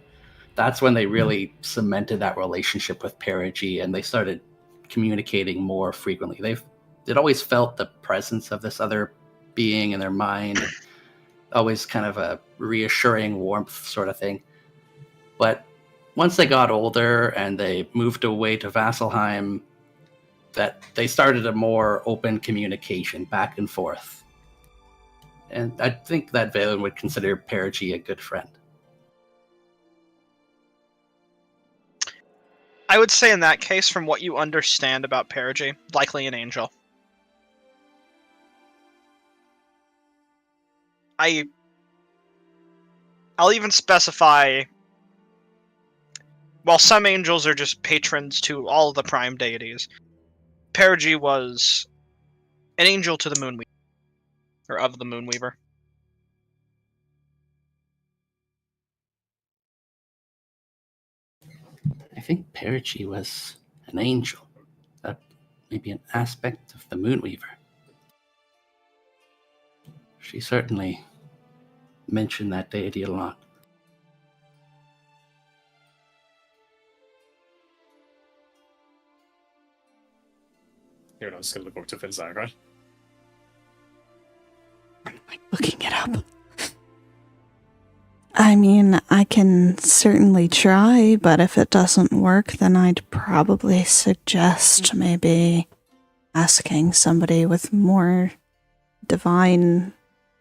that's when they really cemented that relationship with Perigee and they started communicating more frequently. They'd always felt the presence of this other being in their mind, always kind of a reassuring warmth sort of thing. But once they got older and they moved away to Vasselheim, that they started a more open communication back and forth. And I think that Valen would consider Perigee a good friend. I would say in that case, from what you understand about Perigee, likely an angel. I'll even specify, while some angels are just patrons to all of the prime deities, Perigee was an angel to the Moonweaver, or of the Moonweaver. I think Perigee was an angel. Maybe an aspect of the Moonweaver. She certainly mentioned that deity a lot. You're not just gonna look over to Finzag, right? Looking it up. I mean, I can certainly try, but if it doesn't work, then I'd probably suggest maybe asking somebody with more divine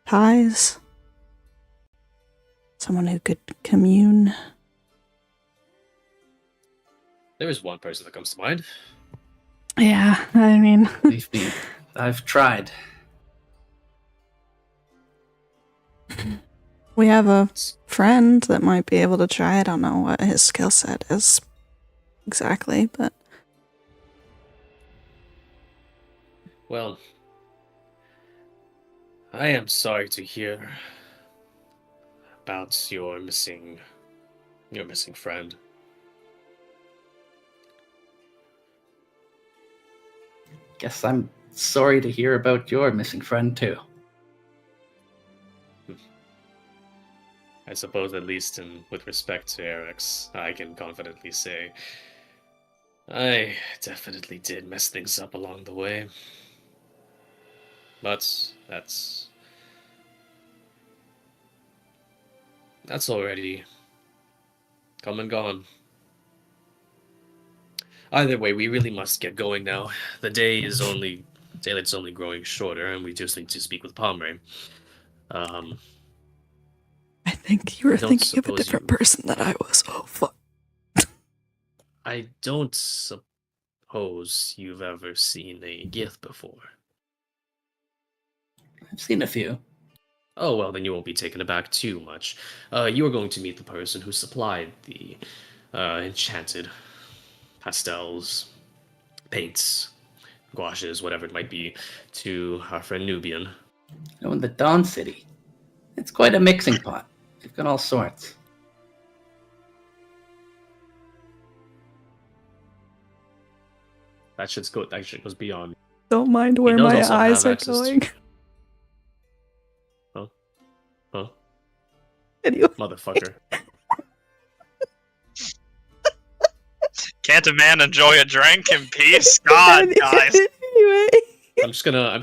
ties. Someone who could commune. There is one person that comes to mind. Yeah, I mean... Believe me, I've tried. We have a friend that might be able to try. I don't know what his skill set is exactly, but... Well, I am sorry to hear about your missing friend. Guess I'm sorry to hear about your missing friend, too. I suppose at least with respect to Eric's, I can confidently say I definitely did mess things up along the way. But that's already come and gone. Either way, we really must get going now. The daylight's only growing shorter, and we just need to speak with Palmer. I think you were thinking of a suppose different person than I was. Oh, fuck. I don't suppose you've ever seen a Gith before. I've seen a few. Oh, well, then you won't be taken aback too much. You are going to meet the person who supplied the enchanted pastels, paints, gouaches, whatever it might be, to our friend Nubian. Oh, in the Dawn City. It's quite a mixing pot. They've got all sorts. That shit goes beyond. Don't mind where does my also eyes have are access to- going. Huh? Anyway. Motherfucker. Can't a man enjoy a drink in peace? God, guys. Anyway. I'm just gonna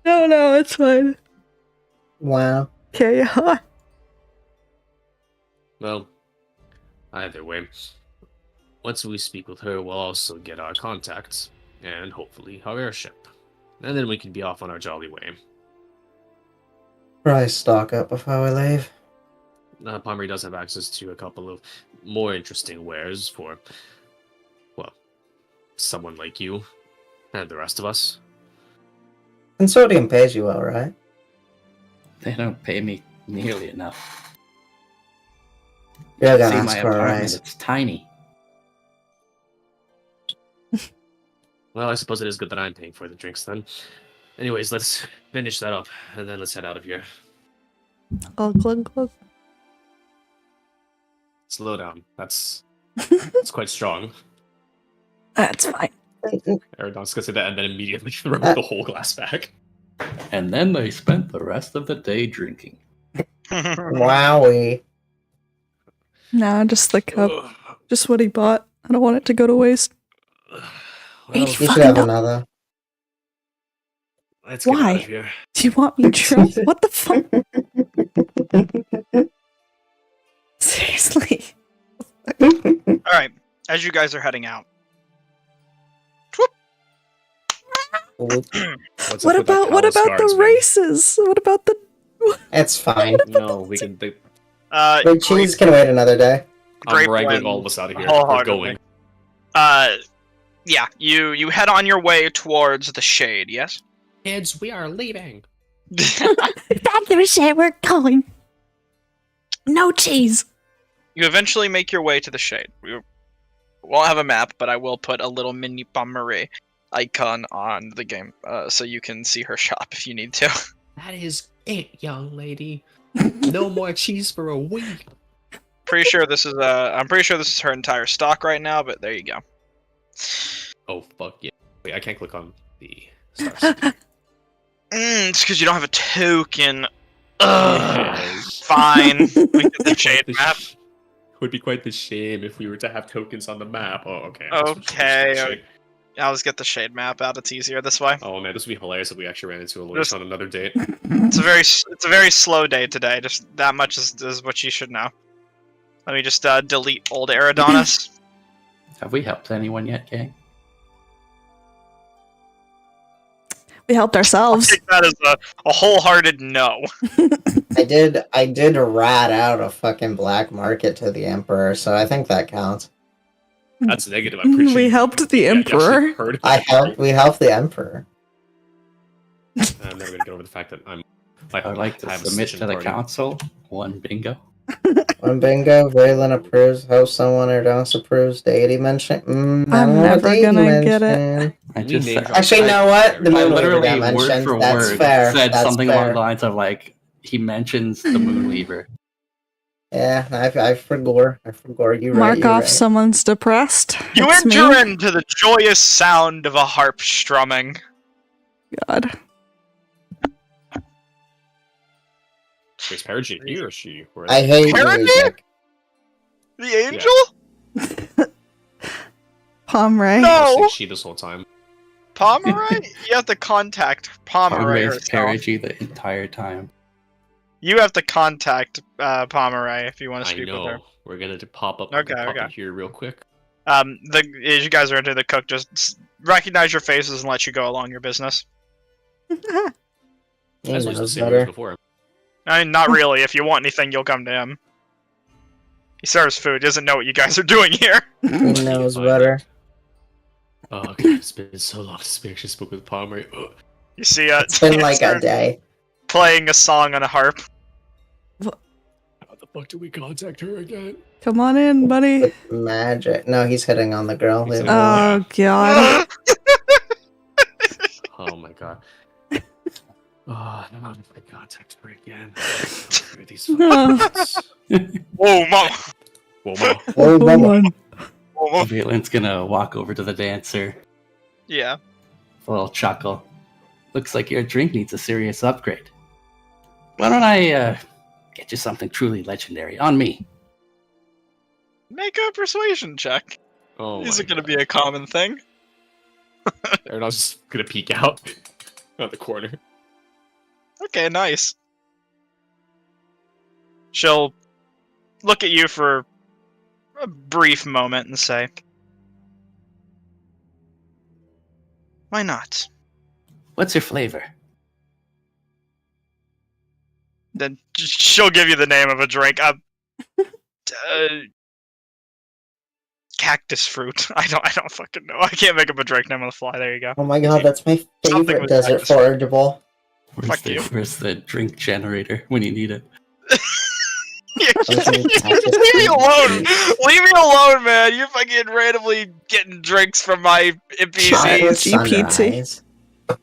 No, it's fine. Wow. Carry on. Well, either way, once we speak with her, we'll also get our contacts, and hopefully our airship. And then we can be off on our jolly way. Probably stock up before we leave. Palmery does have access to a couple of more interesting wares for, well, someone like you and the rest of us. Consortium pays you well, right? They don't pay me nearly enough. You're See gonna my ask for a apartment, raise. it's tiny. Well, I suppose it is good that I'm paying for the drinks then. Anyways, let's finish that up, and then let's head out of here. Glug, glug, glug. Slow down. That's quite strong. That's fine. Aragon's gonna say that and then immediately throw the whole glass back. And then they spent the rest of the day drinking. Wowie. Nah, just the cup. Ugh. Just what he bought. I don't want it to go to waste. Well, You You fucking should have know. another. let's get Why? out of here. Do you want me drunk? What the fuck? Seriously. Alright, as you guys are heading out. What's What up with that about palace the guardsman? races? What about the It's fine. No, we can. The cheese can wait another day. I'm wrangling all of us out of here. We're wholeheartedly. going. Yeah, you head on your way towards the shade, yes? Kids, we are leaving. Back your shit, we're going. No cheese. You eventually make your way to the shade. We won't have a map, but I will put a little mini Marie icon on the game, so you can see her shop if you need to. That is it, young lady. No more cheese for a week. I'm pretty sure this is her entire stock right now, but there you go. Oh fuck yeah! Wait, I can't click on the stars. It's because you don't have a token. Ugh. Yes. Fine. We get the shade It map. would be quite the shame if we were to have tokens on the map. Oh, okay. Okay. I'll just get the shade map out. It's easier this way. Oh man, this would be hilarious if we actually ran into a lawyer Just- on another date. It's a very slow day today. Just that much is what you should know. Let me just delete old Eridonis. Have we helped anyone yet, gang? We helped ourselves. Take that as a wholehearted no. I did rat out a fucking black market to the Emperor, so I think that counts. That's negative. I'm pretty sure We helped the you actually Emperor. heard We helped the Emperor. I'm never gonna get over the fact that I would like to have a submit session to the party. council one bingo. When bingo, Valen approves, hosts someone or else approves deity mention. I I'm don't know what never deity gonna get it. mention. I We just name drop Actually, you know what? The I Moonweaver literally got word mentioned. for That's word fair. said That's something fair. along the lines of like he mentions the Moonweaver. Yeah, I forgot. You're right. Mark You're off right. someone's depressed. You It's enter me. into the joyous sound of a harp strumming. God. Is Perigee here or she? Where is I she? hate Parody? music. The angel? Pomeroy. No. I was saying she this whole time. Pomeroy? You have to contact Pomeroy Always herself. Perigee the entire time. You have to contact Pomeroy if you want to I speak with her. know. We're gonna pop up. Okay, pop okay. in here real quick. As you guys are into the cook, just recognize your faces and let you go along your business. He That's what's the knows same better. as before. I mean, not really. If you want anything, you'll come to him. He serves food. He doesn't know what you guys are doing here. He knows better. Oh, okay. It's been so long since we actually spoke with Palmer. You see, It's been like a day. playing a song on a harp. How the fuck do we contact her again? Come on in, buddy. With magic. No, he's hitting on the girl. He's Leave hitting him on alone. Oh, God. Oh my god. Oh, how do I contact her again? These Whoa, mom! Whoa, Mom. Oh, Come mama. on. Whoa. Valen's gonna walk over to the dancer Yeah. with a little chuckle. Looks like your drink needs a serious upgrade. Why don't I get you something truly legendary on me? Make a persuasion check. Oh These my are going to God. be a common thing. And I was just gonna peek out at the corner. Okay, nice. She'll look at you for a brief moment and say, "Why not?" What's your flavor? Then she'll give you the name of a drink. Cactus fruit. I don't fucking know. I can't make up a drink name on the fly. There you go. Oh my god, that's my Something favorite with desert cactus. forageable. Fuck you. Where's the drink generator when you need it? Those are cactus Leave me fruit. alone! Leave me alone, man! You're fucking randomly getting drinks from my Aqua NPCs. GPT. Sunrise.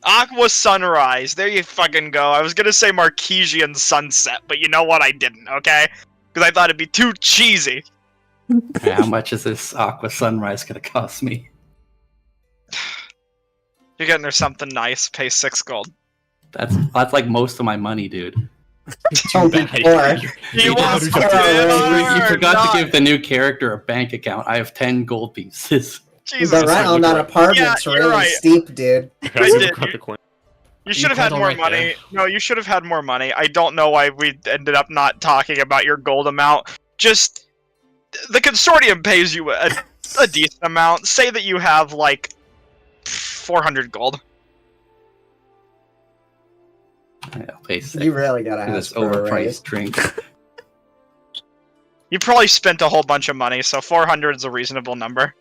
Aqua Sunrise. There you fucking go. I was gonna say Marquesian Sunset, but you know what? I didn't, okay? Because I thought it'd be too cheesy. How much is this Aqua Sunrise gonna cost me? You're getting her something nice. Pay 6 gold. That's like most of my money, dude. Oh, Too bad. before. He You wants got to it. get You her, forgot not- to give the new character a bank account. I have 10 gold pieces. Jesus. The rent on that apartment's Yeah, really you're right. steep, dude. I I did. look around the corner. You should have had quite more alright money. there. No, you should have had more money. I don't know why we ended up not talking about your gold amount. Just the consortium pays you a decent amount. Say that you have like 400 gold. I'll pay 6 You really gotta for ask this for a raise. overpriced drink. You probably spent a whole bunch of money, so 400 is a reasonable number.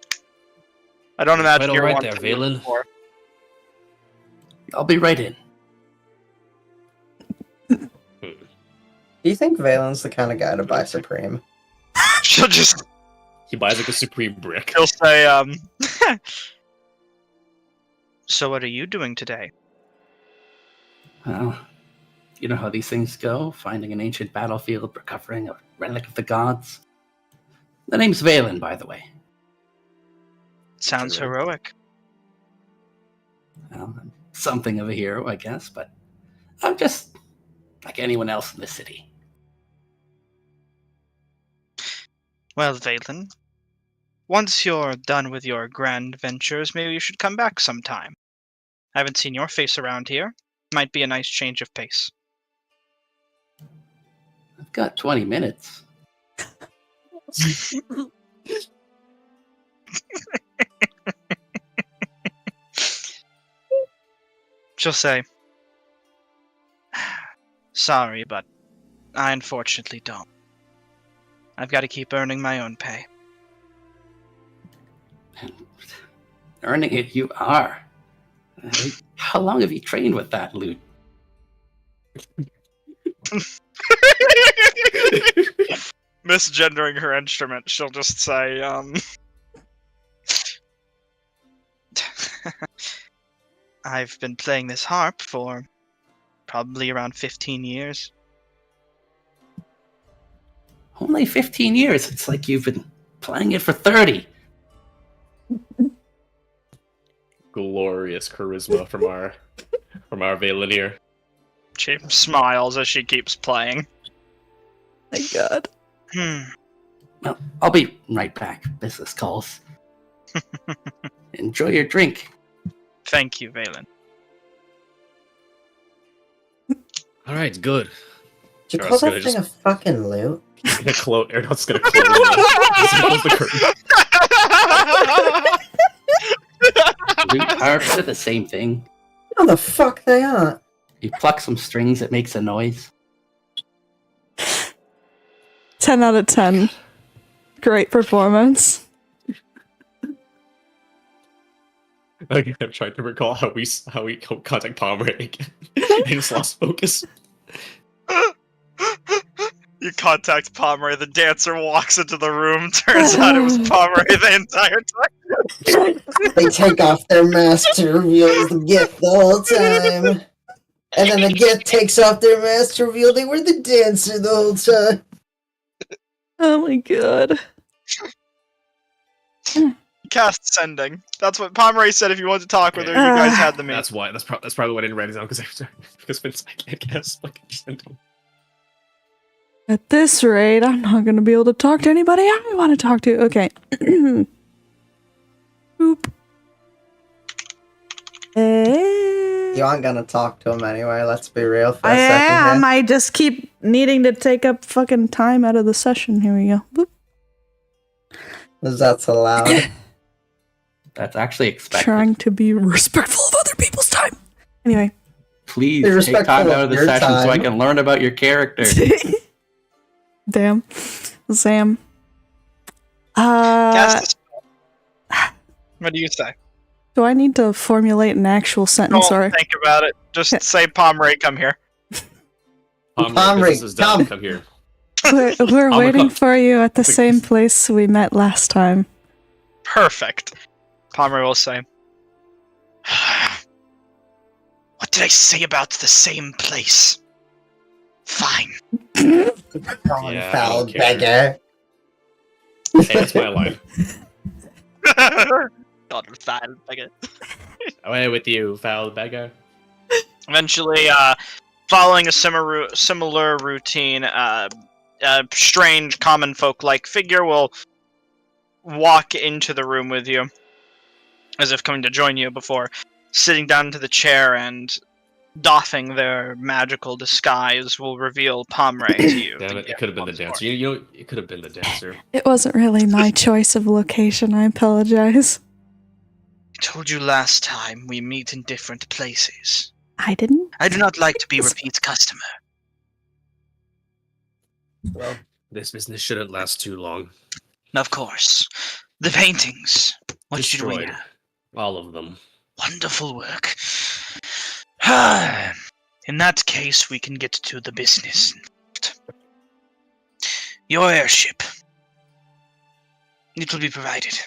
I don't imagine Quite you're alright wanting there, to move Valen. before. I'll be right in. Do you think Valen's the kind of guy to buy Supreme? She'll just, He buys like a supreme brick. he'll say, so what are you doing today? Well, you know how these things go. Finding an ancient battlefield, recovering a relic of the gods. The name's Valen, by the way. Sounds Sure. heroic. Well, I'm something of a hero, I guess, but I'm just like anyone else in the city. Well, Valen, once you're done with your grand ventures, maybe you should come back sometime. I haven't seen your face around here. Might be a nice change of pace. I've got 20 minutes. She'll say, sorry, but I unfortunately don't. I've got to keep earning my own pay. Earning it, you are. How long have you trained with that loot? Misgendering her instrument, she'll just say, I've been playing this harp for probably around 15 years. Only 15 years. It's like you've been playing it for 30. Glorious charisma from our Valen here. She smiles as she keeps playing. My God. Well, I'll be right back. Business calls. Enjoy your drink. Thank you, Valen. Alright, good. Do you Sure, I call was that gonna thing a fucking loot? Gonna close. Ernost's gonna close. Close the curtain. Loot harps are the same thing. No, the fuck they aren't. You pluck some strings, it makes a noise. 10 out of 10. Great performance. Again, I'm trying to recall how we contact Pomeroy again. I just lost focus. You contact Pomeroy, the dancer walks into the room, turns out it was Pomeroy the entire time. They take off their mask to reveal the gift the whole time. And then the gift takes off their mask to reveal they were the dancer the whole time. Oh my God. Cast sending. That's what Pomeroy said if you wanted to talk with her, you guys had the meeting. That's why. That's probably why I didn't write it down because Vince, I can't guess. Fucking send him. At this rate, I'm not going to be able to talk to anybody I want to talk to. Okay. Boop. You aren't gonna talk to him anyway, let's be real for a I second am. here. I just keep needing to take up fucking time out of the session. Here we go. Boop. That's allowed. That's actually expected. Trying to be respectful of other people's time. Anyway. Please Be take respectful time of out of the your session so I time. can learn about your character. Damn. Sam. Cast a spell. What do you say? Do I need to formulate an actual sentence? Don't Or think about it. Just say, Pomeroy, come here. Pomeroy, business is done. come. Come here. we're waiting come. for you at the same place we met last time. Perfect. Pomeroy will say, what did I say about the same place? Fine. Gone Yeah, I foul don't care. beggar. Hey, that's my line. God, foul beggar. Away with you, foul beggar. Eventually, following a similar routine, a strange common folk-like figure will walk into the room with you, as if coming to join you before sitting down into the chair and doffing their magical disguise will reveal Pomeroy to you. Damn it! It could have been the dancer. You know, it could have been the dancer. It wasn't really my choice of location. I apologize. I told you last time we meet in different places. I didn't. I do not like to be repeat customer. Well, this business shouldn't last too long. Of course. The paintings. What should we Destroyed. have? All of them. Wonderful work. In that case, we can get to the business. Your airship. It will be provided.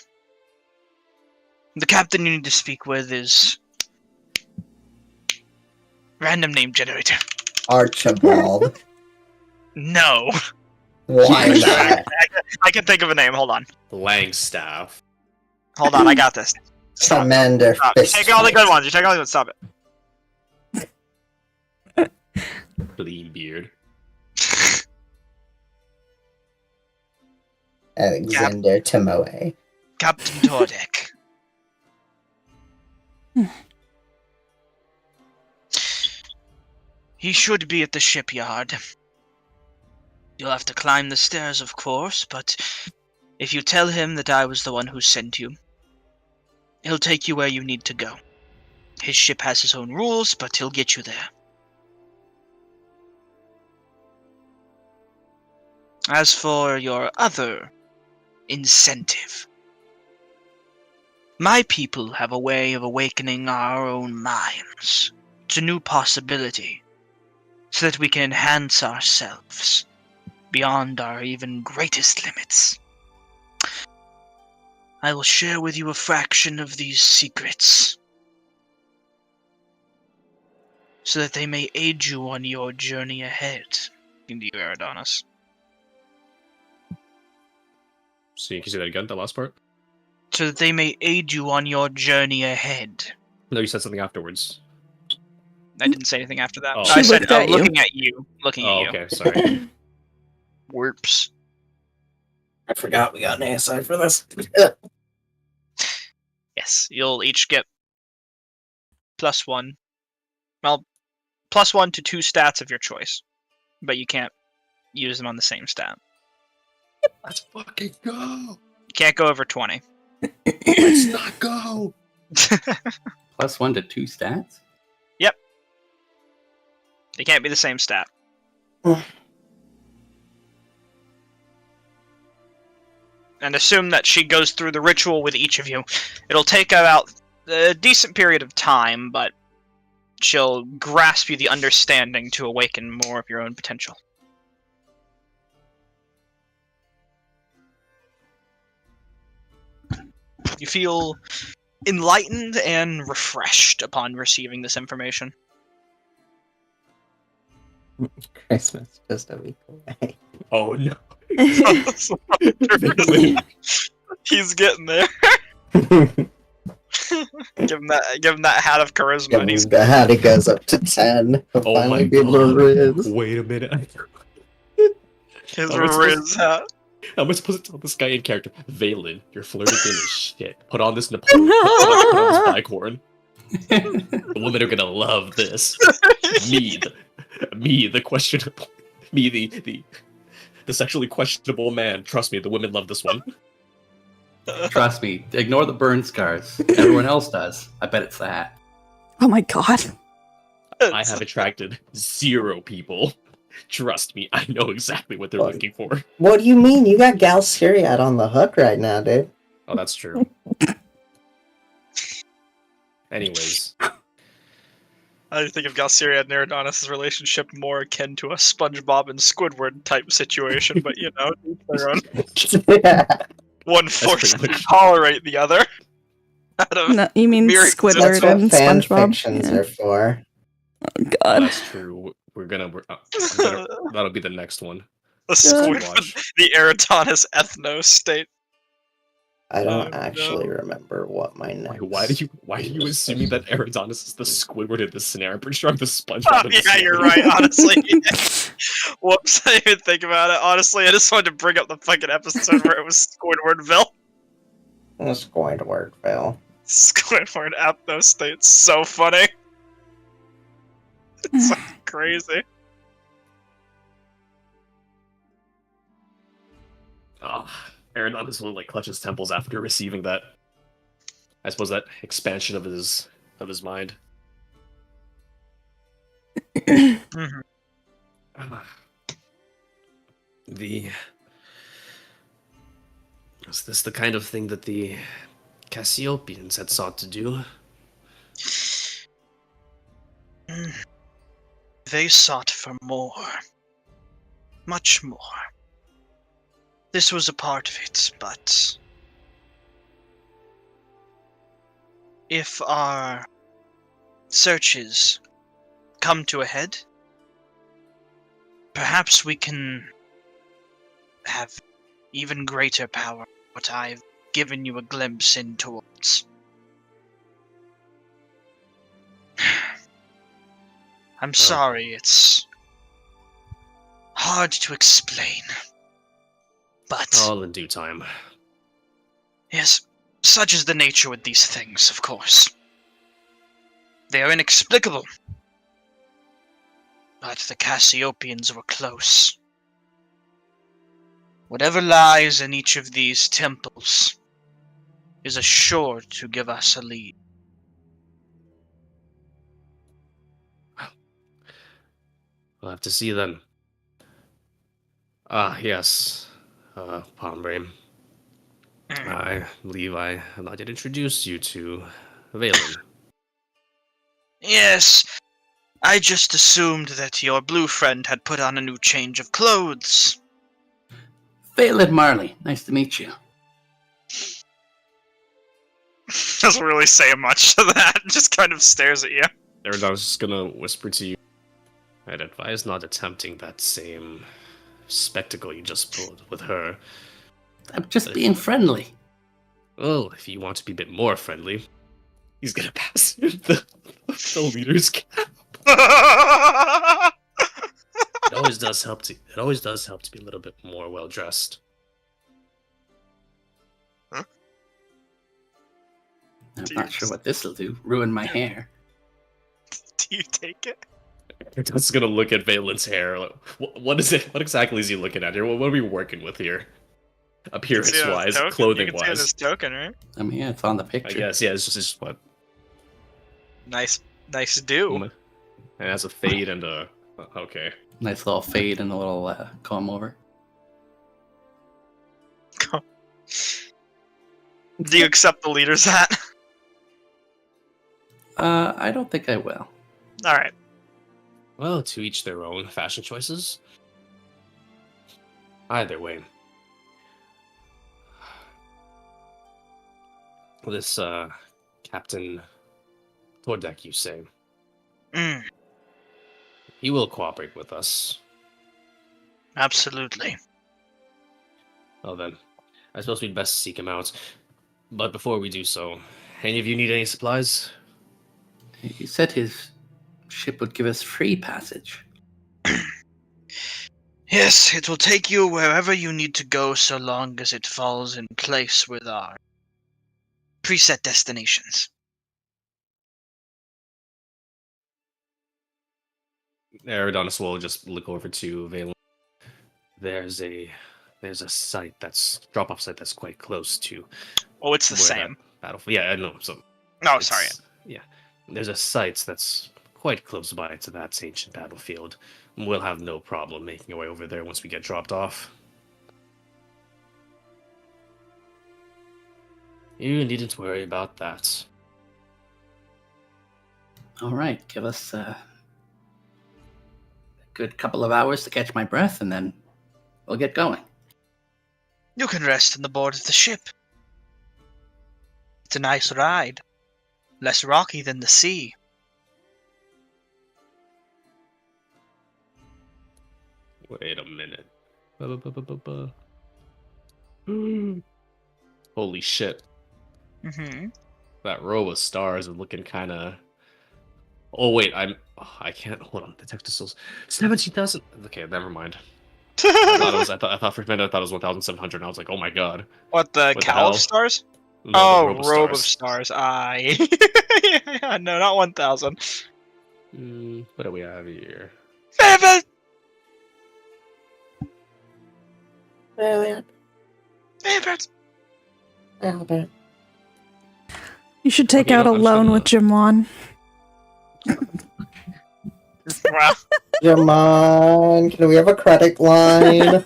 The captain you need to speak with is... Random name generator. Archibald. No. Why not? I can think of a name. Hold on. Langstaff. Hold on. I got this. Stop. Commander Stop. You take all the good Fistfight. ones. You take all the good ones. Stop it. Clean beard. Alexander Timoe. Captain Tordek. He should be at the shipyard. You'll have to climb the stairs, of course, but if you tell him that I was the one who sent you, he'll take you where you need to go. His ship has his own rules, but he'll get you there. As for your other incentive, my people have a way of awakening our own minds to new possibility, so that we can enhance ourselves beyond our even greatest limits. I will share with you a fraction of these secrets, so that they may aid you on your journey ahead. Into you, Eridanos. So you can see that again, the last part? So that they may aid you on your journey ahead. No, you said something afterwards. I didn't say anything after that. Oh. I She said, looked at you. looking at you. Looking Oh, at you. okay, sorry. Whoops. I forgot we got an ASI for this. Yes, you'll each get +1. Well, +1 to 2 stats of your choice. But you can't use them on the same stat. Let's fucking go! You can't go over 20. Let's not go! +1 to 2 stats? They can't be the same stat. And assume that she goes through the ritual with each of you. It'll take about a decent period of time, but she'll grasp you the understanding to awaken more of your own potential. You feel enlightened and refreshed upon receiving this information. Christmas just a week away. Oh no. He's getting there. Give him that hat of charisma. And he's The hat goes up to 10. He'll Oh finally my be able to god. riz. Wait a minute. his Oh, it's Riz hat. How am I supposed to tell this guy in character? Valen, your flirting game is shit. Put on this Napoleon. Put on this bicorn. The women are gonna love this. Me, the questionable, me, the sexually questionable man. Trust me, the women love this one. Trust me, ignore the burn scars. Everyone else does. I bet it's that. Oh my god. I have attracted 0 people. Trust me, I know exactly what they're What? looking for. What do you mean? You got Gal Syriad on the hook right now, dude. Oh, that's true. Anyways, I think of Galceria and Eridanos' relationship more akin to a SpongeBob and Squidward type situation, but you know, each their own. Yeah. One pretty forced to much- tolerate the other. Out of No, you mean Mere Squidward That's what and fan SpongeBob? fictions Yeah. are for. Oh god. that's true. That'll be the next one. the Squidward. Squidward, the Eridanos ethno state. I don't Oh, actually no. remember what my next. Why do you assuming that Eridanos is the Squidward in this scenario? I'm pretty sure I'm the SpongeBob. Oh, in this yeah, you're scenario. right, honestly. Whoops, I didn't even think about it. Honestly, I just wanted to bring up the fucking episode where it was Squidwardville. It's going to work, Phil. Squidward ethno state's so funny. It's like crazy. Oh, Eridanos will like clutch his temples after receiving that. I suppose that expansion of his mind. Mhm. Is this the kind of thing that the Cassiopeans had sought to do? They sought for more. Much more. This was a part of it, but if our searches come to a head, perhaps we can have even greater power, what I've given you a glimpse in towards. I'm sorry, it's hard to explain. But All in due time. yes, such is the nature with these things, of course. They are inexplicable. But the Cassiopeans were close. Whatever lies in each of these temples is assured to give us a lead. We'll have to see then. Yes. Pombrain. I believe I have not yet introduced you to Valen. Yes, I just assumed that your blue friend had put on a new change of clothes. Phelan Marley, nice to meet you. Doesn't really say much to that, just kind of stares at you. I was just gonna whisper to you. I'd advise not attempting that same spectacle you just pulled with her. I'm just being friendly. Well, if you want to be a bit more friendly, he's gonna pass you the leader's cap. It always does help to be a little bit more well dressed. I'm not sure what this will do. Ruin my hair. Do you take it? I'm just gonna look at Valen's hair. Like, what is it? What exactly is he looking at here? What are we working with here? Appearance-wise, clothing-wise. You can see this token, right? I mean, yeah, it's on the picture. I guess, yeah, it's just what. Nice do. It has a fade and a. Okay. Nice little fade and a little comb over. Do you accept the leader's hat? I don't think I will. Alright. Well, to each their own fashion choices. Either way. This, Captain Tordek, you say? He will cooperate with us. Absolutely. Well then, I suppose we'd best seek him out. But before we do so, any of you need any supplies? He said his ship would give us free passage. Yes, it will take you wherever you need to go so long as it falls in place with our preset destinations. Eridonis will just look over to Valen. There's a site drop-off site that's quite close to. Oh, it's the same. Battlefield. Yeah, I know. So. Oh, sorry. Yeah, there's a site that's quite close by to that ancient battlefield. We'll have no problem making our way over there once we get dropped off. You needn't worry about that. All right, give us a good couple of hours to catch my breath, and then we'll get going. You can rest on the board of the ship. It's a nice ride. Less rocky than the sea. Wait a minute. Holy shit. Mm-hmm. That row of stars is looking kind of. Oh wait, I can't. Hold on. Detector souls. 17,000. Okay, never mind. I thought for a minute I thought it was 1,700. And I was like, oh my god. What, the cowl of stars? No, oh, robe of stars. Yeah, no, not 1,000. What do we have here? You should take Okay, out no, a I'm loan just with Jimwan. Come on, can we have a credit line?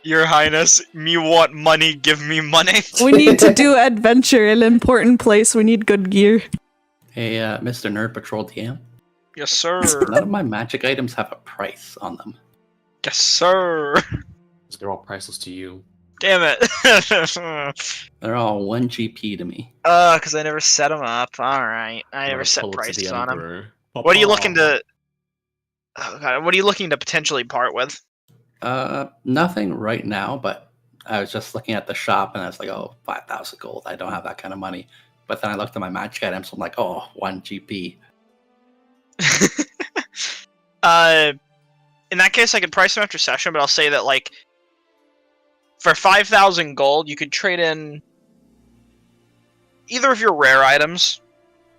Your Highness, me want money, give me money. We need to do adventure in an important place. We need good gear. Hey, Mr. Nerd Patrol DM. Yes, sir. None of my magic items have a price on them. Yes, sir. They're all priceless to you. Damn it. They're all 1 GP to me. Because I never set them up. Alright. I never set Pull it to prices the on them. Emperor. What are you looking to... Oh, God, what are you looking to potentially part with? Nothing right now, but I was just looking at the shop and I was like, oh, 5,000 gold. I don't have that kind of money. But then I looked at my magic items, so I'm like, oh, 1 GP. In that case, I could price them after session, but I'll say that, like, for 5,000 gold, you could trade in either of your rare items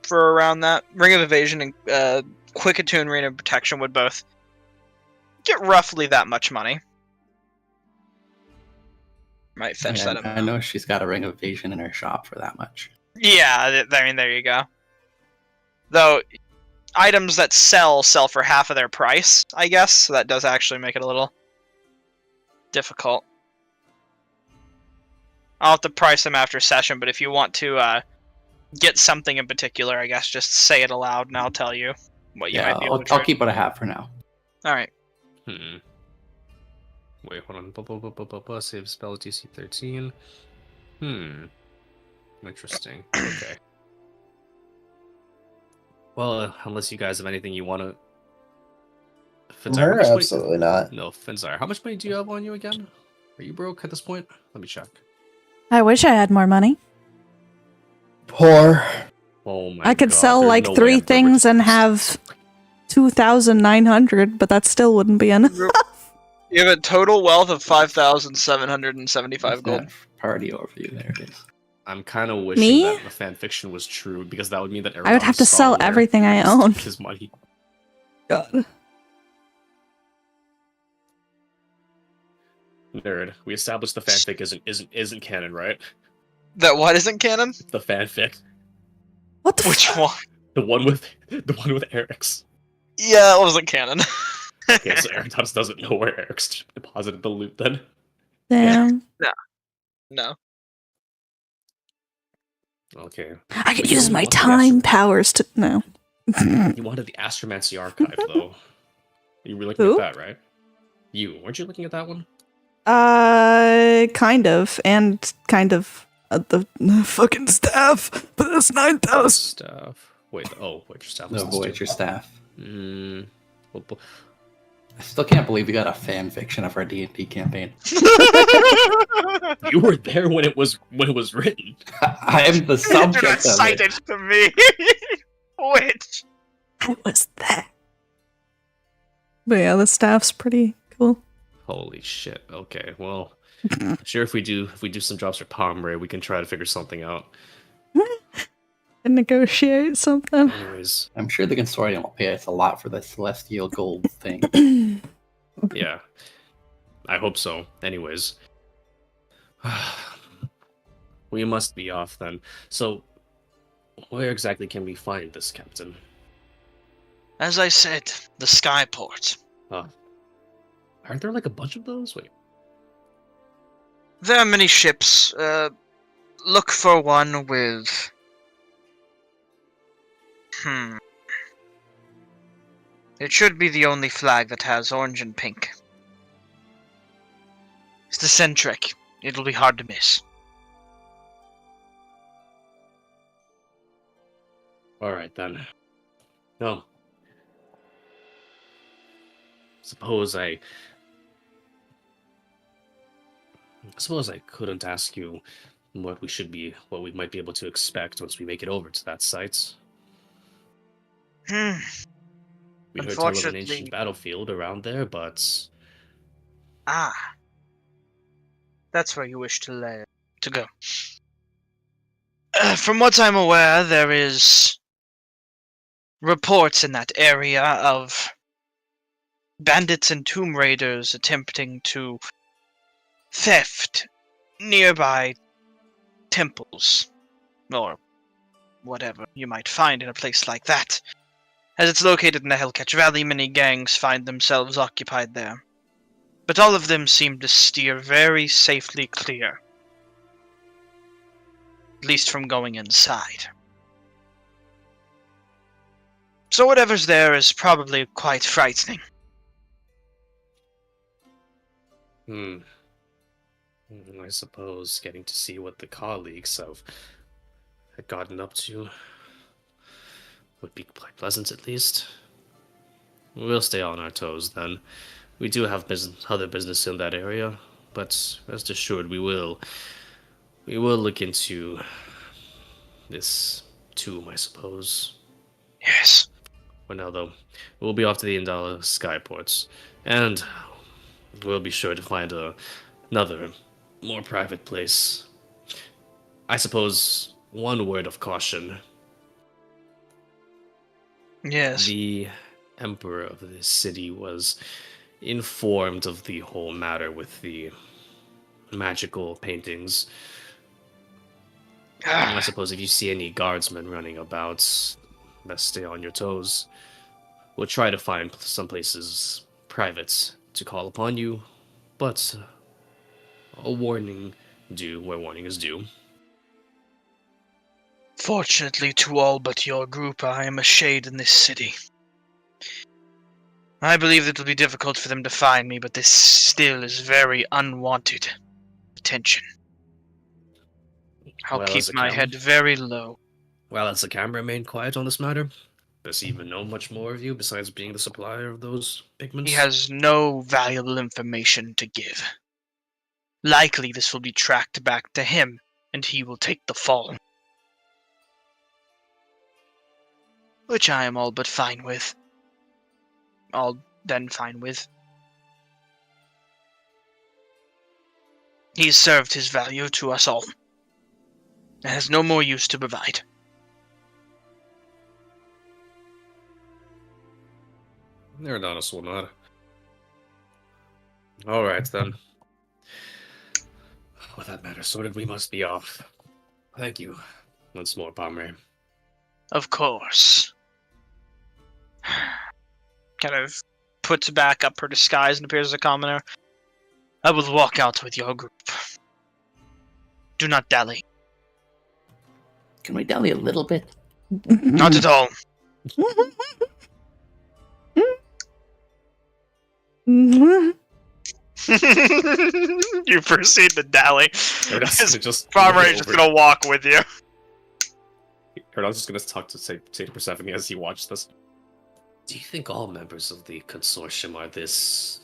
for around that. Ring of Evasion and Quick Attune Ring of Protection would both get roughly that much money. Might fetch Yeah, that up. I know she's got a Ring of Evasion in her shop for that much. Yeah, I mean, there you go. Though, items that sell for half of their price, I guess, so that does actually make it a little difficult. I'll have to price them after session, but if you want to get something in particular, I guess just say it aloud and I'll tell you what you might be able to I'll trade. keep what I have for now. Alright. Wait, hold on. Save spell DC 13. Interesting. Okay. Well, unless you guys have anything you want to... No, absolutely not. No, Finzar, how much money do you have on you again? Are you broke at this point? Let me check. I wish I had more money. Poor. Oh my I could God, sell there's like no way 3 I'm things and broke. have 2,900, but that still wouldn't be enough. You have a total wealth of 5,775 What's gold. that party overview? There it is. I'm kind of wishing Me? that the fan fiction was true, because that would mean that I would have to sell everything I own. His money. God. Nerd. We established the fanfic isn't canon, right? That what isn't canon? The fanfic. What the Which one? The one with Eric's. Yeah, it wasn't canon. Okay, so Eric doesn't know where Eric's deposited the loot then. Damn. No. Okay. I could But you use my want the time Astro- powers to... No. You wanted the Astromancy archive, though. You were looking Who? at that, right? You. Weren't you looking at that one? Kind of. And kind of the fucking staff. But that's 9,000. Staff. Wait, your staff was The this Voyager staff. too. I still can't believe we got a fan fiction of our D&D campaign. You were there when it was written. I am the subject You're of not cited it. to me. Which? I was there. But yeah, the staff's pretty cool. Holy shit. Okay, well, sure. If we do some jobs for Pomray, we can try to figure something out. And negotiate something. Anyways, I'm sure the consortium will pay us a lot for the celestial gold thing. yeah, I hope so. Anyways, we must be off then. So, where exactly can we find this captain? As I said, the Skyport. Aren't there like a bunch of those? Wait. There are many ships. Look for one with... It should be the only flag that has orange and pink. It's the centric. It'll be hard to miss. Alright then. No. Suppose I couldn't ask you what we might be able to expect once we make it over to that site. We heard tell of an Unfortunately- ancient battlefield around there, but That's where you wish to go. From what I'm aware, there is reports in that area of bandits and tomb raiders attempting to theft nearby temples, or whatever you might find in a place like that. As it's located in the Hellcatch Valley, many gangs find themselves occupied there. But all of them seem to steer very safely clear. At least from going inside. So whatever's there is probably quite frightening. I suppose getting to see what the colleagues had gotten up to would be quite pleasant, at least. We'll stay on our toes, then. We do have other business in that area, but rest assured we will look into this tomb, I suppose. Yes. For now, though, we'll be off to the Indala Skyports, and we'll be sure to find another, more private place. I suppose one word of caution. Yes. The emperor of this city was informed of the whole matter with the magical paintings. I suppose if you see any guardsmen running about, best stay on your toes. We'll try to find some places private to call upon you, but a warning due where warning is due. Fortunately to all but your group, I am a shade in this city. I believe it will be difficult for them to find me, but this still is very unwanted attention. I'll keep my head very low. Well, as the camera remained quiet on this matter, does he even know much more of you besides being the supplier of those pigments? He has no valuable information to give. Likely this will be tracked back to him, and he will take the fall. Which I am all but fine with. Fine with. He's served his value to us all, and has no more use to provide. Eridanos will not. Alright then. With that matter sorted, we must be off. Thank you once more, Pomre. Of course. Kind of puts back up her disguise and appears as a commoner. I will walk out with your group. Do not dally. Can we dally a little bit? Not at all. You proceed to dally. Farmer is just gonna walk with you. Erdogan's just gonna talk to say to Persephone as he watched this. Do you think all members of the consortium are this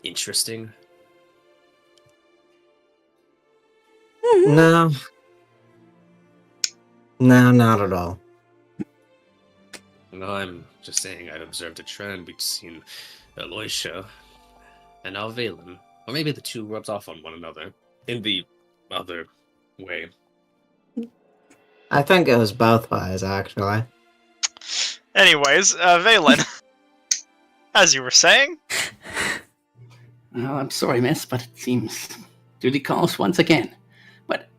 interesting? No. No, not at all. No, I'm just saying I'd observed a trend. We'd seen Eloisha and now Valen. Or maybe the two rubbed off on one another in the other way. I think it was both ways, actually. Anyways, Valen, as you were saying? Well, I'm sorry, miss, but it seems duty calls once again. But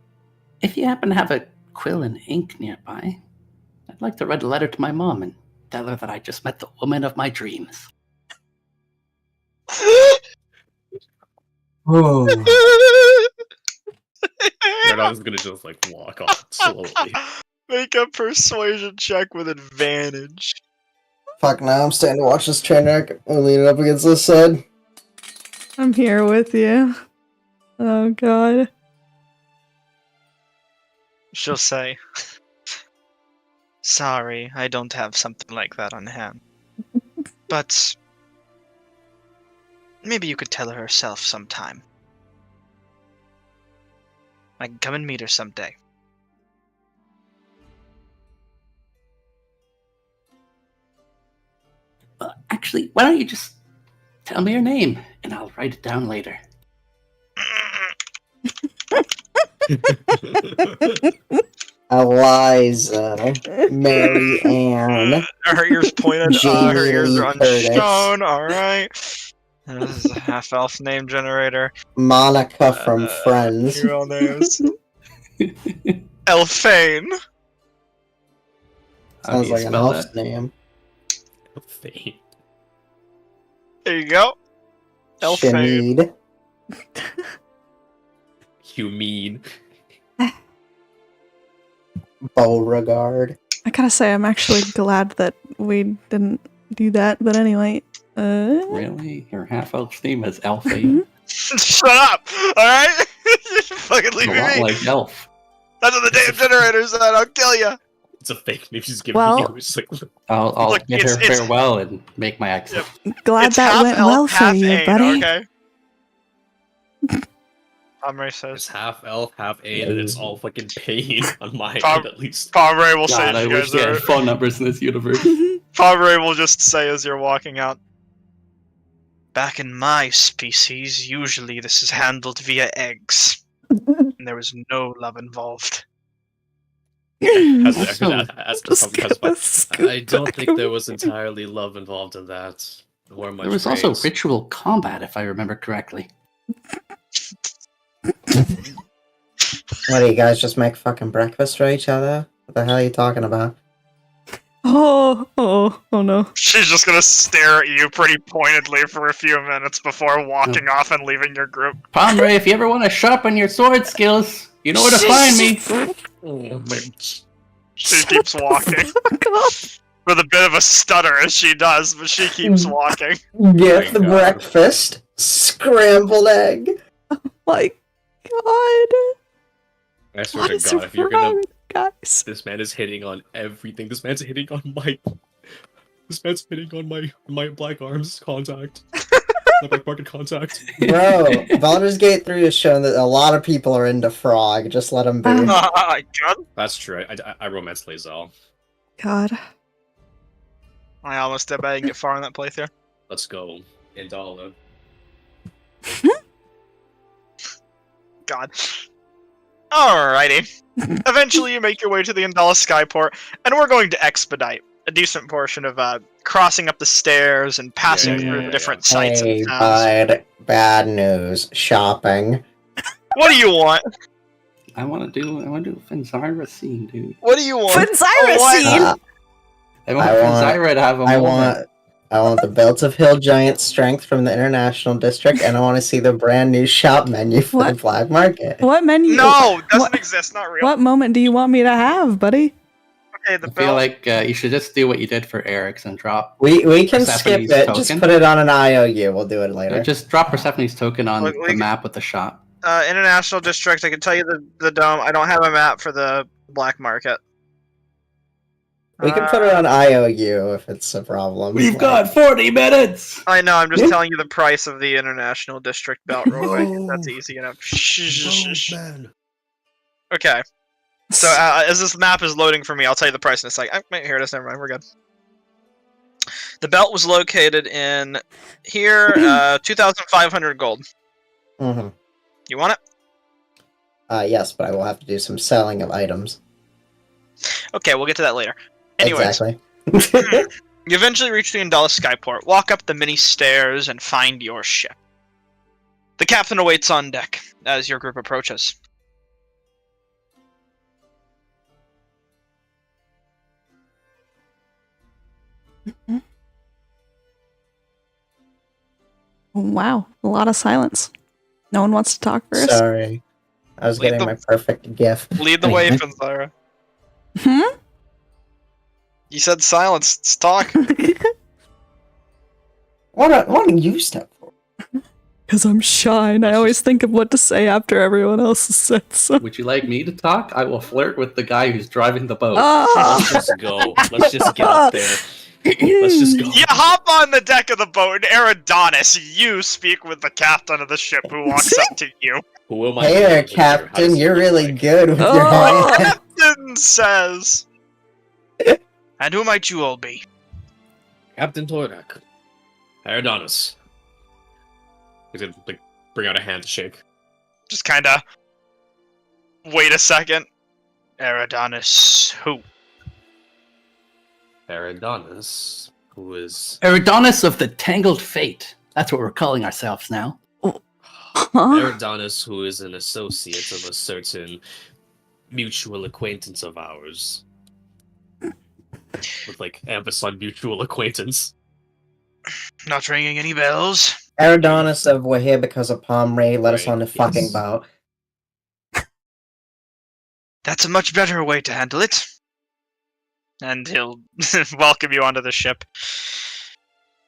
if you happen to have a quill and ink nearby, I'd like to write a letter to my mom and tell her that I just met the woman of my dreams. Oh. Erdogan's gonna just like walk off slowly. Make a persuasion check with advantage. Fuck, now I'm staying to watch this train wreck. We're leaning up against this side. I'm here with you. Oh god. She'll say, sorry, I don't have something like that on hand. But maybe you could tell her herself sometime. I can come and meet her someday. Actually, why don't you just tell me your name, and I'll write it down later. Eliza, Mary Ann, Her ears pointed. Her ears are Curtis. unshown. Alright. This is a half-elf name generator. Monica from Friends. Hero names. Elfane. How do Sounds you like an spell elf's that? name. Fade. There you go. Elfade. Shanid. You mean? Beauregard. I gotta say, I'm actually glad that we didn't do that. But anyway, Really? Your half-elf theme is elfie? Shut up! Alright? You fucking leave A me lot be. like elf. That's what the damn generator said. I'll kill you. It's a fake name she's giving Well- you. It's just like, I'll Look, bid her it's- farewell and make my exit. Yep. glad It's that half went elf, well for half you, Aid, buddy. Okay. Pomray it's says. half elf, half aid, and it's all fucking pain on my Pom- end at least. Pomray will say God, as I you wish guys they are. had phone numbers in this universe. Pomray will just say as you're walking out. Back in my species, usually this is handled via eggs, and there was no love involved. As Also, I don't think there was entirely love involved in that. Or much There was also praise. ritual combat, if I remember correctly. What do you guys just make fucking breakfast for each other? What the hell are you talking about? Oh no. She's just gonna stare at you pretty pointedly for a few minutes before walking off and leaving your group. Pomray, if you ever want to sharpen your sword skills, you know where to find me. Oh, my... She keeps walking Fuck off. with a bit of a stutter as she does, but she keeps walking. Get the God. breakfast. Scrambled egg. My God. I swear What to is God, if you're gonna... wrong, guys? This man is hitting on everything. This man's hitting on my... This man's hitting on my Black Arms contact. My Black Market contact. Bro, Baldur's Gate 3 has shown that a lot of people are into frog. Just let them be. Oh my god. That's true. I romance Lae'zel. God. I almost did, but I didn't get far in that playthrough. Let's go. Indala. God. Alrighty. Eventually you make your way to the Indala Skyport, and we're going to expedite a decent portion of crossing up the stairs and passing through the different sites Hey, and towns. bud. Bad news. Shopping. What do you want? I want to do Finzyra scene, dude. What do you want? Finzyra What? scene? I want I want- Finzyra to have a I moment. want the Belt of Hill Giant Strength from the International District, and I want to see the brand new shop menu for What? the Black Market. What menu? No, doesn't What- exist, not real. What moment do you want me to have, buddy? Okay, the I feel belt. like you should just do what you did for Eric's and drop. We can skip Persephone's it. Just token? put it on an IOU. We'll do it later. Just drop Persephone's token on Look, we the can- map with the shop. International District, I can tell you the dome. I don't have a map for the black market. We can put it on IOU if it's a problem. We've Like, got 40 minutes! I know, I'm just Yeah. telling you the price of the International District belt real quick. That's easy enough. man. Okay. So as this map is loading for me, I'll tell you the price in a second. Wait, here it is. Never mind. We're good. The belt was located in here, 2,500 gold. mhm. You want it? Yes, but I will have to do some selling of items. Okay, we'll get to that later. Anyways, Exactly. you eventually reach the Indala Skyport, walk up the many stairs, and find your ship. The captain awaits on deck as your group approaches. Wow, a lot of silence. No one wants to talk first. Sorry. I was Lead getting the- my perfect gif. Lead the way, Finzyra. Hmm? You said silence. Let's talk. What do you step for? Because I'm shy and I always think of what to say after everyone else has said so. Would you like me to talk? I will flirt with the guy who's driving the boat. Ah! Let's just go. Let's just get up there. Let's just go. You hop on the deck of the boat, and Eridonis, you speak with the captain of the ship who walks up to you. Who am I? Hey there, to hear? How Captain. does You're it really look like? good with your Oh. hand. Captain says, and who might you all be? Captain Torak. Eridonis. He's gonna like bring out a hand to shake. Just kind of wait a second. Eridonis, who? Eridonis, who is Eridonis of the Tangled Fate. That's what we're calling ourselves now. Huh? Eridonis, who is an associate of a certain mutual acquaintance of ours. With like emphasis on mutual acquaintance. Not ringing any bells. Eridonis of we're here because of Pomray. Let us Right, on the fucking yes. boat. That's a much better way to handle it. And he'll welcome you onto the ship.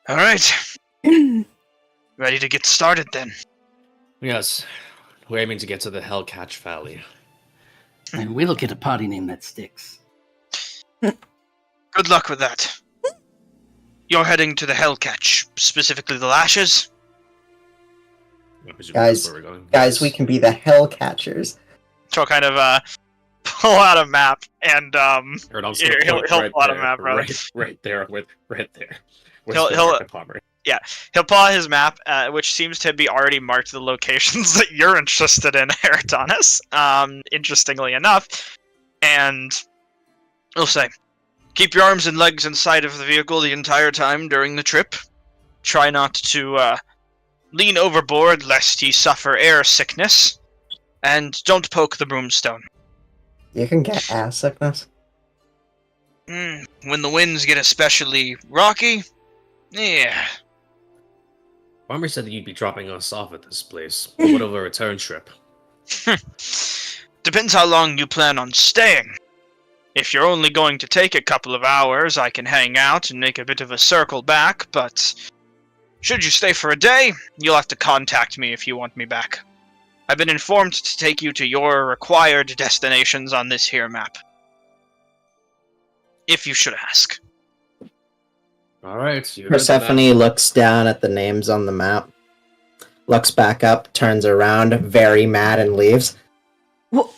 All right. Ready to get started then. Yes. We're aiming to get to the Hellcatch Valley. And we'll get a party name that sticks. Good luck with that. You're heading to the Hellcatch, specifically the Lashes. I presume Guys, that's where we're going. Guys, we can be the Hellcatchers. So I'll kind of pull out a map and Erdogan's gonna he'll point pull right out a there, map, brother. right there, right there. He'll- Palmer. He'll pull out his map, which seems to be already marked the locations that you're interested in, Eridonis, interestingly enough. And he'll say, keep your arms and legs inside of the vehicle the entire time during the trip. Try not to lean overboard lest ye suffer air sickness. And don't poke the broomstone. You can get ass sickness. When the winds get especially rocky, yeah. Palmer said that you'd be dropping us off at this place. What of a return trip? Depends how long you plan on staying. If you're only going to take a couple of hours, I can hang out and make a bit of a circle back, but should you stay for a day, you'll have to contact me if you want me back. I've been informed to take you to your required destinations on this here map. If you should ask. All right. You Persephone looks down at the names on the map, looks back up, turns around, very mad, and leaves. What?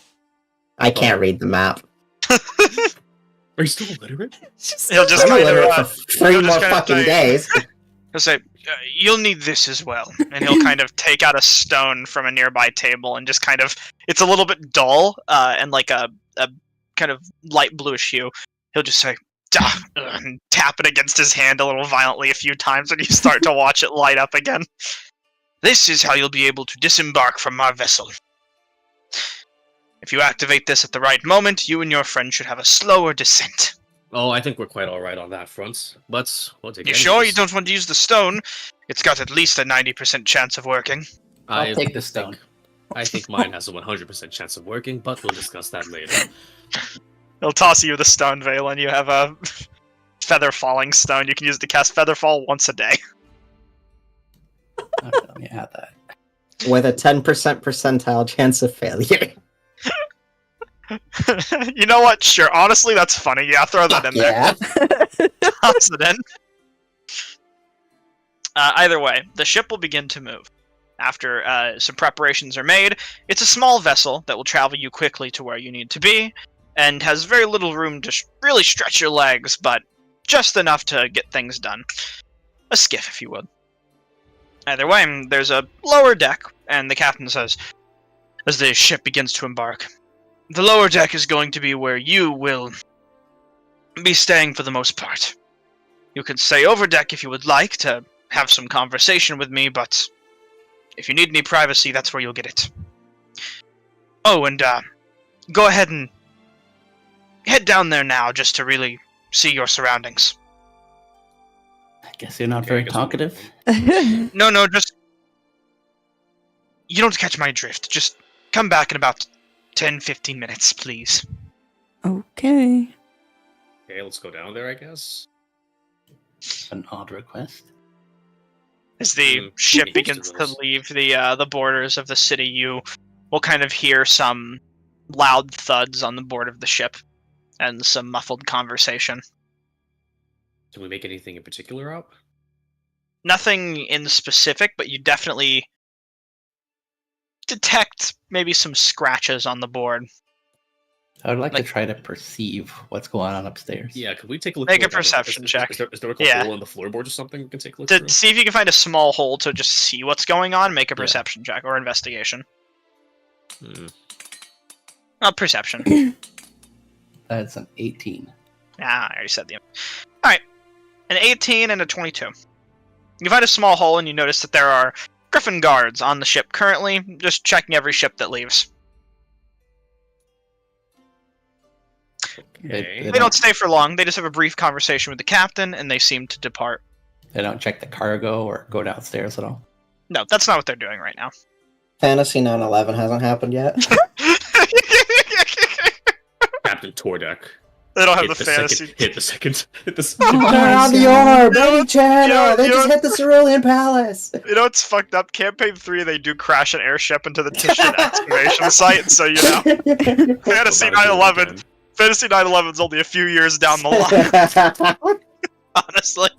I can't read the map. Are you still illiterate? He'll just I'm kind illiterate of, for 3 he'll more just kind of fucking say- days. he'll say, you'll need this as well. And he'll kind of take out a stone from a nearby table and just kind of, it's a little bit dull, and like a kind of light bluish hue. He'll just say, "Duh," and tap it against his hand a little violently a few times, and you start to watch it light up again. This is how you'll be able to disembark from my vessel. If you activate this at the right moment, you and your friend should have a slower descent. Oh, I think we're quite all right on that front. But we'll take You it. sure you don't want to use the stone? It's got at least a 90% chance of working. I'll take the stone. I think mine has a 100% chance of working, but we'll discuss that later. He'll toss you the stone veil, and you have a feather falling stone. You can use it to cast feather fall once a day. Let me add that. With a 10% percentile chance of failure. You know what? Sure. Honestly, that's funny. Yeah, throw that in there. Yeah. Toss it in. Either way, the ship will begin to move. After some preparations are made, it's a small vessel that will travel you quickly to where you need to be, and has very little room to really stretch your legs, but just enough to get things done. A skiff, if you would. Either way, there's a lower deck, and the captain says, as the ship begins to embark, the lower deck is going to be where you will be staying for the most part. You can stay over deck if you would like to have some conversation with me, but if you need any privacy, that's where you'll get it. Oh, and go ahead and head down there now just to really see your surroundings. I guess you're not Okay, I very guess talkative. No, just... You don't catch my drift. Just come back in about 10-15 minutes, please. Okay. Okay, let's go down there, I guess. An odd request. As the ship used to begins to those. leave the borders of the city, you will kind of hear some loud thuds on the board of the ship, and some muffled conversation. Did we make anything in particular up? Nothing in specific, but you definitely detect maybe some scratches on the board. I would like Like- to try to perceive what's going on upstairs. Yeah, could we take a look? Make a through it? perception check. Is there like a Yeah. hole in the floorboard or something we can take a look To through? see if you can find a small hole to just see what's going on, make a Yeah. perception check or investigation. Hmm. Perception. That's an 18. I already said the... Alright. An 18 and a 22. You find a small hole and you notice that there are Griffin guards on the ship currently, just checking every ship that leaves. Okay. They don't stay for long. They just have a brief conversation with the captain, and they seem to depart. They don't check the cargo or go downstairs at all. No, that's not what they're doing right now. Fantasy 9/11 hasn't happened yet. Captain Tordek. They don't have Hit the the fantasy. second. Hit the second. Hit the Oh second. my Turn on the God. orb! Any channel! They just hit the Cerulean Palace! You know what's fucked up? Campaign 3, they do crash an airship into the Titian excavation site, so you know. Fantasy About to do it 9/11. again. Fantasy 9/11 is only a few years down the line, honestly.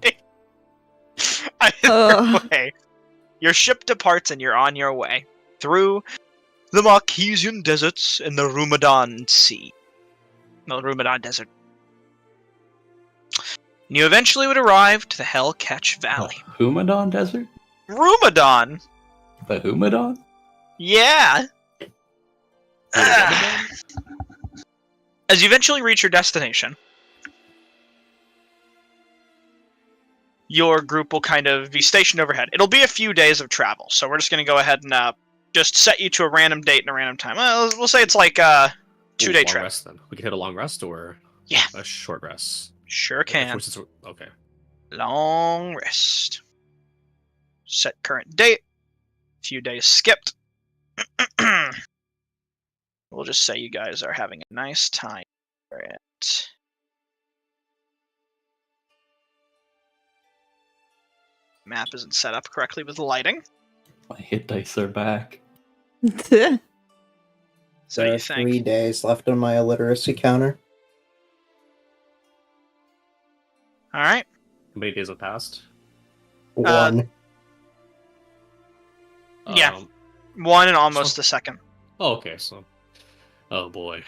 Either way, your ship departs and you're on your way through the Marquesian deserts and the Rumadan Sea. No, Rumadan Desert. And you eventually would arrive to the Hellcatch Valley. Humadon Desert? Rumadan? The Humadon? Yeah! As you eventually reach your destination, your group will kind of be stationed overhead. It'll be a few days of travel, so we're just going to go ahead and just set you to a random date and a random time. Well, we'll say it's like a 2-day Long trip. Rest, then. We can hit a long rest or Yeah. a short rest. Sure can. Okay. Long rest. Set current date. Few days skipped. We'll just say you guys are having a nice time. Map isn't set up correctly with lighting. My hit dice are back. So There you are think? 3 days left on my illiteracy counter. All right. How many days have passed? 1. Yeah. Um, One and almost a second. oh, okay, so. Oh boy.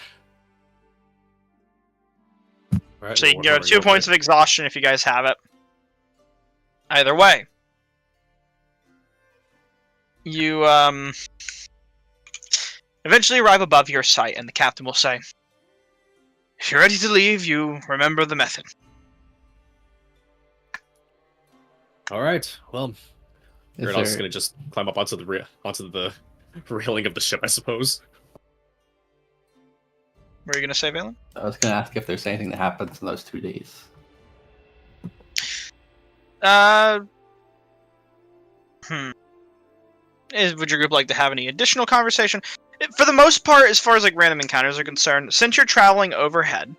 Alright, So you can go 2 points of exhaustion if you guys have it. Either way. You eventually arrive above your site, and the captain will say, "If you're ready to leave, you remember the method." Alright, well, Is Erdal's there- gonna just climb up onto the railing of the ship, I suppose. What are you gonna say, Valen? I was going to ask if there's anything that happens in those 2 days. Would your group like to have any additional conversation? For the most part, as far as like random encounters are concerned, since you're traveling overhead,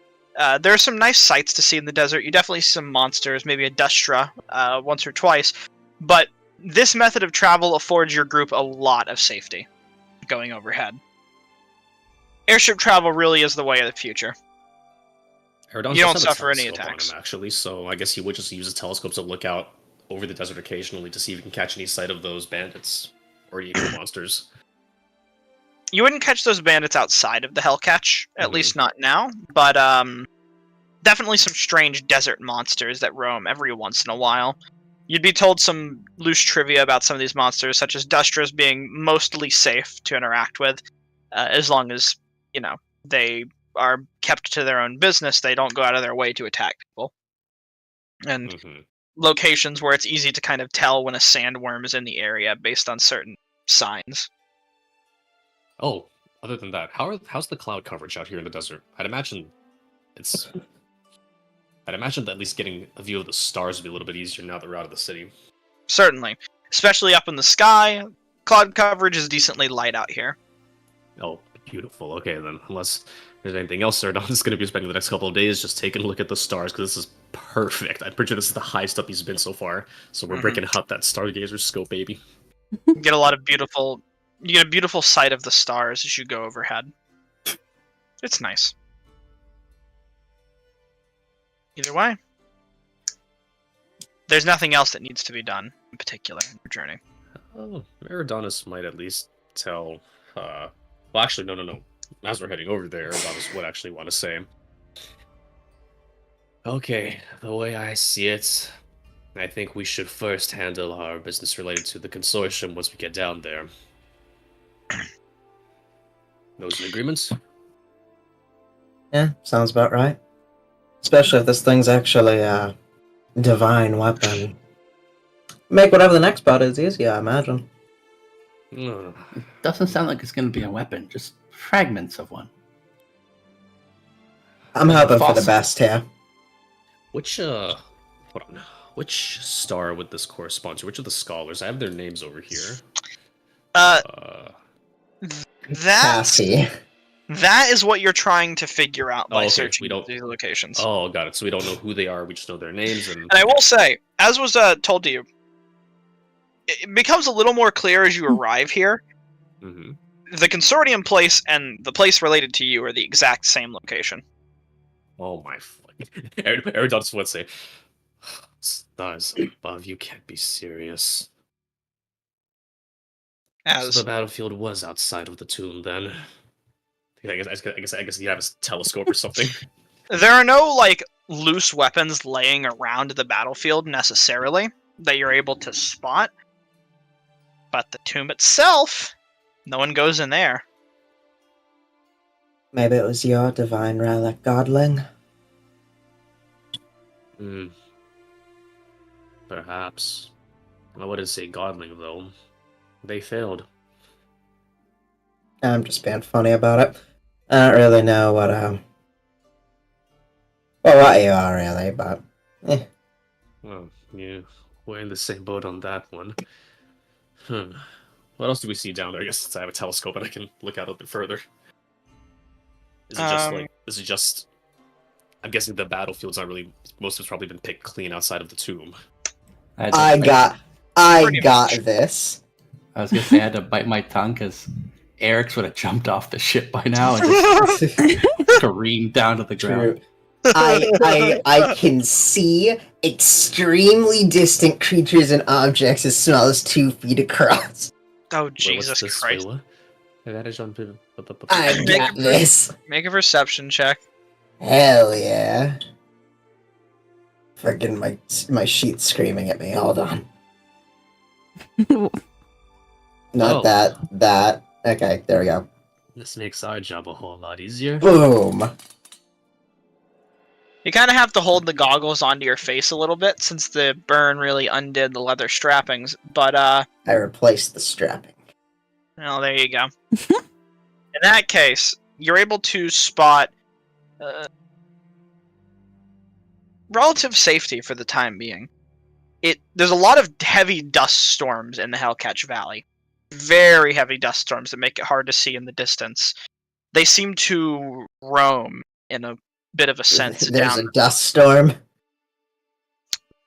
there are some nice sights to see in the desert. You definitely see some monsters, maybe a Dustra once or twice, but this method of travel affords your group a lot of safety going overhead. Airship travel really is the way of the future. Erdal You don't does have a suffer any telescope on attacks. him, actually, so I guess he would just use his telescope to look out over the desert occasionally to see if he can catch any sight of those bandits or evil monsters. You wouldn't catch those bandits outside of the Hellcatch, at Mhm. least not now, but definitely some strange desert monsters that roam every once in a while. You'd be told some loose trivia about some of these monsters, such as Dustras being mostly safe to interact with, as long as, you know, they are kept to their own business. They don't go out of their way to attack people. And Mhm. locations where it's easy to kind of tell when a sandworm is in the area based on certain signs. Oh, other than that, how's the cloud coverage out here in the desert? I'd imagine that at least getting a view of the stars would be a little bit easier now that we're out of the city. Certainly. Especially up in the sky, cloud coverage is decently light out here. Oh, beautiful. Okay, then. Unless there's anything else, Erdal is going to be spending the next couple of days just taking a look at the stars, because this is perfect. I'm pretty sure this is the highest up he's been so far. So we're Mhm. breaking out that stargazer scope, baby. You get a beautiful sight of the stars as you go overhead. It's nice. Either way, there's nothing else that needs to be done in particular in your journey. Oh, Eridanus might at least tell, well, actually, no. As we're heading over there, Eridanus would actually want to say, okay, the way I see it, I think we should first handle our business related to the consortium once we get down there. Those in agreements? Yeah, sounds about right. Especially if this thing's actually a divine weapon. Make whatever the next part is easy, I imagine. Ugh. Doesn't sound like it's going to be a weapon, just fragments of one. I'm hoping for the Fossil. best here. Which hold on. Which star would this correspond to? Which of the scholars? I have their names over here. That Cassie. that is what you're trying to figure out by Okay, searching we don't. these locations. Oh, got it. So we don't know who they are. We just know their names and. And I will say, as was told to you, it becomes a little more clear as you arrive here. Mm-hmm. The consortium place and the place related to you are the exact same location. Oh my! Eridanus would say, "Stars above, you can't be serious." So As the battlefield was outside of the tomb, then. I guess you have a telescope or something. there are no like loose weapons laying around the battlefield necessarily that you're able to spot, but the tomb itself, no one goes in there. Maybe it was your divine relic, Godling. Hmm. Perhaps. I wouldn't say godling though. They failed. I'm just being funny about it. I don't really know what what you are really, but Well, we're in the same boat on that one. What else do we see down there? I guess since I have a telescope and I can look out a bit further. Is it just I'm guessing the bafield's not really most of it's probably been picked clean outside of the tomb. I got this. I was gonna say I had to bite my tongue because Eric's would have jumped off the ship by now and just careened down to the ground. I can see extremely distant creatures and objects as small as 2 feet across. Oh Wait, Jesus what's this? Christ! Wait, what? Advantage on I got this. Make a perception check. Hell yeah. Friggin' my sheet's screaming at me. Hold on. Not that. Okay, there we go. This makes our job a whole lot easier. Boom. You kind of have to hold the goggles onto your face a little bit since the burn really undid the leather strappings. But I replaced the strapping. well, there you go. In that case, you're able to spot relative safety for the time being. There's a lot of heavy dust storms in the Hellcatch Valley. Very heavy dust storms that make it hard to see in the distance. They seem to roam in a bit of a sense There's down. a dust storm.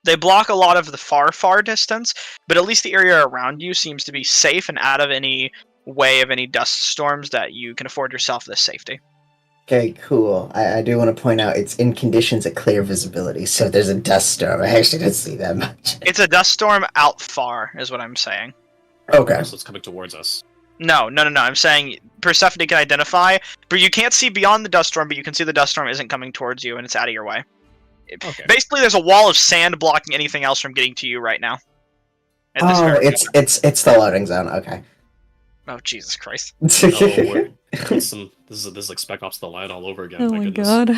They block a lot of the far distance, but at least the area around you seems to be safe and out of any way of any dust storms that you can afford yourself this safety. Okay, cool. I do want to point out it's in conditions of clear visibility, so there's a dust storm. I actually didn't see that much. It's a dust storm out far, is what I'm saying. Okay. So it's coming towards us. No. I'm saying Persephone can identify, but you can't see beyond the dust storm, but you can see the dust storm isn't coming towards you and it's out of your way. Okay. Basically, there's a wall of sand blocking anything else from getting to you right now. At this very moment. it's the loading zone. Okay. Oh, Jesus Christ. This is like Spec Ops: The Line all over again. Oh my god.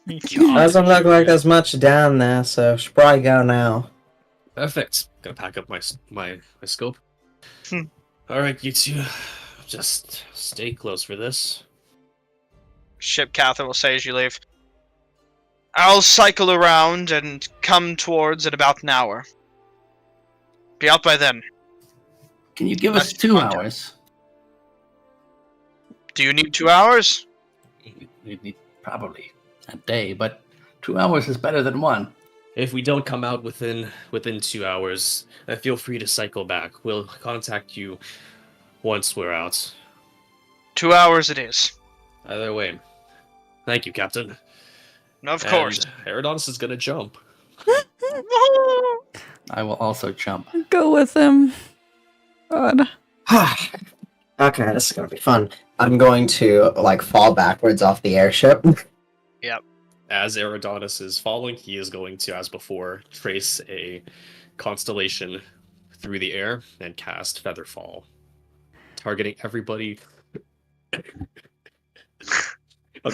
Doesn't look like there's much down there, so should probably go now. Perfect. Gonna pack up my scope. Alright, you two. Just stay close for this. Ship Cather will say as you leave. I'll cycle around and come towards in about an hour. Be out by then. Can you give us 2 hours? Do you need 2 hours? We need probably a day, but 2 hours is better than 1. If we don't come out within 2 hours, feel free to cycle back. We'll contact you once we're out. 2 hours it is. Either way. Thank you, Captain. Of course. Harrryyyson is gonna jump. I will also jump. Go with him. God. Okay, this is gonna be fun. I'm going to fall backwards off the airship. Yep. As Eridanus is falling, he is going to, as before, trace a constellation through the air and cast Featherfall, targeting everybody.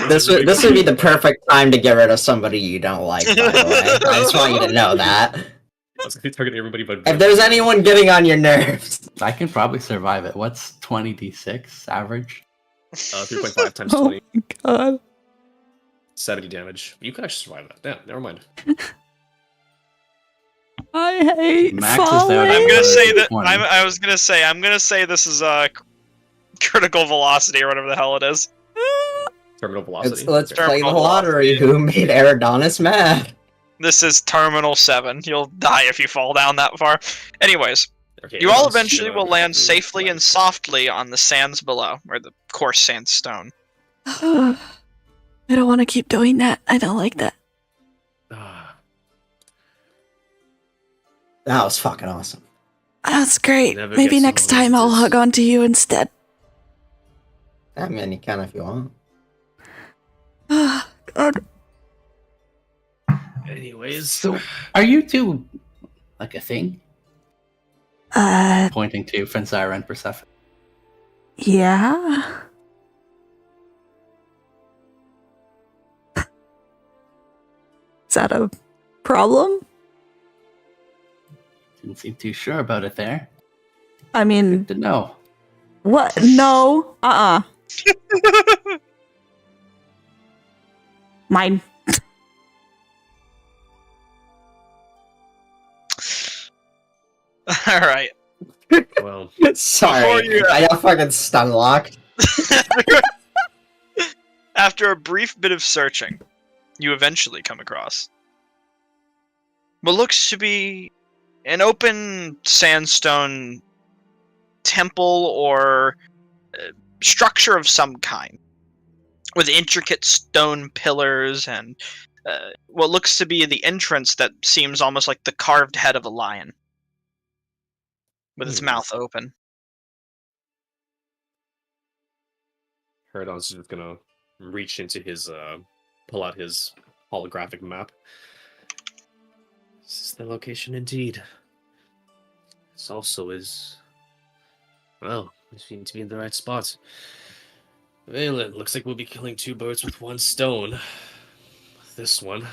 This would be the perfect time to get rid of somebody you don't like, by the way. I just want you to know that. I was going to target everybody, but if there's anyone getting on your nerves, I can probably survive it. What's 20d6 average? 3.5 times Oh 20. my god. 70 damage. You can actually survive that. Damn, never mind. I hate Max is there. falling. I'm gonna say that 20. I'm gonna say this is critical velocity or whatever the hell it is. Terminal velocity. Let's Okay. play the Terminal lottery. Who made Eridonis mad? This is Terminal 7. You'll die if you fall down that far. Anyways, Okay, you all Erdonis is eventually gonna will land do safely like- and softly on the sands below, or the coarse sandstone. I don't want to keep doing that. I don't like that. Ah, That was fucking awesome. That's great. Never Maybe gets next old, time I'll this- hug onto you instead. I mean, you can if you want. God. anyways, So, are you two like a thing? Pointing to Fenzira and Persephone. Yeah. Is that a problem? Didn't seem too sure about it there. I mean, Good to know. what? No. Mine. All right. well, Sorry, Before you- I got fucking stun locked. After a brief bit of searching, you eventually come across what looks to be an open sandstone temple or structure of some kind, with intricate stone pillars and what looks to be the entrance that seems almost like the carved head of a lion, with its mouth open. Herodon's just gonna reach into his, pull out his holographic map. This is the location indeed. This also is... Well, we seem to be in the right spot. Well, it looks like we'll be killing two birds with one stone. This one.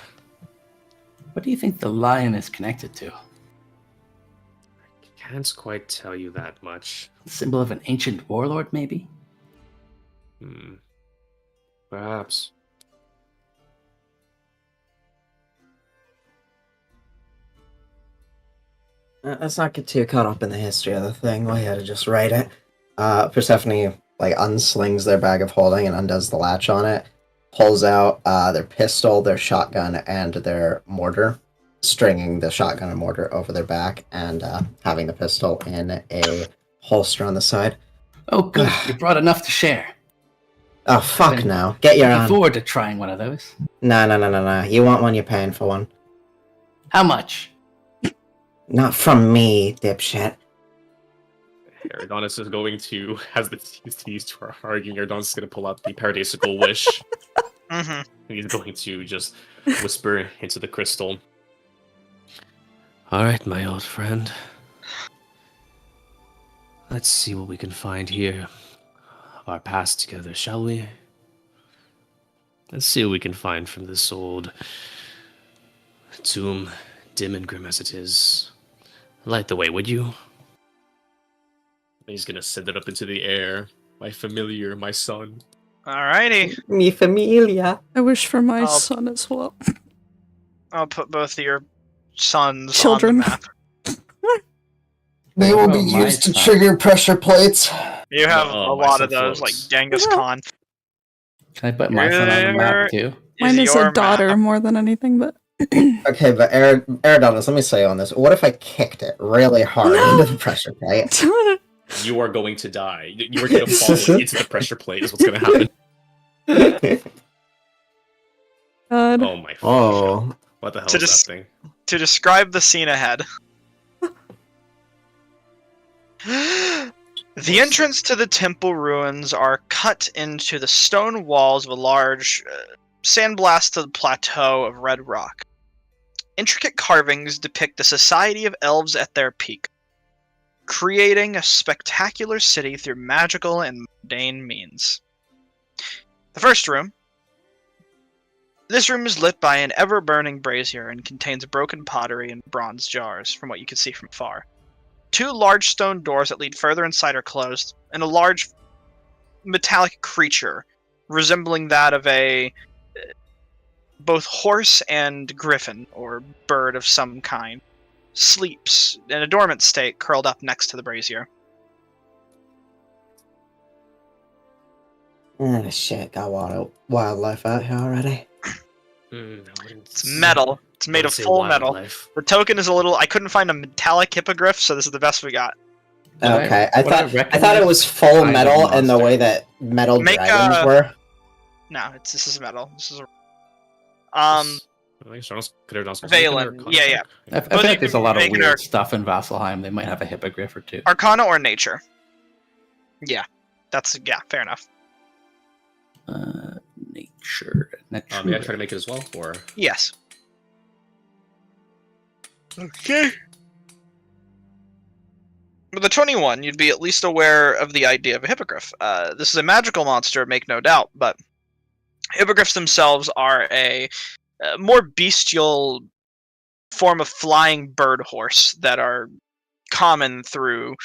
What do you think the lion is connected to? Can't quite tell you that much. Symbol of an ancient warlord, maybe? Perhaps. Let's not get too caught up in the history of the thing. We had to just write it. Persephone like unslings their bag of holding and undoes the latch on it. Pulls out their pistol, their shotgun, and their mortar, stringing the shotgun and mortar over their back, and having the pistol in a holster on the side. Oh, good. You brought enough to share. Oh fuck Then no! Get your Looking own. forward to trying one of those. No. You want one? You're paying for one. How much? Not from me, dipshit. Herodonus is going to, as these two are arguing, Herodonus is going to pull out the paradisical wish. Mm-hmm. And he's going to just whisper into the crystal. Alright, my old friend. Let's see what we can find here. Our past together, shall we? Let's see what we can find from this old tomb, dim and grim as it is. Light the way, would you? He's gonna send it up into the air. My familiar, my son. Alrighty. Mi familia. I wish for my I'll- son as well. I'll put both of your sons Children. on the map. They will be Oh, my used to son. trigger pressure plates. You have Oh, a my lot son of those, like floats. Genghis Khan. Can I put my son on the map too? Mine is your a daughter map. more than anything, but Okay, but Eridonis, let me say on this. What if I kicked it really hard into the pressure plate? You are going to die. You are going to fall into the pressure plate. Is what's going to happen. God. Oh my! Oh. What the hell To is just- that thing? To describe the scene ahead. The entrance to the temple ruins are cut into the stone walls of a large sandblasted plateau of red rock. Intricate carvings depict a society of elves at their peak, creating a spectacular city through magical and mundane means. The first room. This room is lit by an ever-burning brazier and contains broken pottery and bronze jars, from what you can see from afar. Two large stone doors that lead further inside are closed, and a large metallic creature, resembling that of a both horse and griffin, or bird of some kind, sleeps in a dormant state, curled up next to the brazier. Shit, got wildlife out here already. It's metal. It's made of full metal. The token is a little... I couldn't find a metallic hippogriff, so this is the best we got. Okay, I thought it was full metal in the way that metal dragons were. No, this is metal. This is a... Valen, yeah. I feel like there's a lot of weird stuff in Vasselheim. They might have a hippogriff or two. Arcana or nature? Yeah, fair enough. Nature. May I try to make it as well, or? Yes. Okay. With a 21, you'd be at least aware of the idea of a hippogriff. This is a magical monster, make no doubt, but hippogriffs themselves are a more bestial form of flying bird horse that are common through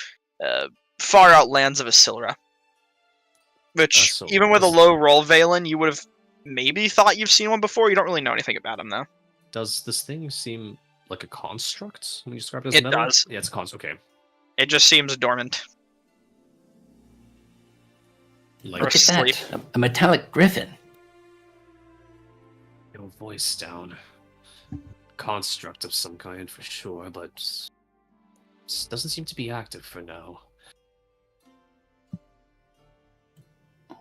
far out lands of Asilra. Which, even with a low roll, Valen, you would have maybe thought you've seen one before. You don't really know anything about him, though. Does this thing seem like a construct when you describe it as metal? It does. Yeah, it's a construct. Okay. It just seems dormant. Like, look at that. A metallic griffin. No voice down. Construct of some kind for sure, but doesn't seem to be active for now.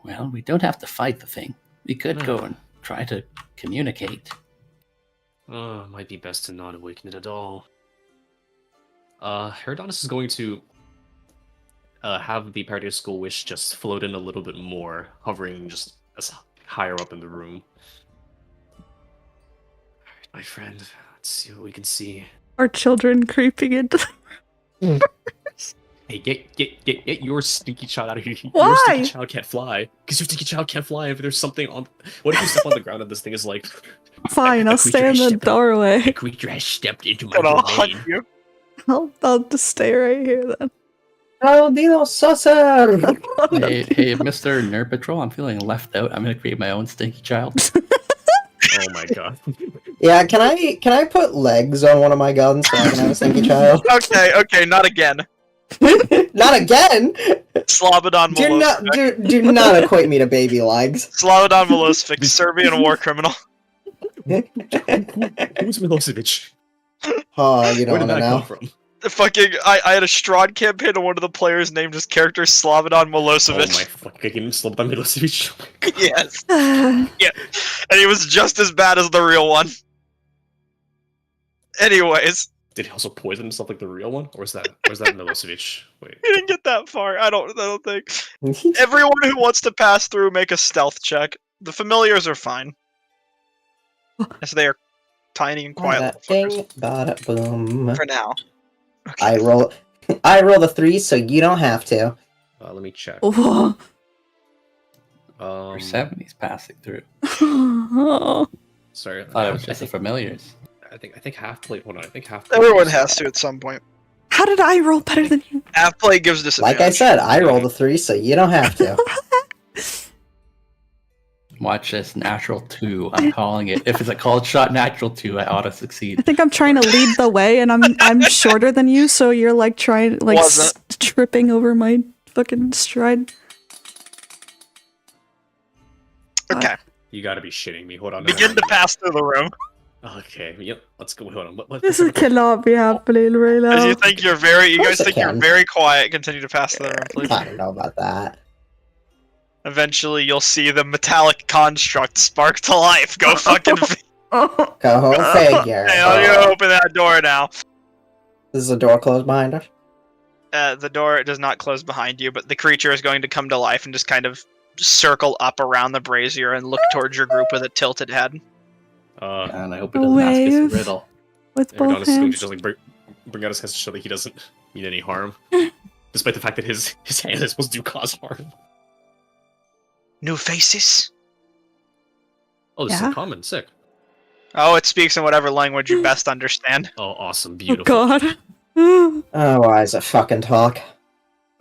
Well, we don't have to fight the thing. We could go and try to communicate. Might be best to not awaken it at all. Harrryyyson is going to have the party of School Wish just float in a little bit more, hovering just as higher up in the room. Alright, my friend, let's see what we can see. Are children creeping into the Hey, get your stinky child out of here. Why? Your stinky child can't fly. Because your stinky child can't fly if there's something on... What if you step on the ground and this thing is like... Fine, I'll stay in the doorway. A creature has stepped into my domain. You. I'll just stay right here then. Oh, Dino Saucer! hey, Mr. Nerd Patrol, I'm feeling left out. I'm gonna create my own stinky child. Oh my god. Yeah, can I put legs on one of my guns so I can have a stinky child? Okay, not again. Not again! Slobodon Milosevic. Do not equate me to baby legs. Slobodon Milosevic, Serbian war criminal. Who's Milosevic? Oh, you don't Where did that know. come from? I had a Strahd campaign and one of the players named his character Slobodon Milosevic. Oh my fucking Slobodan Milosevic. Yes. Yeah. And he was just as bad as the real one. Anyways. Did he also poison himself like the real one? Or is that Milosevic? Wait. He didn't get that far. I don't think. Everyone who wants to pass through, make a stealth check. The familiars are fine. As they are tiny and quiet. Bada boom. For now. Okay. I roll the 3, so you don't have to. Let me check. For 7, he's passing through. Sorry. I thought it was just the familiars. I think half plate. Hold on. I think half. Everyone has to at some point. How did I roll better than you? Half play gives disadvantage. Like I said, I roll the 3, so you don't have to. Watch this, natural 2. I'm calling it. If it's a called shot natural 2, I ought to succeed. I think I'm trying to lead the way, and I'm shorter than you, so you're like trying tripping over my fucking stride. Okay. You gotta be shitting me. Hold on. Begin to pass through the room. Okay. Yep. Let's go. Hold on. This cannot be happening right now. As you think you guys think you're very quiet. Continue to pass through the room, please. I don't know about that. Eventually, you'll see the metallic construct spark to life. Go fucking. Go figure. Hey, I'm gonna open that door now. Is the door closed behind us? The door does not close behind you, but the creature is going to come to life and just kind of circle up around the brazier and look towards your group with a tilted head. And I hope it doesn't ask us a riddle. With both Is going hands. to just like bring out his hands to show that he doesn't mean any harm, despite the fact that his hand is supposed to cause harm. New faces? Oh, this is a common. Sick. Oh, it speaks in whatever language you best understand. Oh, awesome. Oh Beautiful. god. Oh, why is it fucking talk?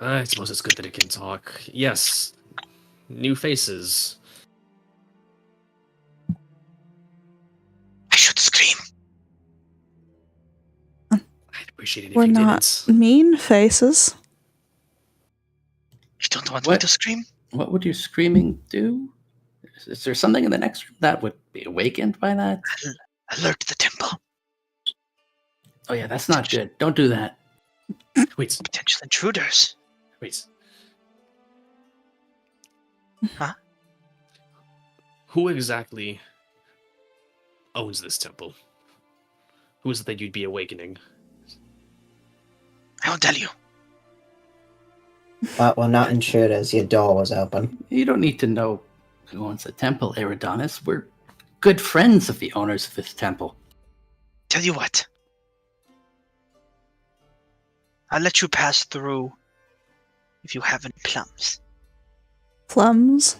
I suppose it's good that it can talk. Yes. New faces. appreciate it if We're you not didn't. mean faces. You don't want me What? to scream? What would your screaming do? Is there something in the next room that would be awakened by that? Alert the temple. Oh yeah, that's not good. Don't do that. Wait, Potential intruders. wait. Huh? Who exactly owns this temple? Who is it that you'd be awakening? I won't tell you. But we're not intruders. Your door was open. You don't need to know who owns the temple, Eridonis. We're good friends of the owners of this temple. Tell you what. I'll let you pass through if you have any plums. Plums.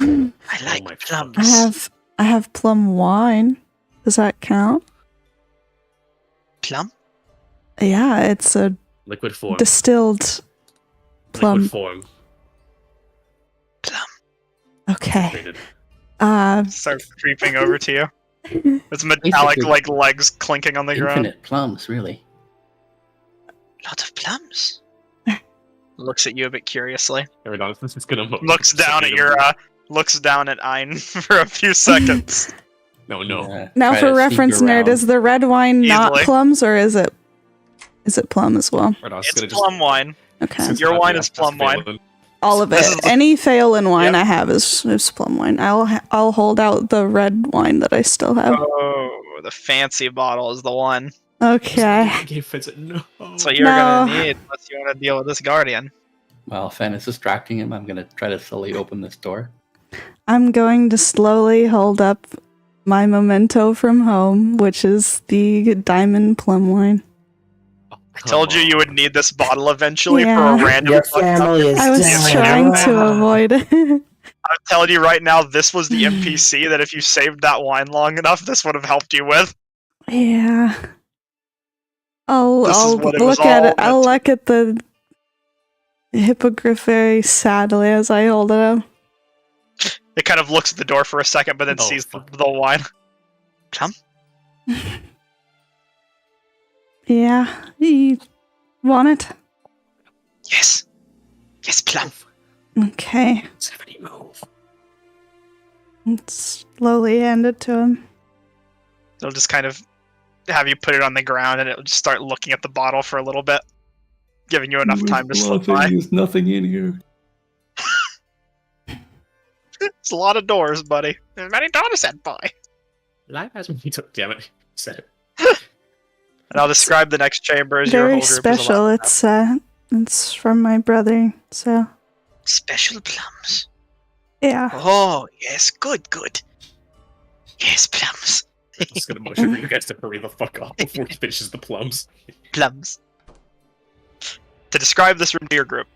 I like my plums. I have plum wine. Does that count? Plum? Yeah, it's a Liquid form. distilled plum. Liquid form. Plum. Okay. Rated. Start creeping over to you. It's metallic, Basically- like legs clinking on the ground. Infinite plums, really. Lot of plums. Looks at you a bit curiously. Eridanus, this is gonna move. Looks down at your looks down at Ein for a few seconds. No, no. Now, Try for to reference, sneak nerd, around. is the red wine not Easily. plums, or is it plum as well? Eridanus is It's gonna just. plum wine. Okay, since Your it's wine not is the plum wine. available- all of this it. is the- Any Phelan wine Yep. I have is plum wine. I'll hold out the red wine that I still have. Oh, the fancy bottle is the one. Okay. Game fits it. No. That's what you're No. gonna need unless you want to deal with this guardian. While Fen is distracting him, I'm going to try to slowly open this door. I'm going to slowly hold up my memento from home, which is the diamond plum wine. Oh, I told you you would need this bottle eventually Yeah. for a random. Your fucked up- family is I was Yeah. trying to Yeah. avoid it. I'm telling you right now, this was the NPC that if you saved that wine long enough, this would have helped you with. Yeah. I'll This is I'll what it was look at all it. I'll meant to look at the hippogriff very sadly as I hold it up. It kind of looks at the door for a second, but then Oh, sees fuck. the wine. Plum? Yeah. You want it? Yes. Yes, plum. Okay. Stephanie, move. Slowly hand it to him. It'll just kind of have you put it on the ground, and it'll just start looking at the bottle for a little bit, giving you enough time to slip by. There's nothing in here. It's a lot of doors, buddy. There's many doors, that boy. Live has me took. Damn it. Said it. And I'll describe the next chamber as your Very whole group is special. allowed to have. It's from my brother. So Special plums. yeah. Oh, yes, good. Yes, plums. I'm just gonna motion for you guys to hurry the fuck off before he finishes the plums. Plums. To describe this room to your group.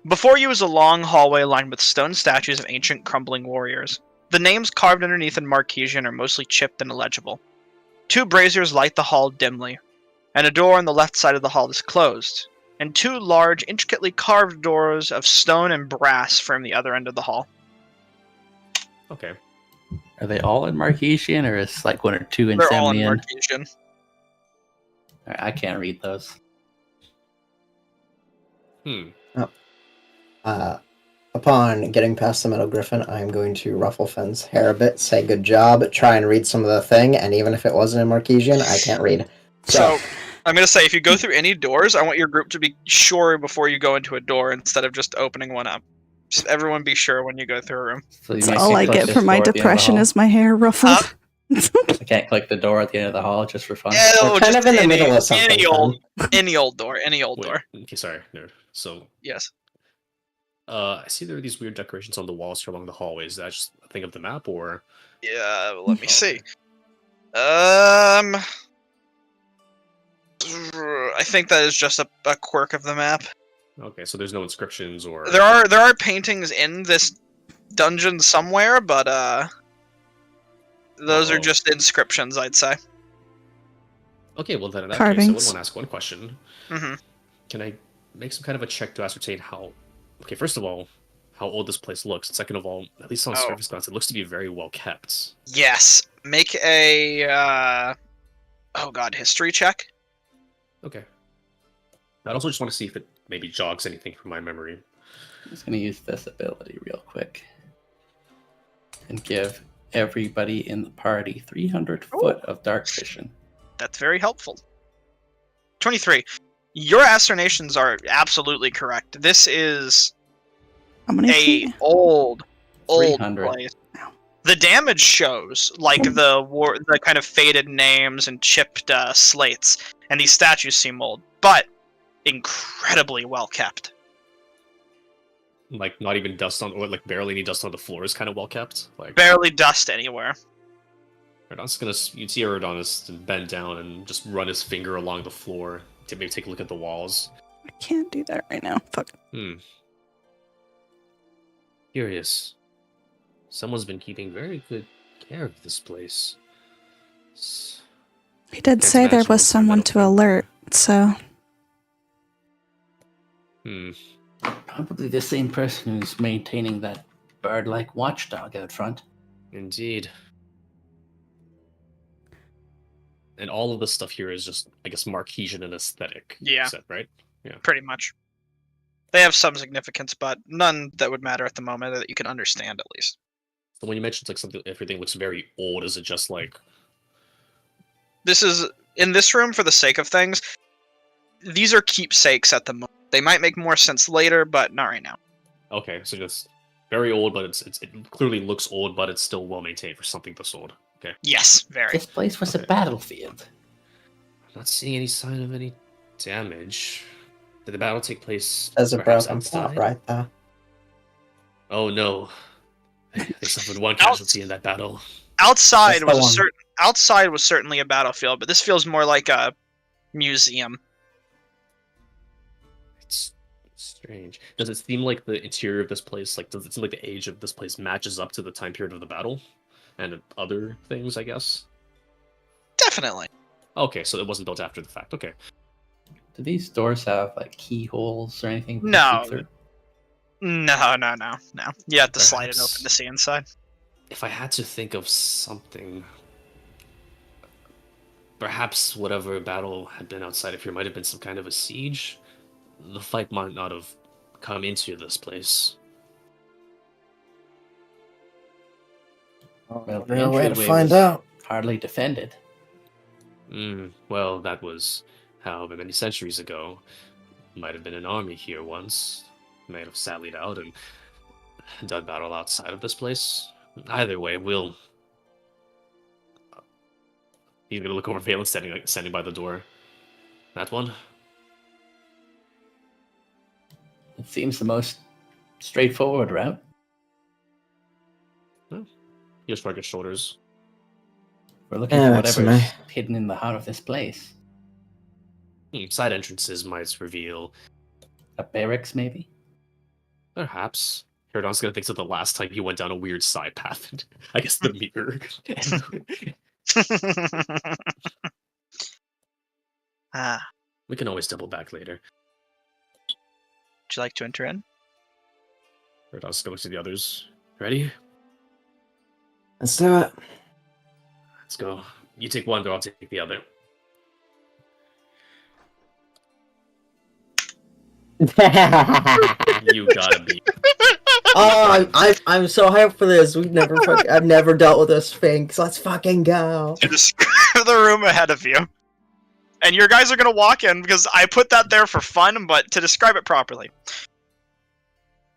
Before you is a long hallway lined with stone statues of ancient crumbling warriors. The names carved underneath in Marquesian are mostly chipped and illegible. 2 braziers light the hall dimly, and a door on the left side of the hall is closed, and 2 large, intricately carved doors of stone and brass frame the other end of the hall. Okay. Are they all in Marquesian, or is like 1 or 2 in They're all in Semnian? Marquesian. I can't read those. Upon getting past the metal griffin, I'm going to ruffle Finn's hair a bit, say good job, try and read some of the thing, and even if it wasn't in Marquesian, I can't read. So, I'm going to say, if you go through any doors, I want your group to be sure before you go into a door instead of just opening one up. Just everyone be sure when you go through a room. So you That's might all can't I click get this for my door at the end of the depression hall? is my hair ruffled. I can't click the door at the end of the hall just for fun. No, We're kind just of in the any, middle of something. any old, Finn. any old door, any old Wait, door. okay, sorry, nerd. So, Yes. I see there are these weird decorations on the walls here along the hallways. Is that just a thing of the map, or? Yeah, let me Oh, see. okay. I think that is just a quirk of the map. Okay, so there's no inscriptions or. There are paintings in this dungeon somewhere, but those are Oh. just inscriptions, I'd say. Okay, well then in that case, I Carvings. would want to ask one question. Hmm. Can I make some kind of a check to ascertain how? Okay, first of all, how old this place looks. And second of all, at least on Oh. surface glance, it looks to be very well kept. Yes. Make a Oh god, history check? Okay. I also just want to see if it maybe jogs anything from my memory. I'm just going to use this ability real quick and give everybody in the party 300 foot of dark vision. That's very helpful. 23. Your ascernations are absolutely correct. This is How many a feet? old 300. place. The damage shows, like the kind of faded names and chipped slates, and these statues seem old, but incredibly well kept. Like not even dust on, or like barely any dust on the floor is kind of well kept. Like Barely dust anywhere. Erdon's gonna, you see Erdon is bend down and just run his finger along the floor to maybe take a look at the walls. I can't do that right now. Fuck. Curious. Someone's been keeping very good care of this place. He did Can't say there imagine was what someone metal to thing. alert, so Probably the same person who's maintaining that bird-like watchdog out front. Indeed. And all of this stuff here is just, I guess, Marquesian and aesthetic. Yeah. Set, right? Yeah. Pretty much. They have some significance, but none that would matter at the moment that you can understand, at least. So when you mentioned like something, everything looks very old, is it just like? This is, in this room, for the sake of things, these are keepsakes at the moment. They might make more sense later, but not right now. Okay, so just very old, but it clearly looks old, but it's still well maintained for something this old. Okay. Yes, very. This place was a Okay. battlefield. I'm not seeing any sign of any damage. Did the battle take place There's a perhaps broken outside? pot right there. Oh no. They suffered one casualty in that battle. Outside That's the was one. outside was certainly a battlefield, but this feels more like a museum. It's strange. Does it seem like the interior of this place, like, does it seem like the age of this place matches up to the time period of the battle? And other things, I guess? Definitely. Okay, so it wasn't built after the fact. Okay. Do these doors have like keyholes or anything? to No. see through? No. You have to slide it Perhaps. open to see inside. If I had to think of something, perhaps whatever battle had been outside of here might have been some kind of a siege. The fight might not have come into this place. Well, the Real way to entryway find was out. hardly defended. Well, that was however many centuries ago. Might have been an army here once. May have sallied out and done battle outside of this place. Either way, we'll. He's gonna look over Valen standing by the door. That one? It seems the most straightforward route. He just shrugged his shoulders. We're looking Yeah, for that's whatever's me. hidden in the heart of this place. Side entrances might reveal. A barracks, maybe? Perhaps. Hiradon's gonna think of the last time he went down a weird side path. I guess the mirror. We can always double back later. Would you like to enter in? Hiradon's gonna look to the others. Ready? Let's do it. Let's go. You take one, I'll take the other. You gotta be. Oh, I'm so hyped for this. I've never dealt with a Sphinx. Let's fucking go. To describe the room ahead of you. And your guys are going to walk in because I put that there for fun, but to describe it properly.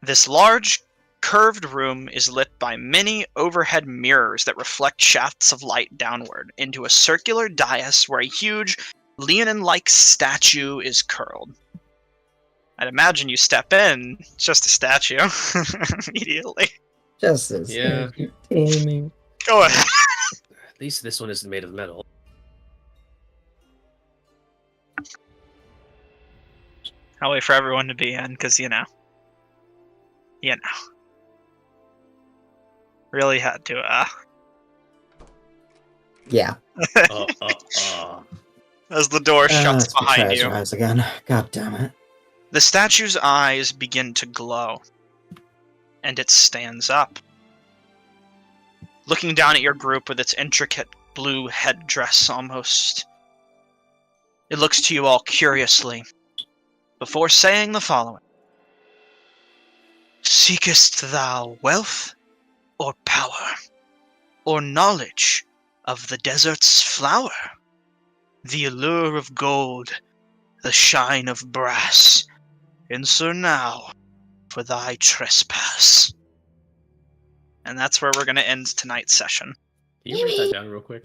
This large, curved room is lit by many overhead mirrors that reflect shafts of light downward into a circular dais where a huge, Leonin-like statue is curled. I'd imagine you step in, it's just a statue, immediately. Just as Yeah. entertaining. Go ahead. At least this one isn't made of metal. I'll wait for everyone to be in, because, really had to, Yeah. as the door shuts Let's behind try you. his eyes again. God damn it. The statue's eyes begin to glow, and it stands up. Looking down at your group with its intricate blue headdress almost It looks to you all curiously, before saying the following. Seekest thou wealth, or power, or knowledge of the desert's flower? The allure of gold, the shine of brass, answer now for thy trespass. And that's where we're going to end tonight's session. Can you write that down real quick?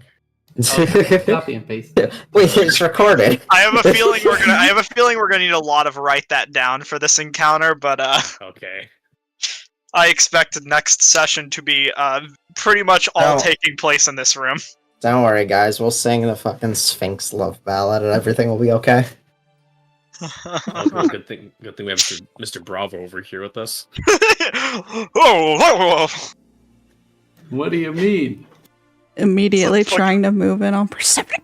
Copy and paste. Wait, it's recorded. I have a feeling we're gonna need a lot of write that down for this encounter, but Okay. I expect next session to be pretty much all Oh. taking place in this room. Don't worry, guys. We'll sing the fucking Sphinx love ballad, and everything will be okay. Oh, good thing we have Mr. Bravo over here with us. Oh. What do you mean? Immediately So fuck- trying to move in on perception.